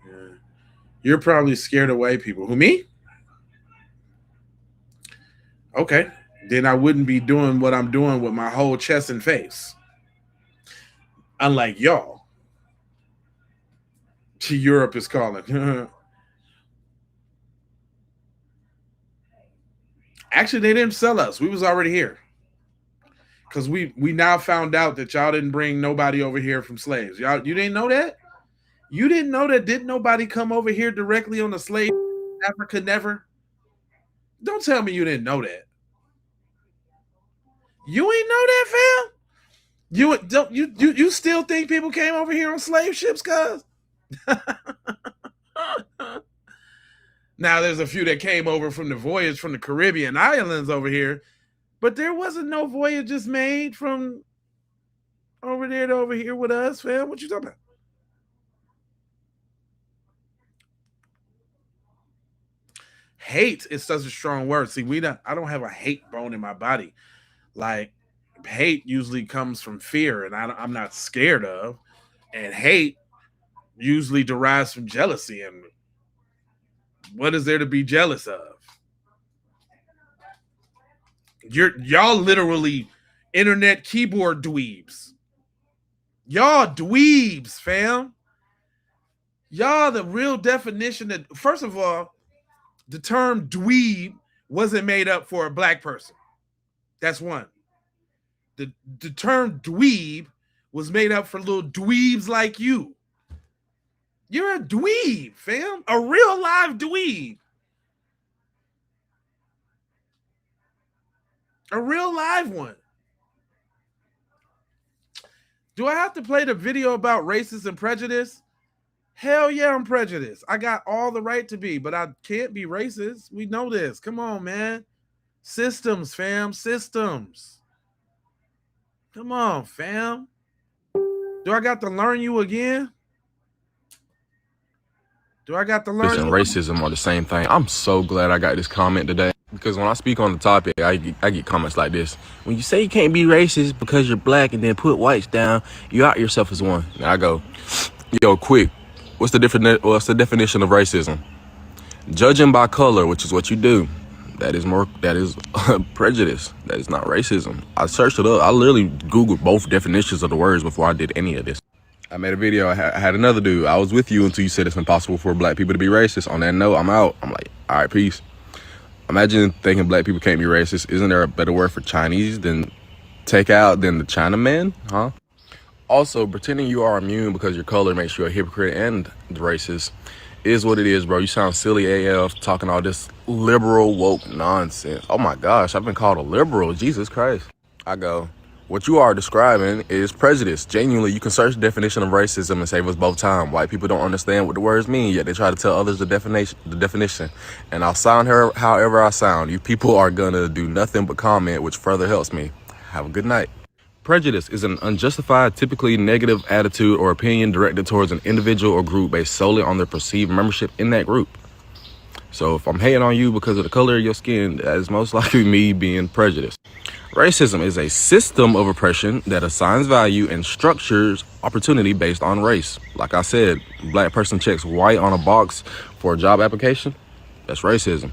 Yeah. You're probably scared of white people. Who, me? Okay. Then I wouldn't be doing what I'm doing with my whole chest and face. Unlike y'all. Europe is calling. Actually, they didn't sell us. We was already here. Because we now found out that y'all didn't bring nobody over here from slaves. You didn't know that? You didn't know that? Didn't nobody come over here directly on the slave? Africa never? Don't tell me you didn't know that. You ain't know that, fam? You still think people came over here on slave ships, cuz? Now there's a few that came over from the voyage from the Caribbean islands over here, but there wasn't no voyages made from over there to over here with us, fam. What you talking about? Hate is such a strong word. See, I don't have a hate bone in my body. Like, hate usually comes from fear, and I'm not scared of. And hate usually derives from jealousy. And what is there to be jealous of? Y'all literally internet keyboard dweebs. Y'all dweebs, fam. Y'all the real definition that, first of all, the term dweeb wasn't made up for a black person. That's one. The term dweeb was made up for little dweebs like you. You're a dweeb, fam. A real live dweeb. A real live one. Do I have to play the video about racist and prejudice? Hell yeah, I'm prejudiced. I got all the right to be, but I can't be racist. We know this. Come on, man. Systems, fam. Systems. Come on, fam. Do I got to learn you again? Do I got to learn and you? Racism are the same thing. I'm so glad I got this comment today, because when I speak on the topic, I get comments like this. When you say you can't be racist because you're black and then put whites down, you out yourself as one. And I go, yo, quick. What's the definition of racism? Judging by color, which is what you do. That is prejudice. That is not racism. I searched it up. I literally Googled both definitions of the words before I did any of this. I made a video. I had another dude. I was with you until you said it's impossible for black people to be racist. On that note, I'm out. I'm like, all right, peace. Imagine thinking black people can't be racist. Isn't there a better word for Chinese than take out than the Chinaman? Huh? Also, pretending you are immune because your color makes you a hypocrite and racist is what it is, bro. You sound silly AF talking all this liberal woke nonsense. Oh my gosh, I've been called a liberal. Jesus Christ. I go, what you are describing is prejudice. Genuinely, you can search the definition of racism and save us both time. White people don't understand what the words mean, yet they try to tell others the definition. And I'll sound her however I sound. You people are gonna do nothing but comment, which further helps me. Have a good night. Prejudice is an unjustified, typically negative attitude or opinion directed towards an individual or group based solely on their perceived membership in that group. So if I'm hating on you because of the color of your skin, that is most likely me being prejudiced. Racism is a system of oppression that assigns value and structures opportunity based on race. Like I said, black person checks white on a box for a job application. That's racism.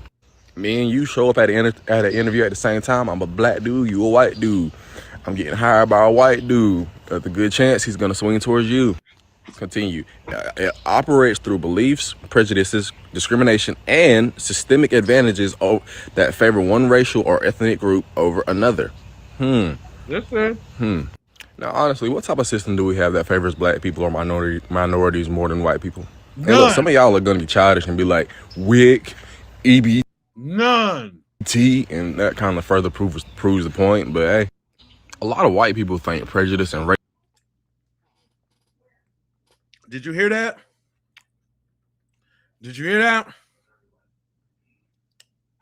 Me and you show up at an interview at the same time. I'm a black dude, you a white dude. I'm getting hired by a white dude. There's a good chance he's going to swing towards you. Continue. It operates through beliefs, prejudices, discrimination, and systemic advantages that favor one racial or ethnic group over another. Yes, sir. Now, honestly, what type of system do we have that favors black people or minorities more than white people? None. And look, some of y'all are going to be childish and be like, WIC, EBT, None. And that kind of further proves the point. But hey, a lot of white people think prejudice and race. Did you hear that? Did you hear that?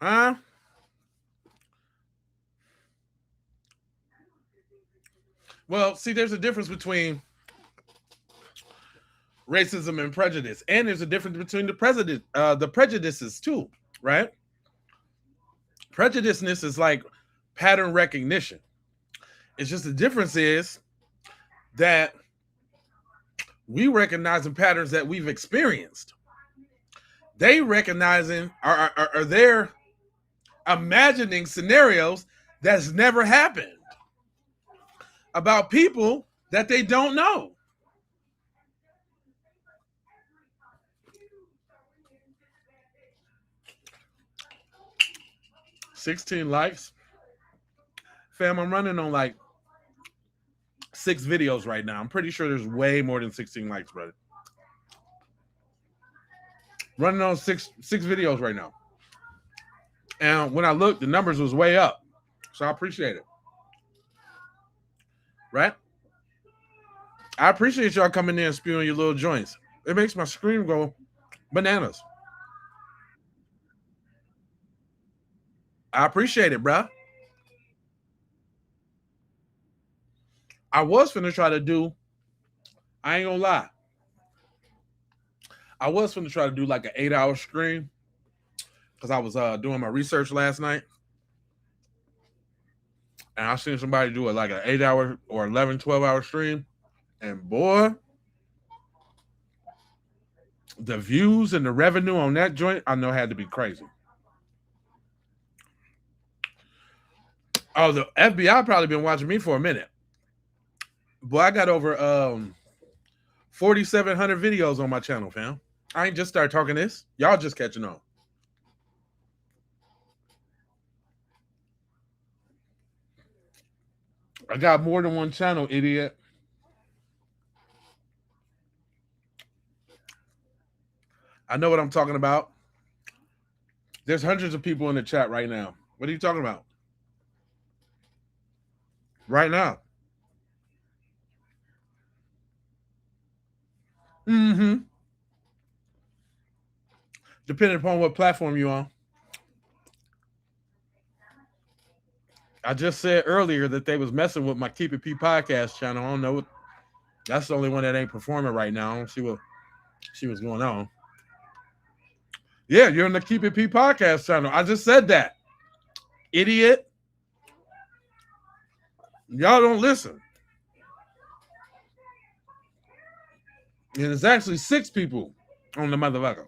Huh? Well, see, there's a difference between racism and prejudice, and there's a difference between the prejudices too, right? Prejudiceness is like pattern recognition. It's just the difference is that we recognizing patterns that we've experienced. They recognizing are they're imagining scenarios that's never happened about people that they don't know. $16 likes. Fam, I'm running on like 6 videos right now. I'm pretty sure there's way more than 16 likes, brother. Running on six videos right now. And when I looked, the numbers was way up. So I appreciate it. right? I appreciate y'all coming in and spewing your little joints. It makes my screen go bananas. I appreciate it, bruh. I was finna try to do, I ain't gonna lie. I was finna try to do like an 8-hour stream because I was doing my research last night. And I seen somebody do it like an 8-hour or 11, 12-hour stream. And boy, the views and the revenue on that joint, I know had to be crazy. Oh, the FBI probably been watching me for a minute. Boy, I got over 4,700 videos on my channel, fam. I ain't just started talking this. Y'all just catching on. I got more than one channel, idiot. I know what I'm talking about. There's hundreds of people in the chat right now. What are you talking about? Right now. Mm-hmm. Depending upon what platform you're on. I just said earlier that they was messing with my Keep It P podcast channel. I don't know. That's the only one that ain't performing right now. I don't see what's going on. Yeah, you're in the Keep It P podcast channel. I just said that. Idiot. Y'all don't listen. And it's actually 6 people on the motherfucker.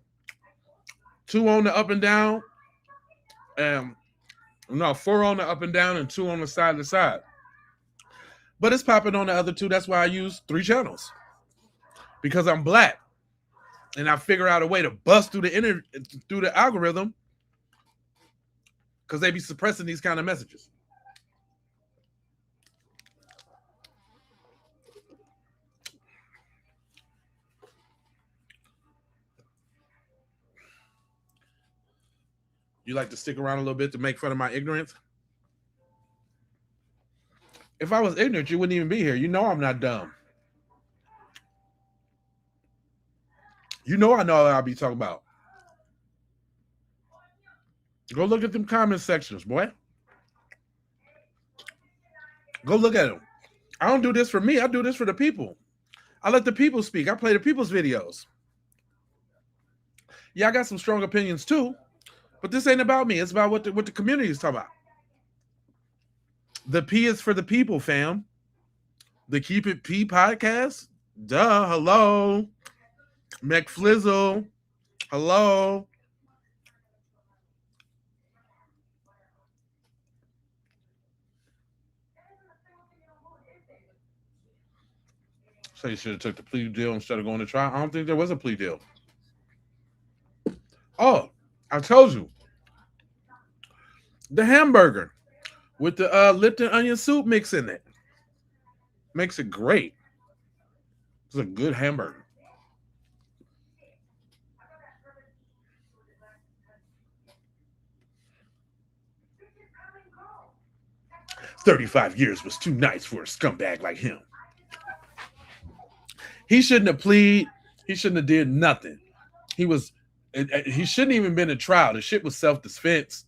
2 on the up and down. 4 on the up and down and 2 on the side to side. But it's popping on the other 2. That's why I use 3 channels. Because I'm black. And I figure out a way to bust through the algorithm. Because they be suppressing these kind of messages. You like to stick around a little bit to make fun of my ignorance? If I was ignorant, you wouldn't even be here. You know I'm not dumb. You know I know what I'll be talking about. Go look at them comment sections, boy. Go look at them. I don't do this for me. I do this for the people. I let the people speak. I play the people's videos. Yeah, I got some strong opinions too, but this ain't about me. It's about what the community is talking about. The P is for the people, fam. The Keep It P podcast. Duh. Hello. McFlizzle. Hello. So you should have took the plea deal instead of going to trial. I don't think there was a plea deal. Oh, I told you. The hamburger with the Lipton onion soup mix in it. Makes it great. It's a good hamburger. "35 years was too nice for a scumbag like him." He shouldn't have pleaded. He shouldn't have did nothing. He shouldn't even been in trial. The shit was self-defense.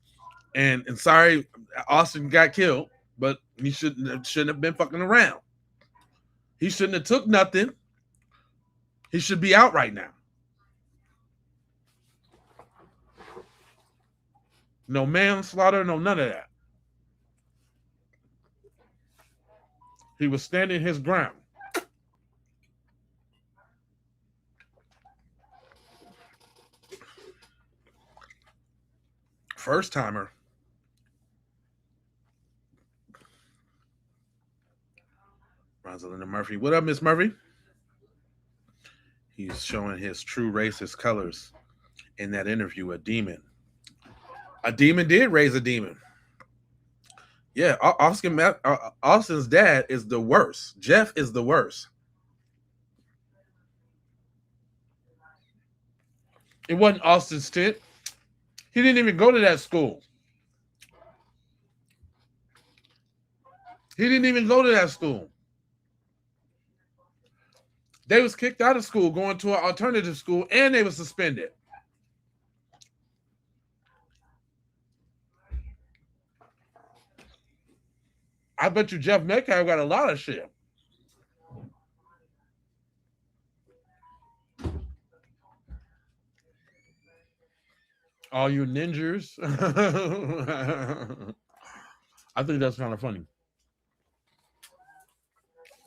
And sorry, Austin got killed, but he shouldn't have been fucking around. He shouldn't have took nothing. He should be out right now. No manslaughter, no none of that. He was standing his ground. First timer. Rosalinda Murphy. What up, Miss Murphy? He's showing his true racist colors in that interview. A demon. A demon did raise a demon. Yeah, Austin's dad is the worst. Jeff is the worst. It wasn't Austin's tit. He didn't even go to that school. He didn't even go to that school. They was kicked out of school, going to an alternative school, and they were suspended. I bet you Jeff Metcalf got a lot of shit. All you ninjas. I think that's kind of funny.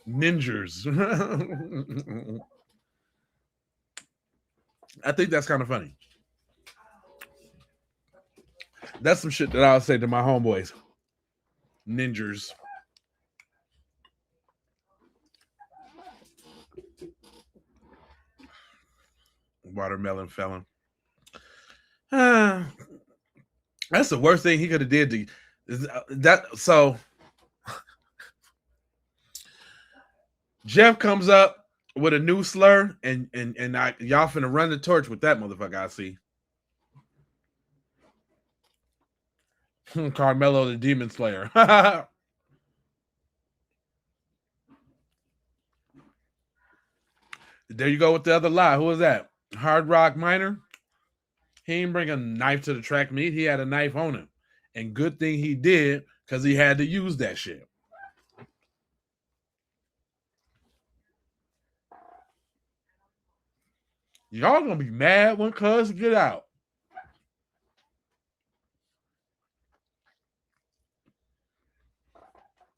Ninjas. I think that's kind of funny. That's some shit that I'll say to my homeboys. Ninjas. Watermelon felon. That's the worst thing he could have did to that. So Jeff comes up with a new slur, and y'all finna run the torch with that motherfucker. I see. Carmelo the Demon Slayer. There you go with the other lie. Who was that? Hard Rock Minor? He didn't bring a knife to the track meet. He had a knife on him. And good thing he did, because he had to use that shit. Y'all gonna be mad when Cuz get out.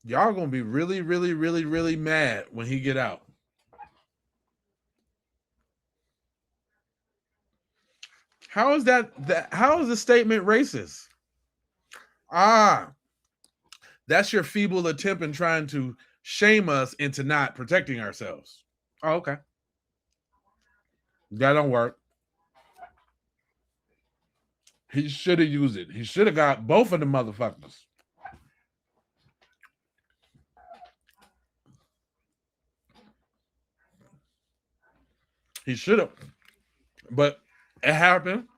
Y'all gonna be really, really, really, really mad when he get out. How is that how is the statement racist? That's your feeble attempt in trying to shame us into not protecting ourselves. Oh, okay. That don't work. He should have used it. He should have got both of the motherfuckers. He should have. But it happened.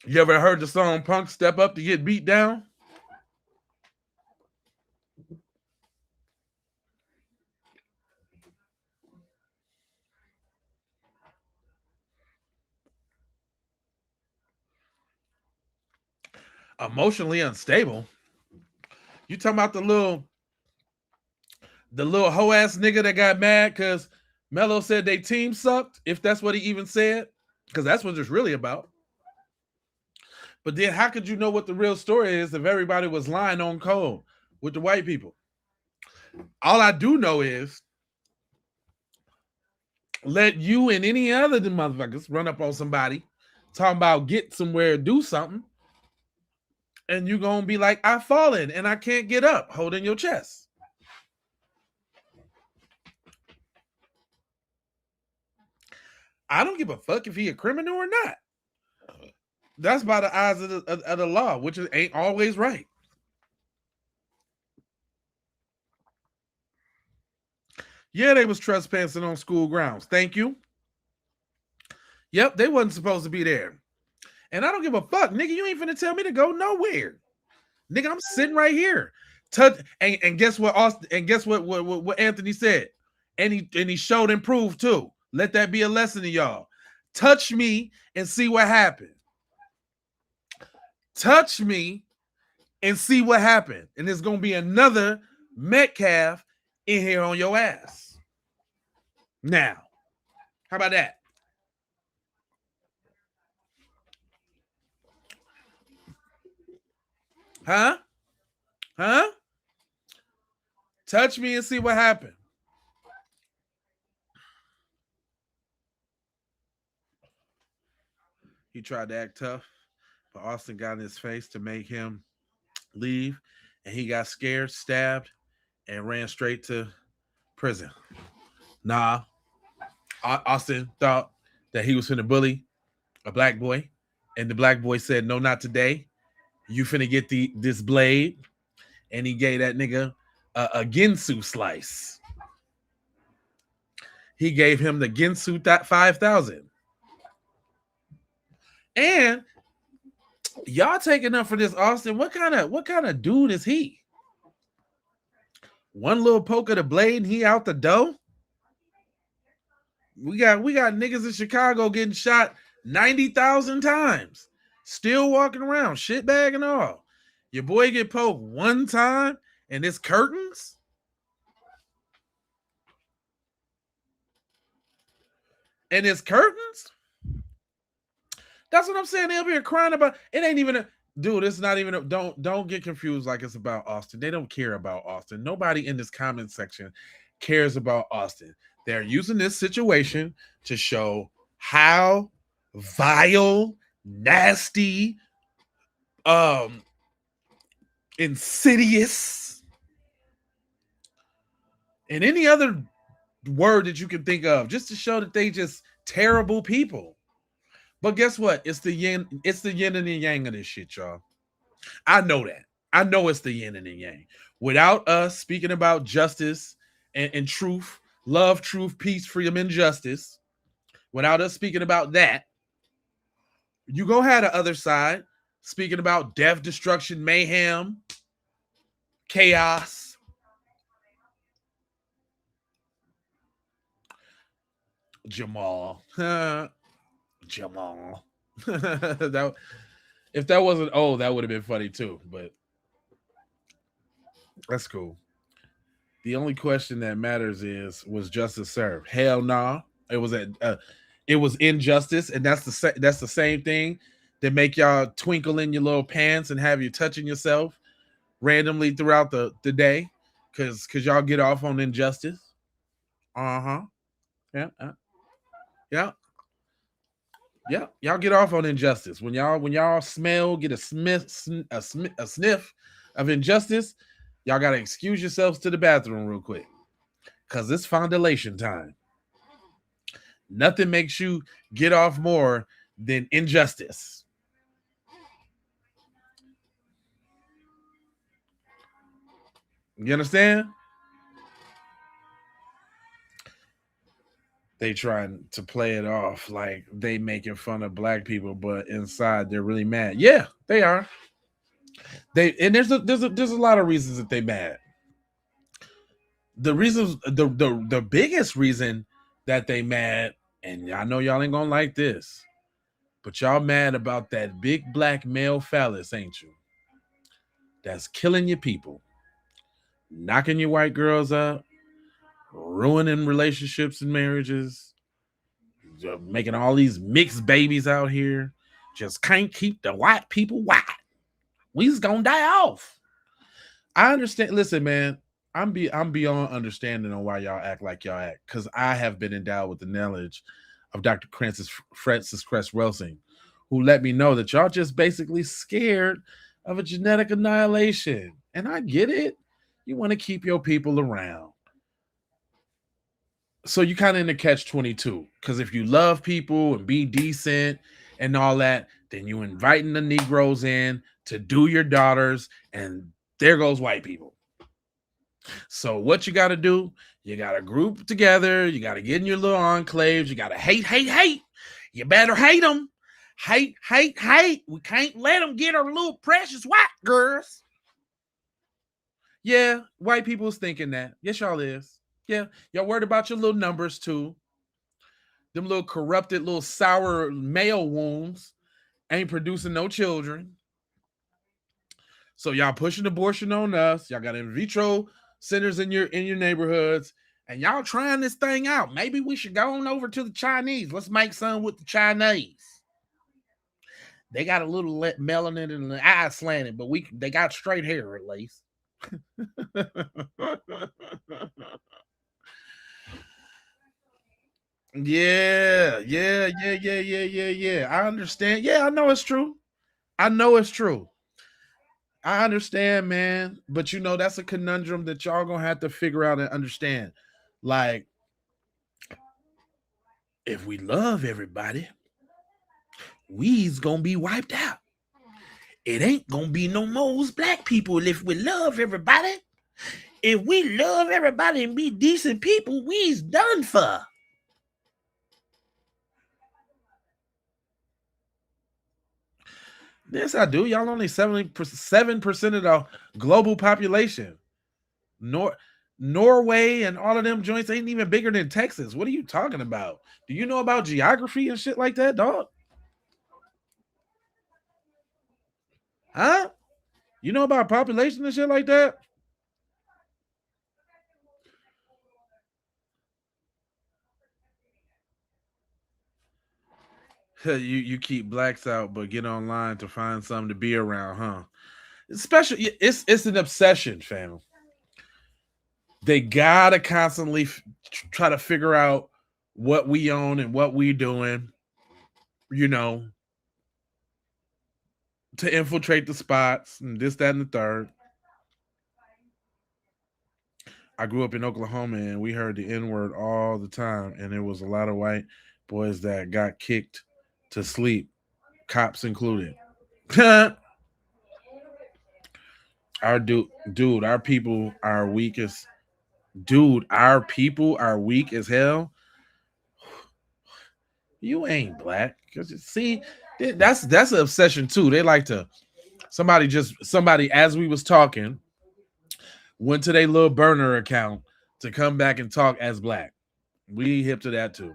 You ever heard the song Punk Step Up to Get Beat Down? Emotionally unstable. You talking about the little hoe ass nigga that got mad because Melo said they team sucked, if that's what he even said, because that's what it's really about. But then how could you know what the real story is if everybody was lying on code with the white people? All I do know is let you and any other of the motherfuckers run up on somebody talking about get somewhere, do something, and you're going to be like, I've fallen and I can't get up, holding your chest. I don't give a fuck if he a criminal or not. That's by the eyes of the law, which ain't always right. Yeah, they was trespassing on school grounds. Thank you. Yep, they wasn't supposed to be there. And I don't give a fuck, nigga. You ain't finna tell me to go nowhere. Nigga, I'm sitting right here. And guess what, Austin? And guess what Anthony said? And he showed and proved too. Let that be a lesson to y'all. Touch me and see what happened. Touch me and see what happened. And there's going to be another Metcalf in here on your ass. Now, how about that? Huh? Touch me and see what happened. He tried to act tough, but Austin got in his face to make him leave, and he got scared, stabbed, and ran straight to prison. Nah, Austin thought that he was finna bully a black boy, and the black boy said, no, not today. You finna get this blade, and he gave that nigga a Ginsu slice. He gave him the Ginsu 5,000. And y'all taking up for this, Austin. What kind of dude is he? One little poke of the blade and he out the dough? We got niggas in Chicago getting shot 90,000 times, still walking around, shitbag and all. Your boy get poked one time and it's curtains. And it's curtains. That's what I'm saying. They'll be crying about. It ain't even a dude. It's not even. Don't get confused like it's about Austin. They don't care about Austin. Nobody in this comment section cares about Austin. They're using this situation to show how vile, nasty, insidious, and any other word that you can think of, just to show that they just terrible people. But guess what? It's the yin and the yang of this shit, y'all. I know that. I know it's the yin and the yang. Without us speaking about justice and truth, love, truth, peace, freedom, and justice, without us speaking about that, you go have the other side speaking about death, destruction, mayhem, chaos. Jamal. Jamal. If that wasn't old, that would have been funny too, but that's cool. The only question that matters is, was justice served? Hell nah. It was injustice, and that's the same thing that make y'all twinkle in your little pants and have you touching yourself randomly throughout the day because y'all get off on injustice. Yeah. Yeah. Yeah, y'all get off on injustice. When y'all smell, get a sniff of injustice, y'all gotta excuse yourselves to the bathroom real quick, cause it's fondulation time. Nothing makes you get off more than injustice. You understand? They trying to play it off like they making fun of black people, but inside they're really mad. Yeah, they are. There's a lot of reasons that they mad. The reasons, the biggest reason that they mad, and I know y'all ain't gonna like this, but y'all mad about that big black male phallus, ain't you? That's killing your people, knocking your white girls up, ruining relationships and marriages, making all these mixed babies out here. Just can't keep the white people white. We just gonna die off. I understand. Listen, man, I'm beyond understanding on why y'all act like y'all act, because I have been endowed with the knowledge of Dr. Francis Cress Welsing, who let me know that y'all just basically scared of a genetic annihilation. And I get it. You want to keep your people around. So you kind of in the catch-22, because if you love people and be decent and all that, then you inviting the Negroes in to do your daughters, and there goes white people. So what you got to do, you got to group together, you got to get in your little enclaves, you got to hate. You better hate them. Hate. We can't let them get our little precious white girls. Yeah, white people is thinking that. Yes, y'all is. Yeah, y'all worried about your little numbers too. Them little corrupted, little sour male wombs ain't producing no children. So y'all pushing abortion on us. Y'all got in vitro centers in your neighborhoods, and y'all trying this thing out. Maybe we should go on over to the Chinese. Let's make some with the Chinese. They got a little melanin and the eyes slanted, but they got straight hair at least. Yeah. I understand. Yeah, I know it's true. I understand, man. But that's a conundrum that y'all gonna have to figure out and understand. Like, if we love everybody, we's gonna be wiped out. It ain't gonna be no more black people if we love everybody. If we love everybody and be decent people, we's done for. Yes, I do. Y'all only 7% of the global population. Norway and all of them joints ain't even bigger than Texas. What are you talking about? Do you know about geography and shit like that, dog? Huh? You know about population and shit like that? You keep blacks out, but get online to find something to be around, huh? Especially, it's an obsession, fam. They gotta constantly try to figure out what we own and what we doing, you know, to infiltrate the spots and this, that, and the third. I grew up in Oklahoma and we heard the N-word all the time, and there was a lot of white boys that got kicked to sleep, cops included. Our dude, our people are weak as hell. You ain't black. Cause see, that's an obsession too. They like to somebody as we was talking went to their little burner account to come back and talk as black. We hip to that too.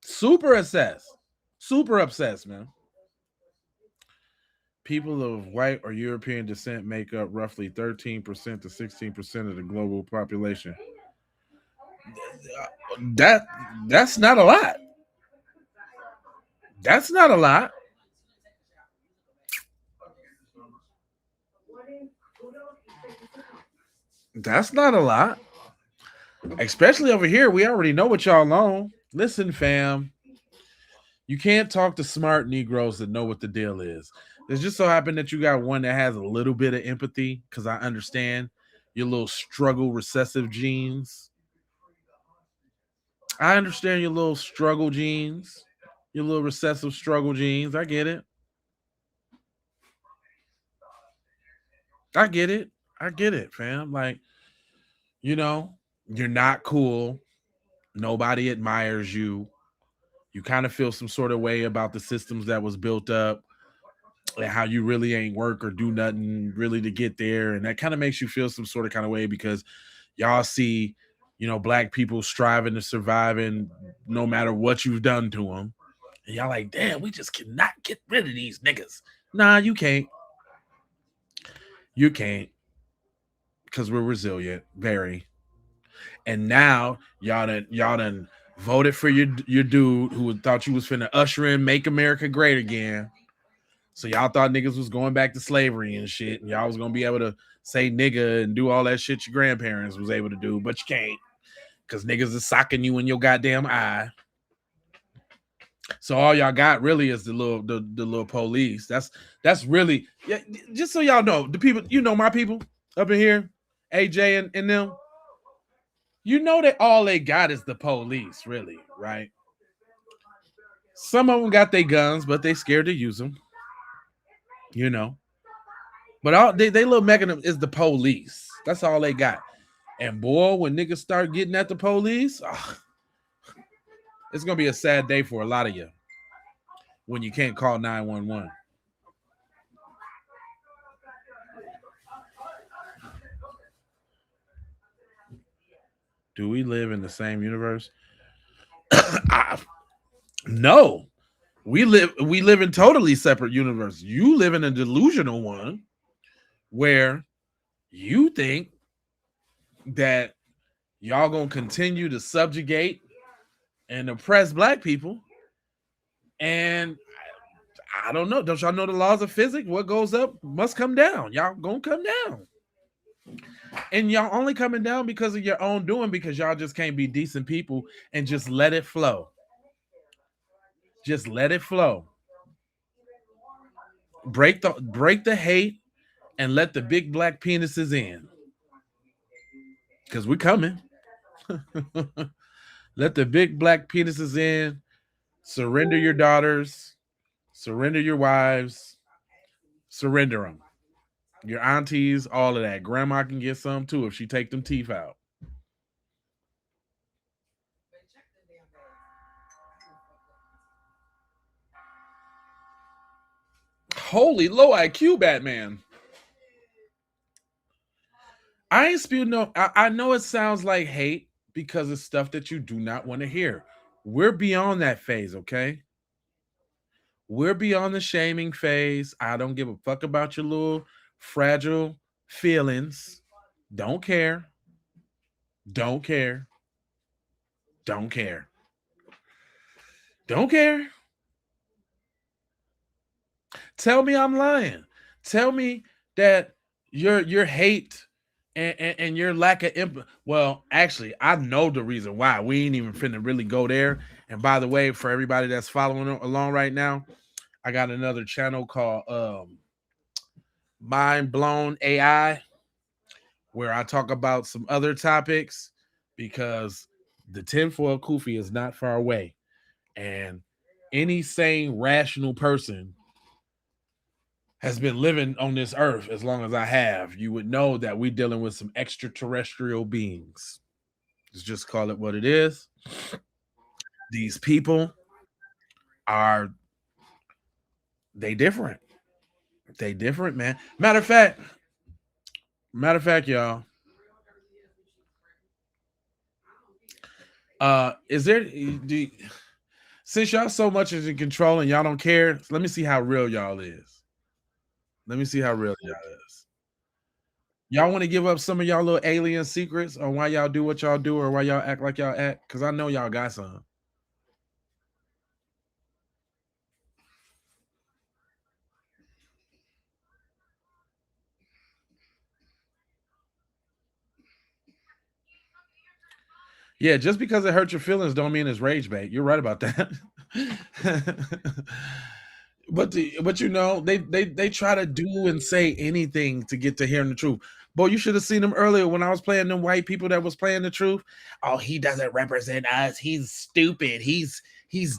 Super obsessed, man. People of white or European descent make up roughly 13% to 16% of the global population. That's not a lot. That's not a lot. That's not a lot. Especially over here, we already know what y'all own. Listen, fam. You can't talk to smart Negroes that know what the deal is. It's just so happened that you got one that has a little bit of empathy, because I understand your little struggle recessive genes. I understand your little struggle genes, your little recessive struggle genes. I get it. I get it, fam. Like, you know, you're not cool. Nobody admires you. You kind of feel some sort of way about the systems that was built up and how you really ain't work or do nothing really to get there. And that kind of makes you feel some sort of kind of way because y'all see, you know, black people striving to survive and no matter what you've done to them. And y'all like, damn, we just cannot get rid of these niggas. Nah, you can't. You can't. Because we're resilient. Very. And now y'all done voted for your dude who thought you was finna usher in Make America Great Again. So y'all thought niggas was going back to slavery and shit, and y'all was gonna be able to say nigga and do all that shit your grandparents was able to do, but you can't, because niggas is socking you in your goddamn eye. So all y'all got really is the little police. That's really, yeah. Just so y'all know, the people, you know, my people up in here, AJ and them. You know that all they got is the police, really, right? Some of them got their guns, but they scared to use them. You know. But all they little mechanism is the police. That's all they got. And boy, when niggas start getting at the police, it's gonna be a sad day for a lot of you when you can't call 911. Do we live in the same universe? No. We live in totally separate universes. You live in a delusional one where you think that y'all gonna continue to subjugate and oppress black people. And I don't know. Don't y'all know the laws of physics? What goes up must come down. Y'all gonna come down. And y'all only coming down because of your own doing, because y'all just can't be decent people and just let it flow. Just let it flow. Break the hate and let the big black penises in. Because we're coming. Let the big black penises in. Surrender your daughters. Surrender your wives. Surrender them. Your aunties, all of that. Grandma can get some too if she take them teeth out. Holy low IQ Batman. I ain't spewing no. I know it sounds like hate because it's stuff that you do not want to hear. We're beyond that phase, okay? We're beyond the shaming phase. I don't give a fuck about your little fragile feelings. Don't care. Don't care. Don't care. Don't care. Tell me I'm lying. Tell me that your hate and your lack of empathy. Well, actually, I know the reason why. We ain't even finna really go there. And by the way, for everybody that's following along right now, I got another channel called Mind Blown AI, where I talk about some other topics because the tinfoil kufi is not far away. And any sane, rational person has been living on this earth as long as I have, you would know that we're dealing with some extraterrestrial beings. Let's just call it what it is. These people are they different. They different, man. Matter of fact, y'all. Is there since y'all so much is in control and y'all don't care, let me see how real y'all is. Let me see how real y'all is. Y'all want to give up some of y'all little alien secrets on why y'all do what y'all do or why y'all act like y'all act? Because I know y'all got some. Yeah, just because it hurt your feelings don't mean it's rage bait. You're right about that. but you know, they try to do and say anything to get to hearing the truth. Boy, you should have seen them earlier when I was playing them white people that was playing the truth. Oh, he doesn't represent us. He's stupid. He's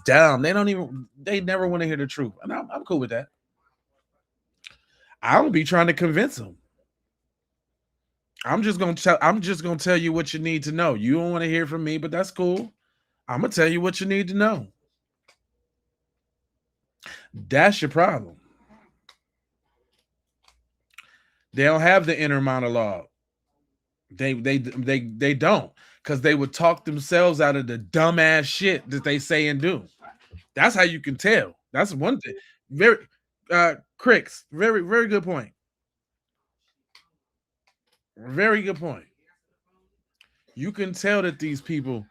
dumb. They never want to hear the truth. And I'm cool with that. I don't be trying to convince them. I'm just gonna tell you what you need to know. You don't want to hear from me, but that's cool. I'm gonna tell you what you need to know. That's your problem. They don't have the inner monologue. They don't, because they would talk themselves out of the dumbass shit that they say and do. That's how you can tell. That's one thing. Very Cricks, very, very good point. Very good point. You can tell that these people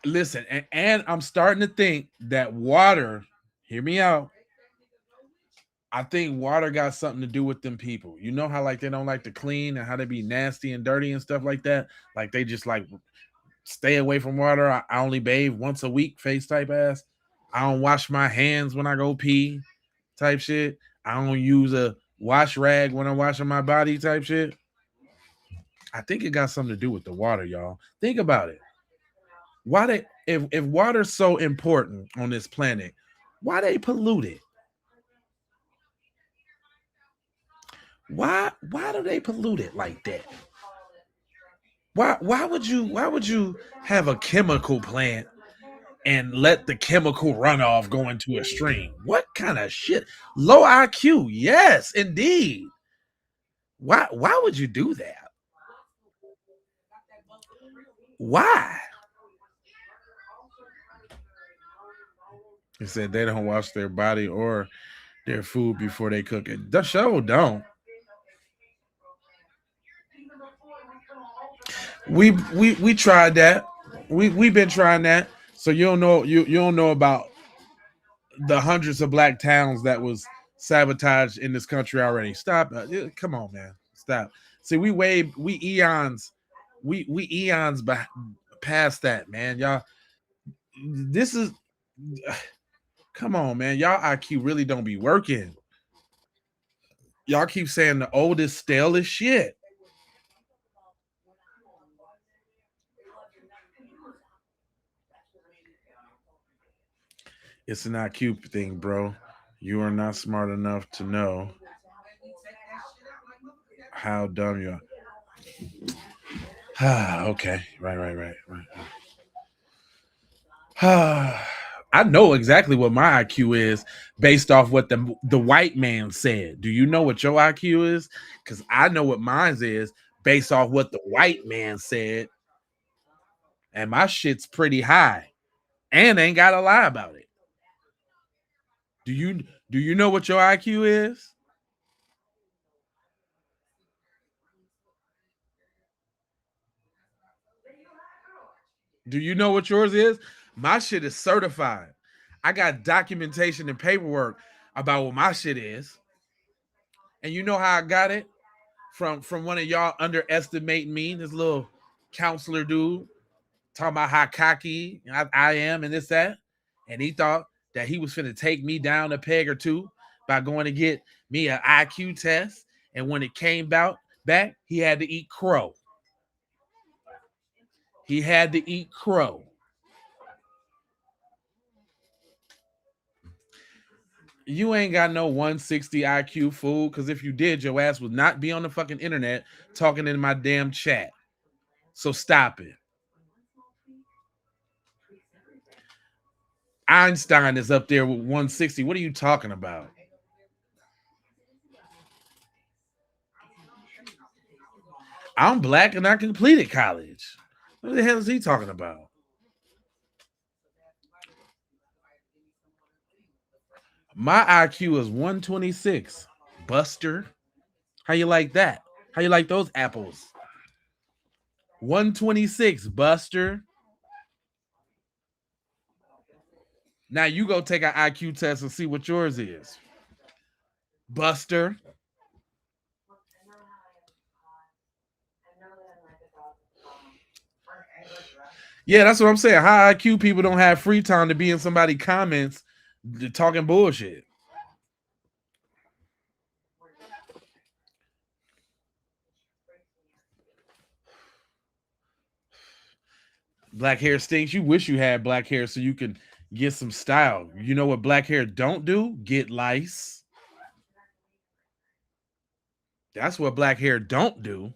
listen, and I'm starting to think that water, hear me out. I think water got something to do with them people. You know how like they don't like to clean and how they be nasty and dirty and stuff like that. Like they just like stay away from water. I only bathe once a week, face type ass. I don't wash my hands when I go pee, type shit. I don't use a wash rag when I'm washing my body, type shit. I think it got something to do with the water, y'all. Think about it. Why they if water's so important on this planet, why they pollute it? Why do they pollute it like that? Why would you have a chemical plant and let the chemical runoff go into a stream? What kind of shit? Low IQ, yes, indeed. Why would you do that? Why? He said they don't wash their body or their food before they cook it. The show don't. We tried that. We've been trying that. So you don't know about the hundreds of black towns that was sabotaged in this country already. Stop. Come on, man. Stop. See, we eons past that, man. Y'all, this is come on, man. Y'all IQ really don't be working. Y'all keep saying the oldest, stalest shit. It's an IQ thing, bro. You are not smart enough to know how dumb you are. Okay. Right. I know exactly what my IQ is based off what the white man said. Do you know what your IQ is? Because I know what mine is based off what the white man said. And my shit's pretty high and ain't got to lie about it. Do you know what your IQ is? Do you know what yours is? My shit is certified. I got documentation and paperwork about what my shit is. And you know how I got it? From one of y'all underestimating me, this little counselor dude, talking about how cocky I am and this, that. And he thought that he was finna take me down a peg or two by going to get me an IQ test. And when it came back, he had to eat crow. He had to eat crow. You ain't got no 160 IQ, fool, because if you did, your ass would not be on the fucking internet talking in my damn chat. So stop it. Einstein is up there with 160. What are you talking about? I'm black and I completed college. What the hell is he talking about? My IQ is 126. Buster. How you like that? How you like those apples? 126, Buster. Now you go take an IQ test and see what yours is. Buster. Yeah, that's what I'm saying. High IQ people don't have free time to be in somebody's comments talking bullshit. Black hair stinks. You wish you had black hair so you can get some style. You know what black hair don't do? Get lice. That's what black hair don't do.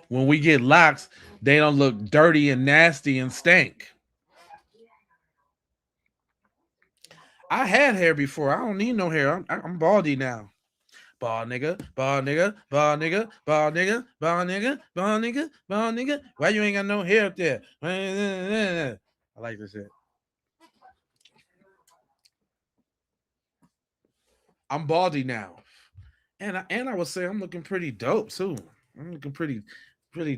When we get locks, they don't look dirty and nasty and stank. I had hair before. I don't need no hair. I'm baldy now. Bald nigga, bald nigga, bald nigga, bald nigga, bald nigga, bald nigga, bald nigga. Why you ain't got no hair up there? I like this shit. I'm baldy now. And I would say I'm looking pretty dope too. I'm looking pretty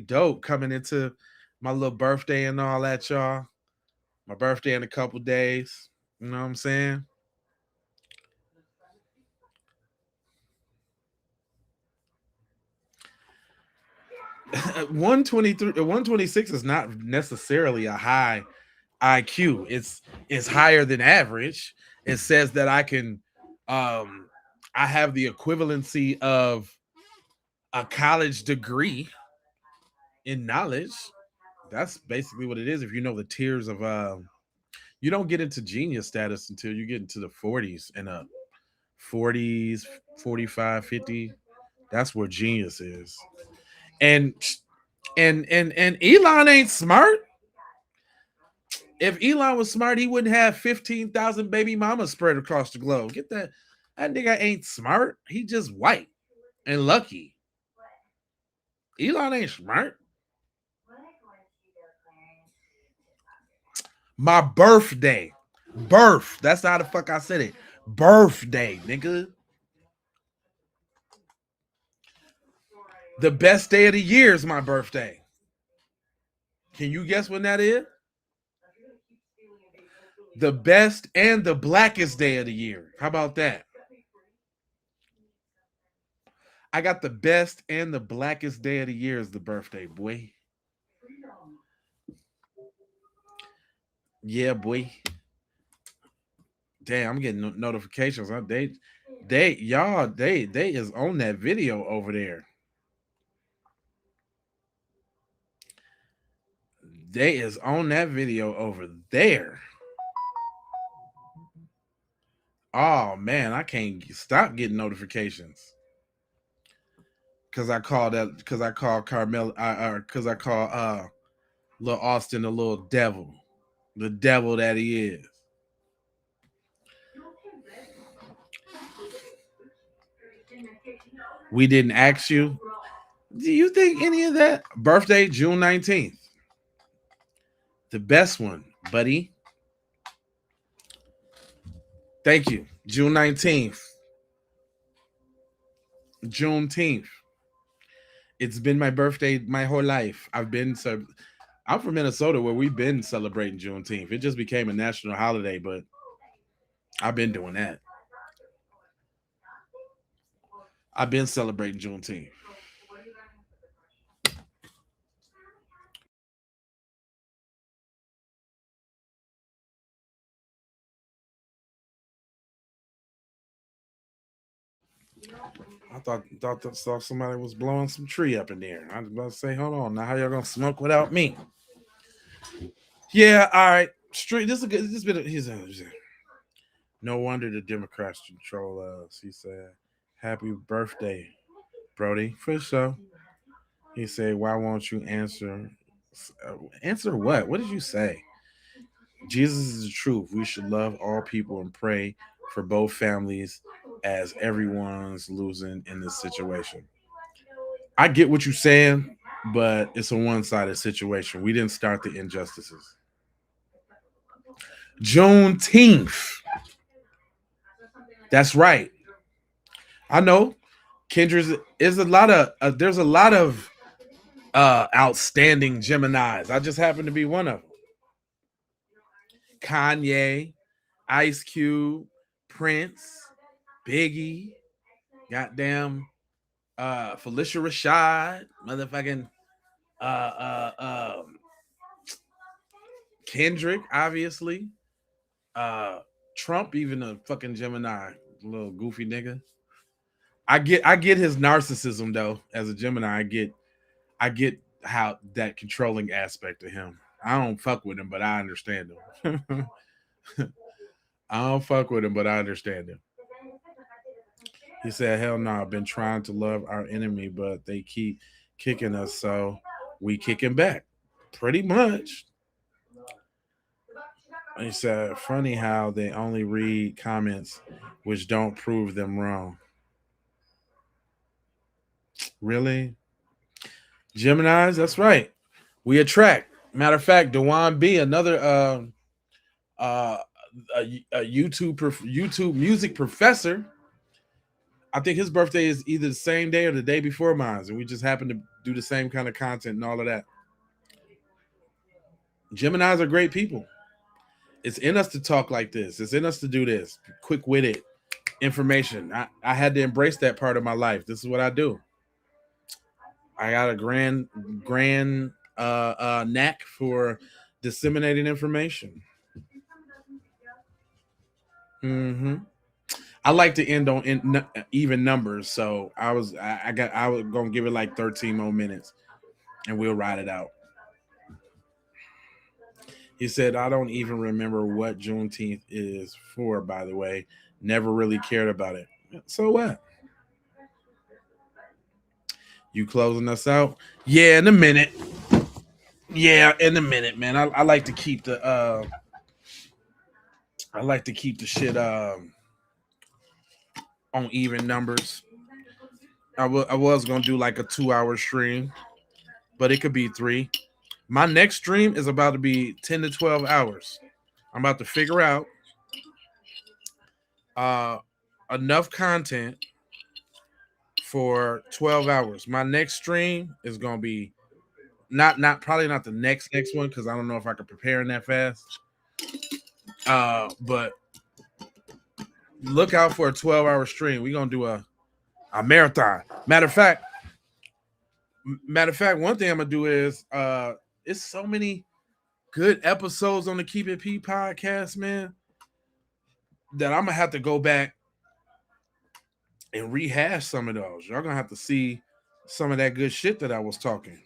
dope coming into my little birthday and all that, y'all. My birthday in a couple days. You know what I'm saying? At 126 is not necessarily a high IQ. It's higher than average. It says that I can I have the equivalency of a college degree in knowledge. That's basically what it is. If you know the tiers of you don't get into genius status until you get into the 40s and up. 40s, 45, 50. That's where genius is. And Elon ain't smart. If Elon was smart, he wouldn't have 15,000 baby mamas spread across the globe. Get that. That nigga ain't smart. He just white and lucky. Elon ain't smart. My birthday. That's how the fuck I said it. Birthday, nigga. The best day of the year is my birthday. Can you guess when that is? The best and the blackest day of the year. How about that? I got the best and the blackest day of the year is the birthday, boy. Yeah, boy. Damn, I'm getting notifications. They is on that video over there. They is on that video over there. Oh man, I can't stop getting notifications. Cause I call Carmel, cause I call Lil Austin a little devil, the devil that he is. We didn't ask you. Do you think any of that? Birthday, June 19th. The best one, buddy. Thank you. June 19th. Juneteenth. It's been my birthday my whole life. I'm from Minnesota where we've been celebrating Juneteenth. It just became a national holiday, but I've been doing that. I've been celebrating Juneteenth. I thought somebody was blowing some tree up in there. I was about to say, hold on, now how y'all gonna smoke without me? Yeah, all right. Street. This is a good. This been. No wonder the Democrats control us. He said, "Happy birthday, Brody." For sure. He said, "Why won't you answer? Answer what? What did you say?" Jesus is the truth. We should love all people and pray for both families as everyone's losing in this situation. I get what you're saying, but it's a one-sided situation. We didn't start the injustices. Juneteenth. That's right. I know. Kendra's is a lot of there's a lot of outstanding Geminis. I just happen to be one of them. Kanye, Ice Cube, Prince, Biggie, goddamn Felicia Rashad, motherfucking Kendrick, obviously. Trump, even a fucking Gemini, little goofy nigga. I get his narcissism though. As a Gemini, I get how that controlling aspect of him. I don't fuck with him, but I understand him. I don't fuck with him, but I understand him. He said, "Hell no, I've been trying to love our enemy, but they keep kicking us, so we kicking back." Pretty much. He said, "Funny how they only read comments which don't prove them wrong." Really? Geminis, that's right. We attract. Matter of fact, Dewan B, another a YouTube music professor. I think his birthday is either the same day or the day before mine, and we just happen to do the same kind of content and all of that. Geminis are great people. It's in us to talk like this. It's in us to do this. Quick-witted information. I had to embrace that part of my life. This is what I do. I got a grand knack for disseminating information. I like to end on even numbers, so I was gonna give it like 13 more minutes, and we'll ride it out. He said, "I don't even remember what Juneteenth is for, by the way. Never really cared about it." So what? You closing us out? Yeah, in a minute. Yeah, in a minute, man. I like to keep the shit on even numbers. I was gonna do like a 2-hour stream, but it could be 3. My next stream is about to be 10 to 12 hours. I'm about to figure out enough content for 12 hours. My next stream is gonna be probably not the next one, because I don't know if I can prepare in that fast. But look out for a 12-hour stream. We're gonna do a marathon. Matter of fact, one thing I'm gonna do is it's so many good episodes on the Keep It P podcast, man, that I'm gonna have to go back and rehash some of those. Y'all gonna have to see some of that good shit that I was talking,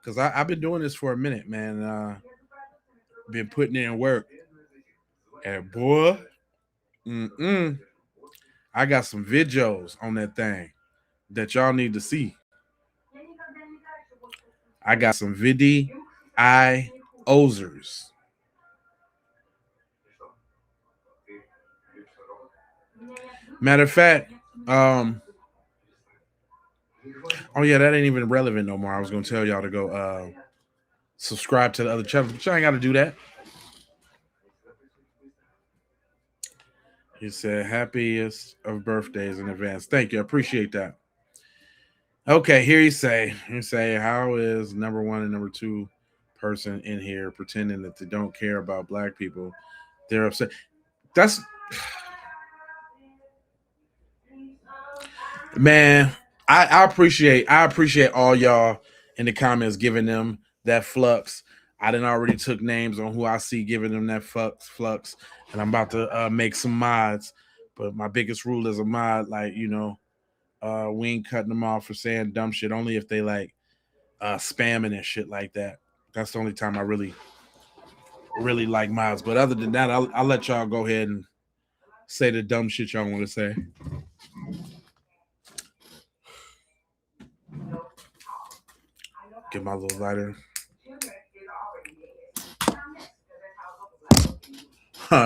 because I've been doing this for a minute, man. Been putting in work, and boy, I got some videos on that thing that y'all need to see. I got some ozers. Matter of fact, Oh yeah, that ain't even relevant no more. I was gonna tell y'all to go subscribe to the other channels, but y'all ain't gotta do that. He said happiest of birthdays in advance. Thank you. I appreciate that. Okay, here you say, how is number one and number two person in here pretending that they don't care about black people? They're upset. That's man, I appreciate all y'all in the comments giving them that flux. I done already took names on who I see giving them that flux, and I'm about to make some mods. But my biggest rule as a mod, like, you know, we ain't cutting them off for saying dumb shit. Only if they like spamming and shit like that. That's the only time I really like mods. But other than that, I'll let y'all go ahead and say the dumb shit y'all want to say. Get my little lighter.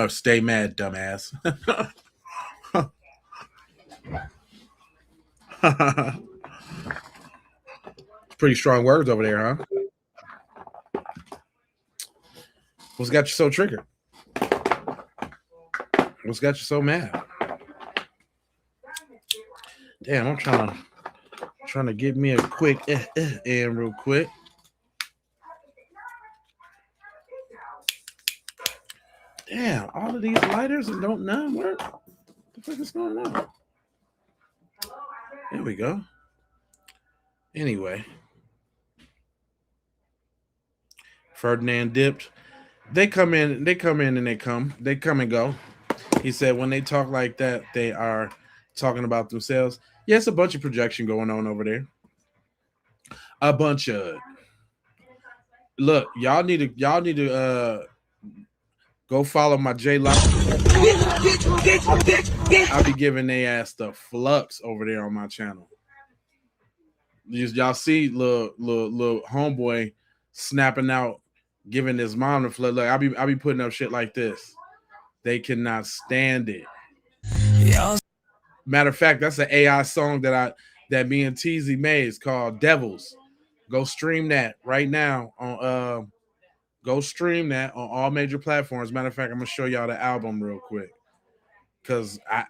Stay mad, dumbass. Pretty strong words over there, huh? What's got you so triggered? What's got you so mad? Damn, I'm trying to get me a quick in real quick. Damn, all of these lighters and don't none work. What the fuck is going on? There we go. Anyway, Ferdinand dipped. They come in and they come and go. He said when they talk like that, they are talking about themselves. Yeah, it's a bunch of projection going on over there. A bunch of look, y'all need to go follow my J Live. I'll be giving they ass the flux over there on my channel. Y'all see little homeboy snapping out, giving his mom the flood. Look, I'll be putting up shit like this. They cannot stand it. Matter of fact, that's an AI song that me and Teasy made. It's called Devils. Go stream that right now on go stream that on all major platforms. Matter of fact, I'm gonna show y'all the album real quick. Cause I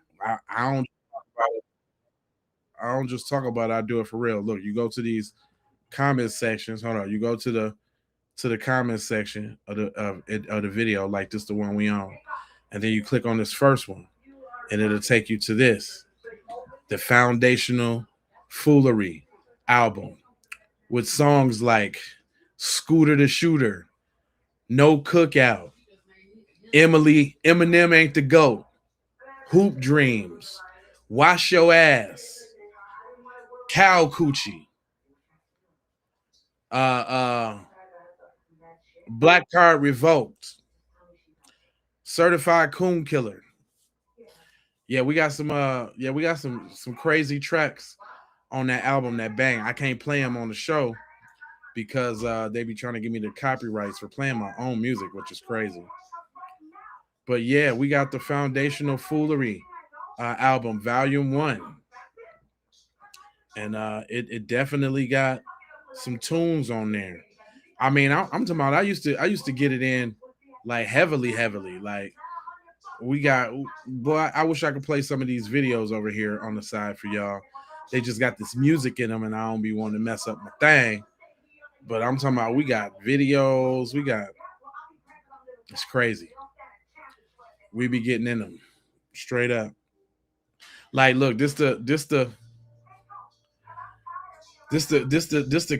don't just talk about it, I do it for real. Look, you go to these comment sections. Hold on, you go to the comment section of the video, like this the one we on, and then you click on this first one, and it'll take you to this, the Foundational Foolery album, with songs like Scooter the Shooter, No Cookout, Eminem Ain't the GOAT, Hoop Dreams, Wash Your Ass, Cow Coochie, Black Card Revoked, Certified Coon Killer. Yeah, we got some crazy tracks on that album that bang. I can't play them on the show because they be trying to give me the copyrights for playing my own music, which is crazy. But yeah, we got the Foundational Foolery album, Volume 1. And it definitely got some tunes on there. I mean, I'm talking about I used to get it in like heavily. Like we got, boy, I wish I could play some of these videos over here on the side for y'all. They just got this music in them, and I don't be wanting to mess up my thing. But I'm talking about we got videos, it's crazy. We be getting in them straight up. Like, look, this the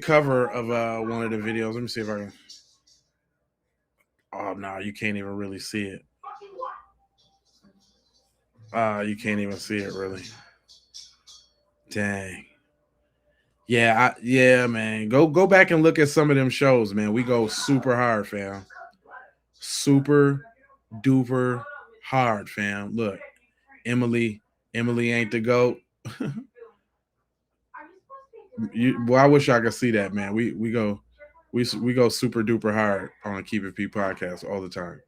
cover of one of the videos. Let me see if I can. Oh no, you can't even really see it. You can't even see it really. Dang. Yeah, man. Go back and look at some of them shows, man. We go super hard, fam. Super duper hard, fam. Look, Emily ain't the GOAT. I wish I could see that, man. We go super duper hard on the Keep It P podcast all the time.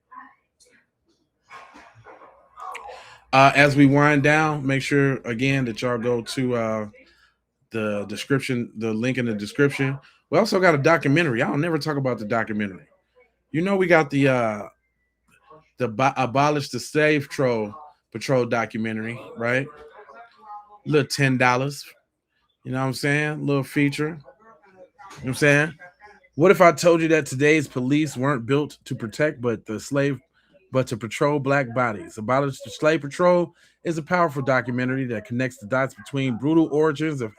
As we wind down, make sure again that y'all go to the description, the link in the description. We also got a documentary. I'll never talk about the documentary. You know, we got the Abolish the Slave Patrol documentary, right? Little $10. You know what I'm saying? Little feature. You know what I'm saying? What if I told you that today's police weren't built to protect but to patrol black bodies? Abolish the Slave Patrol is a powerful documentary that connects the dots between brutal origins of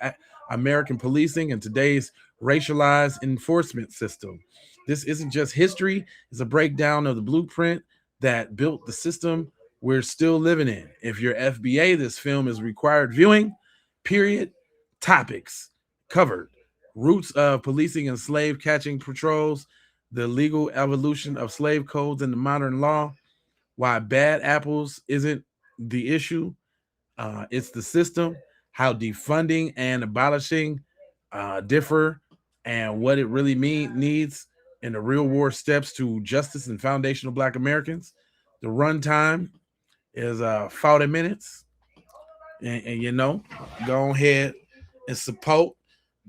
American policing and today's racialized enforcement system. This isn't just history, it's a breakdown of the blueprint that built the system we're still living in. If you're FBA, this film is required viewing. Period. Topics covered: roots of policing and slave catching patrols, the legal evolution of slave codes into modern law, why bad apples isn't the issue, it's the system, how defunding and abolishing differ, and what it really needs in the real war steps to justice and foundational Black Americans. The runtime is 40 minutes, and you know, go ahead and support.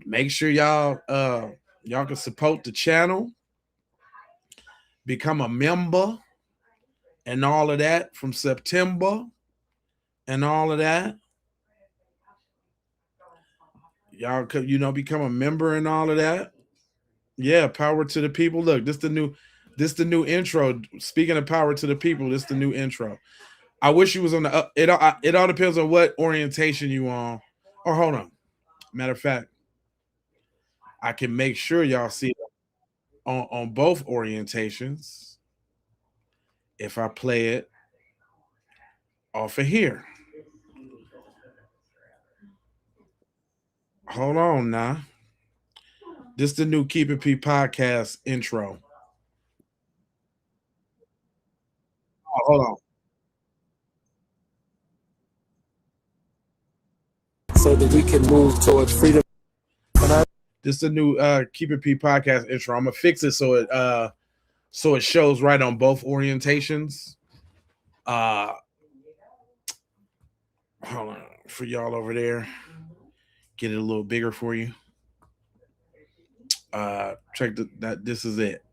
Make sure y'all can support the channel, become a member, and all of that from September, and all of that. Y'all could, become a member and all of that. Yeah, power to the people. Look, this the new intro. Speaking of power to the people, this the new intro. I wish you was on the it all depends on what orientation you on. Or hold on. Matter of fact, I can make sure y'all see it on both orientations if I play it off of here. Hold on now. This is the new Keep It P podcast intro. Oh, hold on. So that we can move towards freedom. This is the new Keep It P podcast intro. I'm gonna fix it so it shows right on both orientations. Hold on for y'all over there. Get it a little bigger for you. Check that. This is it.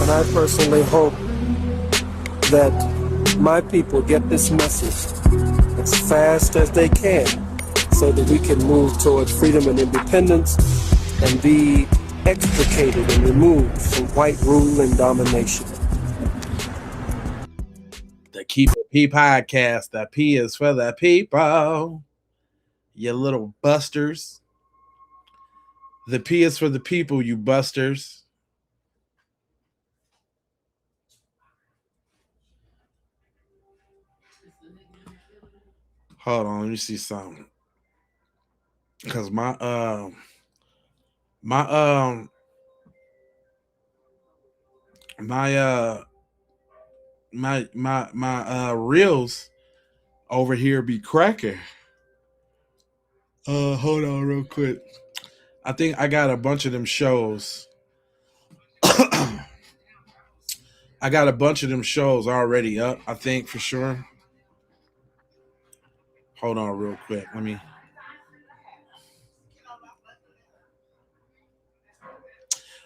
And I personally hope that my people get this message as fast as they can so that we can move towards freedom and independence and be extricated and removed from white rule and domination. The Keep It P podcast. The P is for the people. You little busters. The P is for the people, you busters. Hold on, let me see something. Because my reels over here be cracking. Hold on real quick. I think I got a bunch of them shows. I got a bunch of them shows already up, I think, for sure. Hold on real quick. Let me.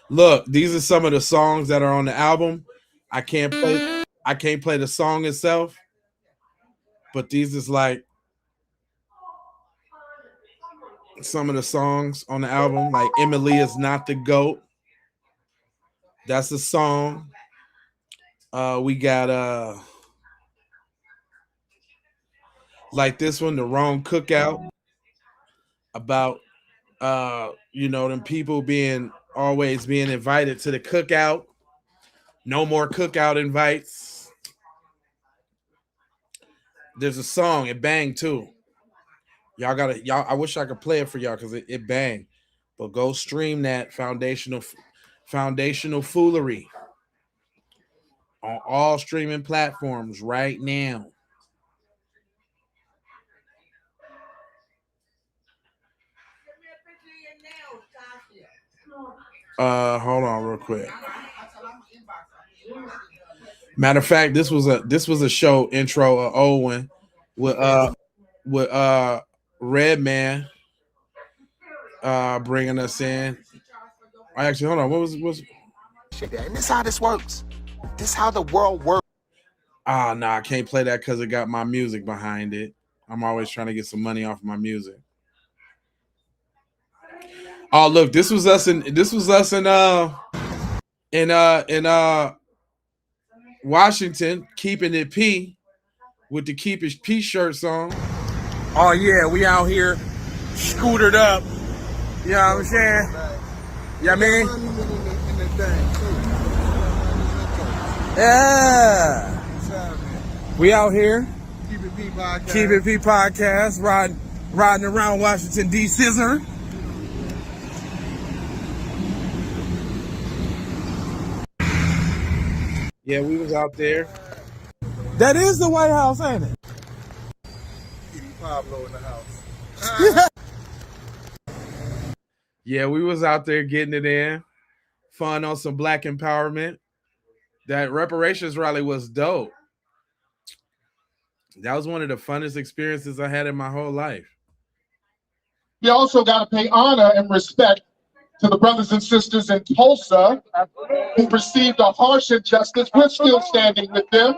Look, these are some of the songs that are on the album. I can't play the song itself, but these is like some of the songs on the album, like Emily is Not the Goat. That's a song. We got like this one, The Wrong Cookout, about them people always being invited to the cookout. No more cookout invites. There's a song, it banged too. Y'all, I wish I could play it for y'all because it banged. But go stream that foundational Foolery on all streaming platforms right now. Hold on real quick. Matter of fact, this was a show intro, Owen, with with Red Man bringing us in. Actually, hold on. What was And this how this works. This how the world works. I can't play that because it got my music behind it. I'm always trying to get some money off my music. Oh, look, this was us in Washington, keeping it P with the Keep It P shirts on. Oh yeah, we out here scootered up. You know what I'm saying? You know what I mean? Yeah. We out here. Keep It P podcast. Riding around Washington D.C. Yeah, we was out there. That is the White House, ain't it? Pablo in the house. Yeah, we was out there getting it in. Fun on some black empowerment. That reparations rally was dope. That was one of the funnest experiences I had in my whole life. We also got to pay honor and respect to the brothers and sisters in Tulsa who received a harsh injustice. We're still standing with them.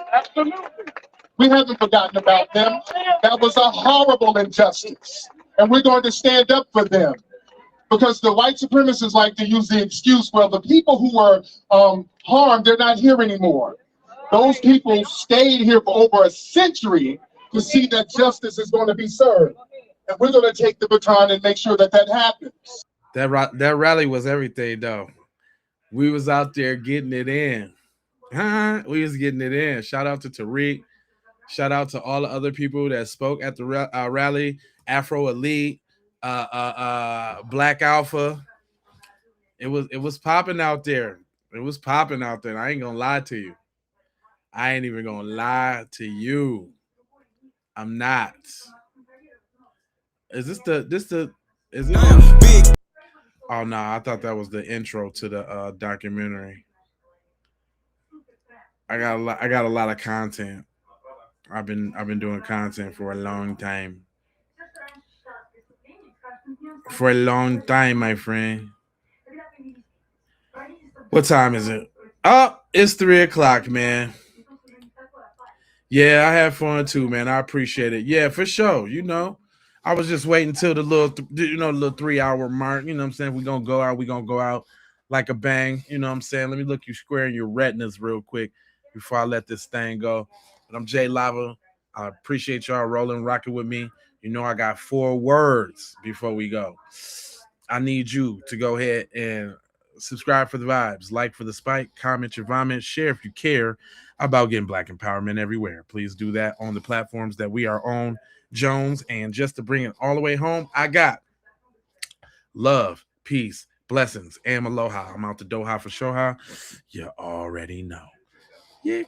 We haven't forgotten about them. That was a horrible injustice. And we're going to stand up for them. Because the white supremacists like to use the excuse, well, the people who were harmed, they're not here anymore. Those people stayed here for over a century to see that justice is going to be served. And we're going to take the baton and make sure that that happens. That rally was everything, though. We was out there getting it in. We was getting it in. Shout out to Tariq. Shout out to all the other people that spoke at the rally. Afro Elite, Black Alpha. It was popping out there. It was popping out there. I ain't gonna lie to you. I ain't even gonna lie to you. I'm not. Is this the is it big? Oh no, I thought that was the intro to the documentary. I got a lot of content. I've been doing content for a long time. For a long time, my friend. What time is it? Oh, it's 3:00, man. Yeah, I had fun too, man. I appreciate it. Yeah, for sure. You know, I was just waiting till the little 3-hour mark. You know what I'm saying? We're going to go out like a bang. You know what I'm saying? Let me look you square in your retinas real quick before I let this thing go. But I'm Jay Lava. I appreciate y'all rolling, rocking with me. You know, I got 4 words before we go. I need you to go ahead and subscribe for the vibes, like for the spike, comment your vomit, share if you care about getting black empowerment everywhere. Please do that on the platforms that we are on, Jones. And just to bring it all the way home, I got love, peace, blessings, and aloha. I'm out the Doha for Shoha. You already know.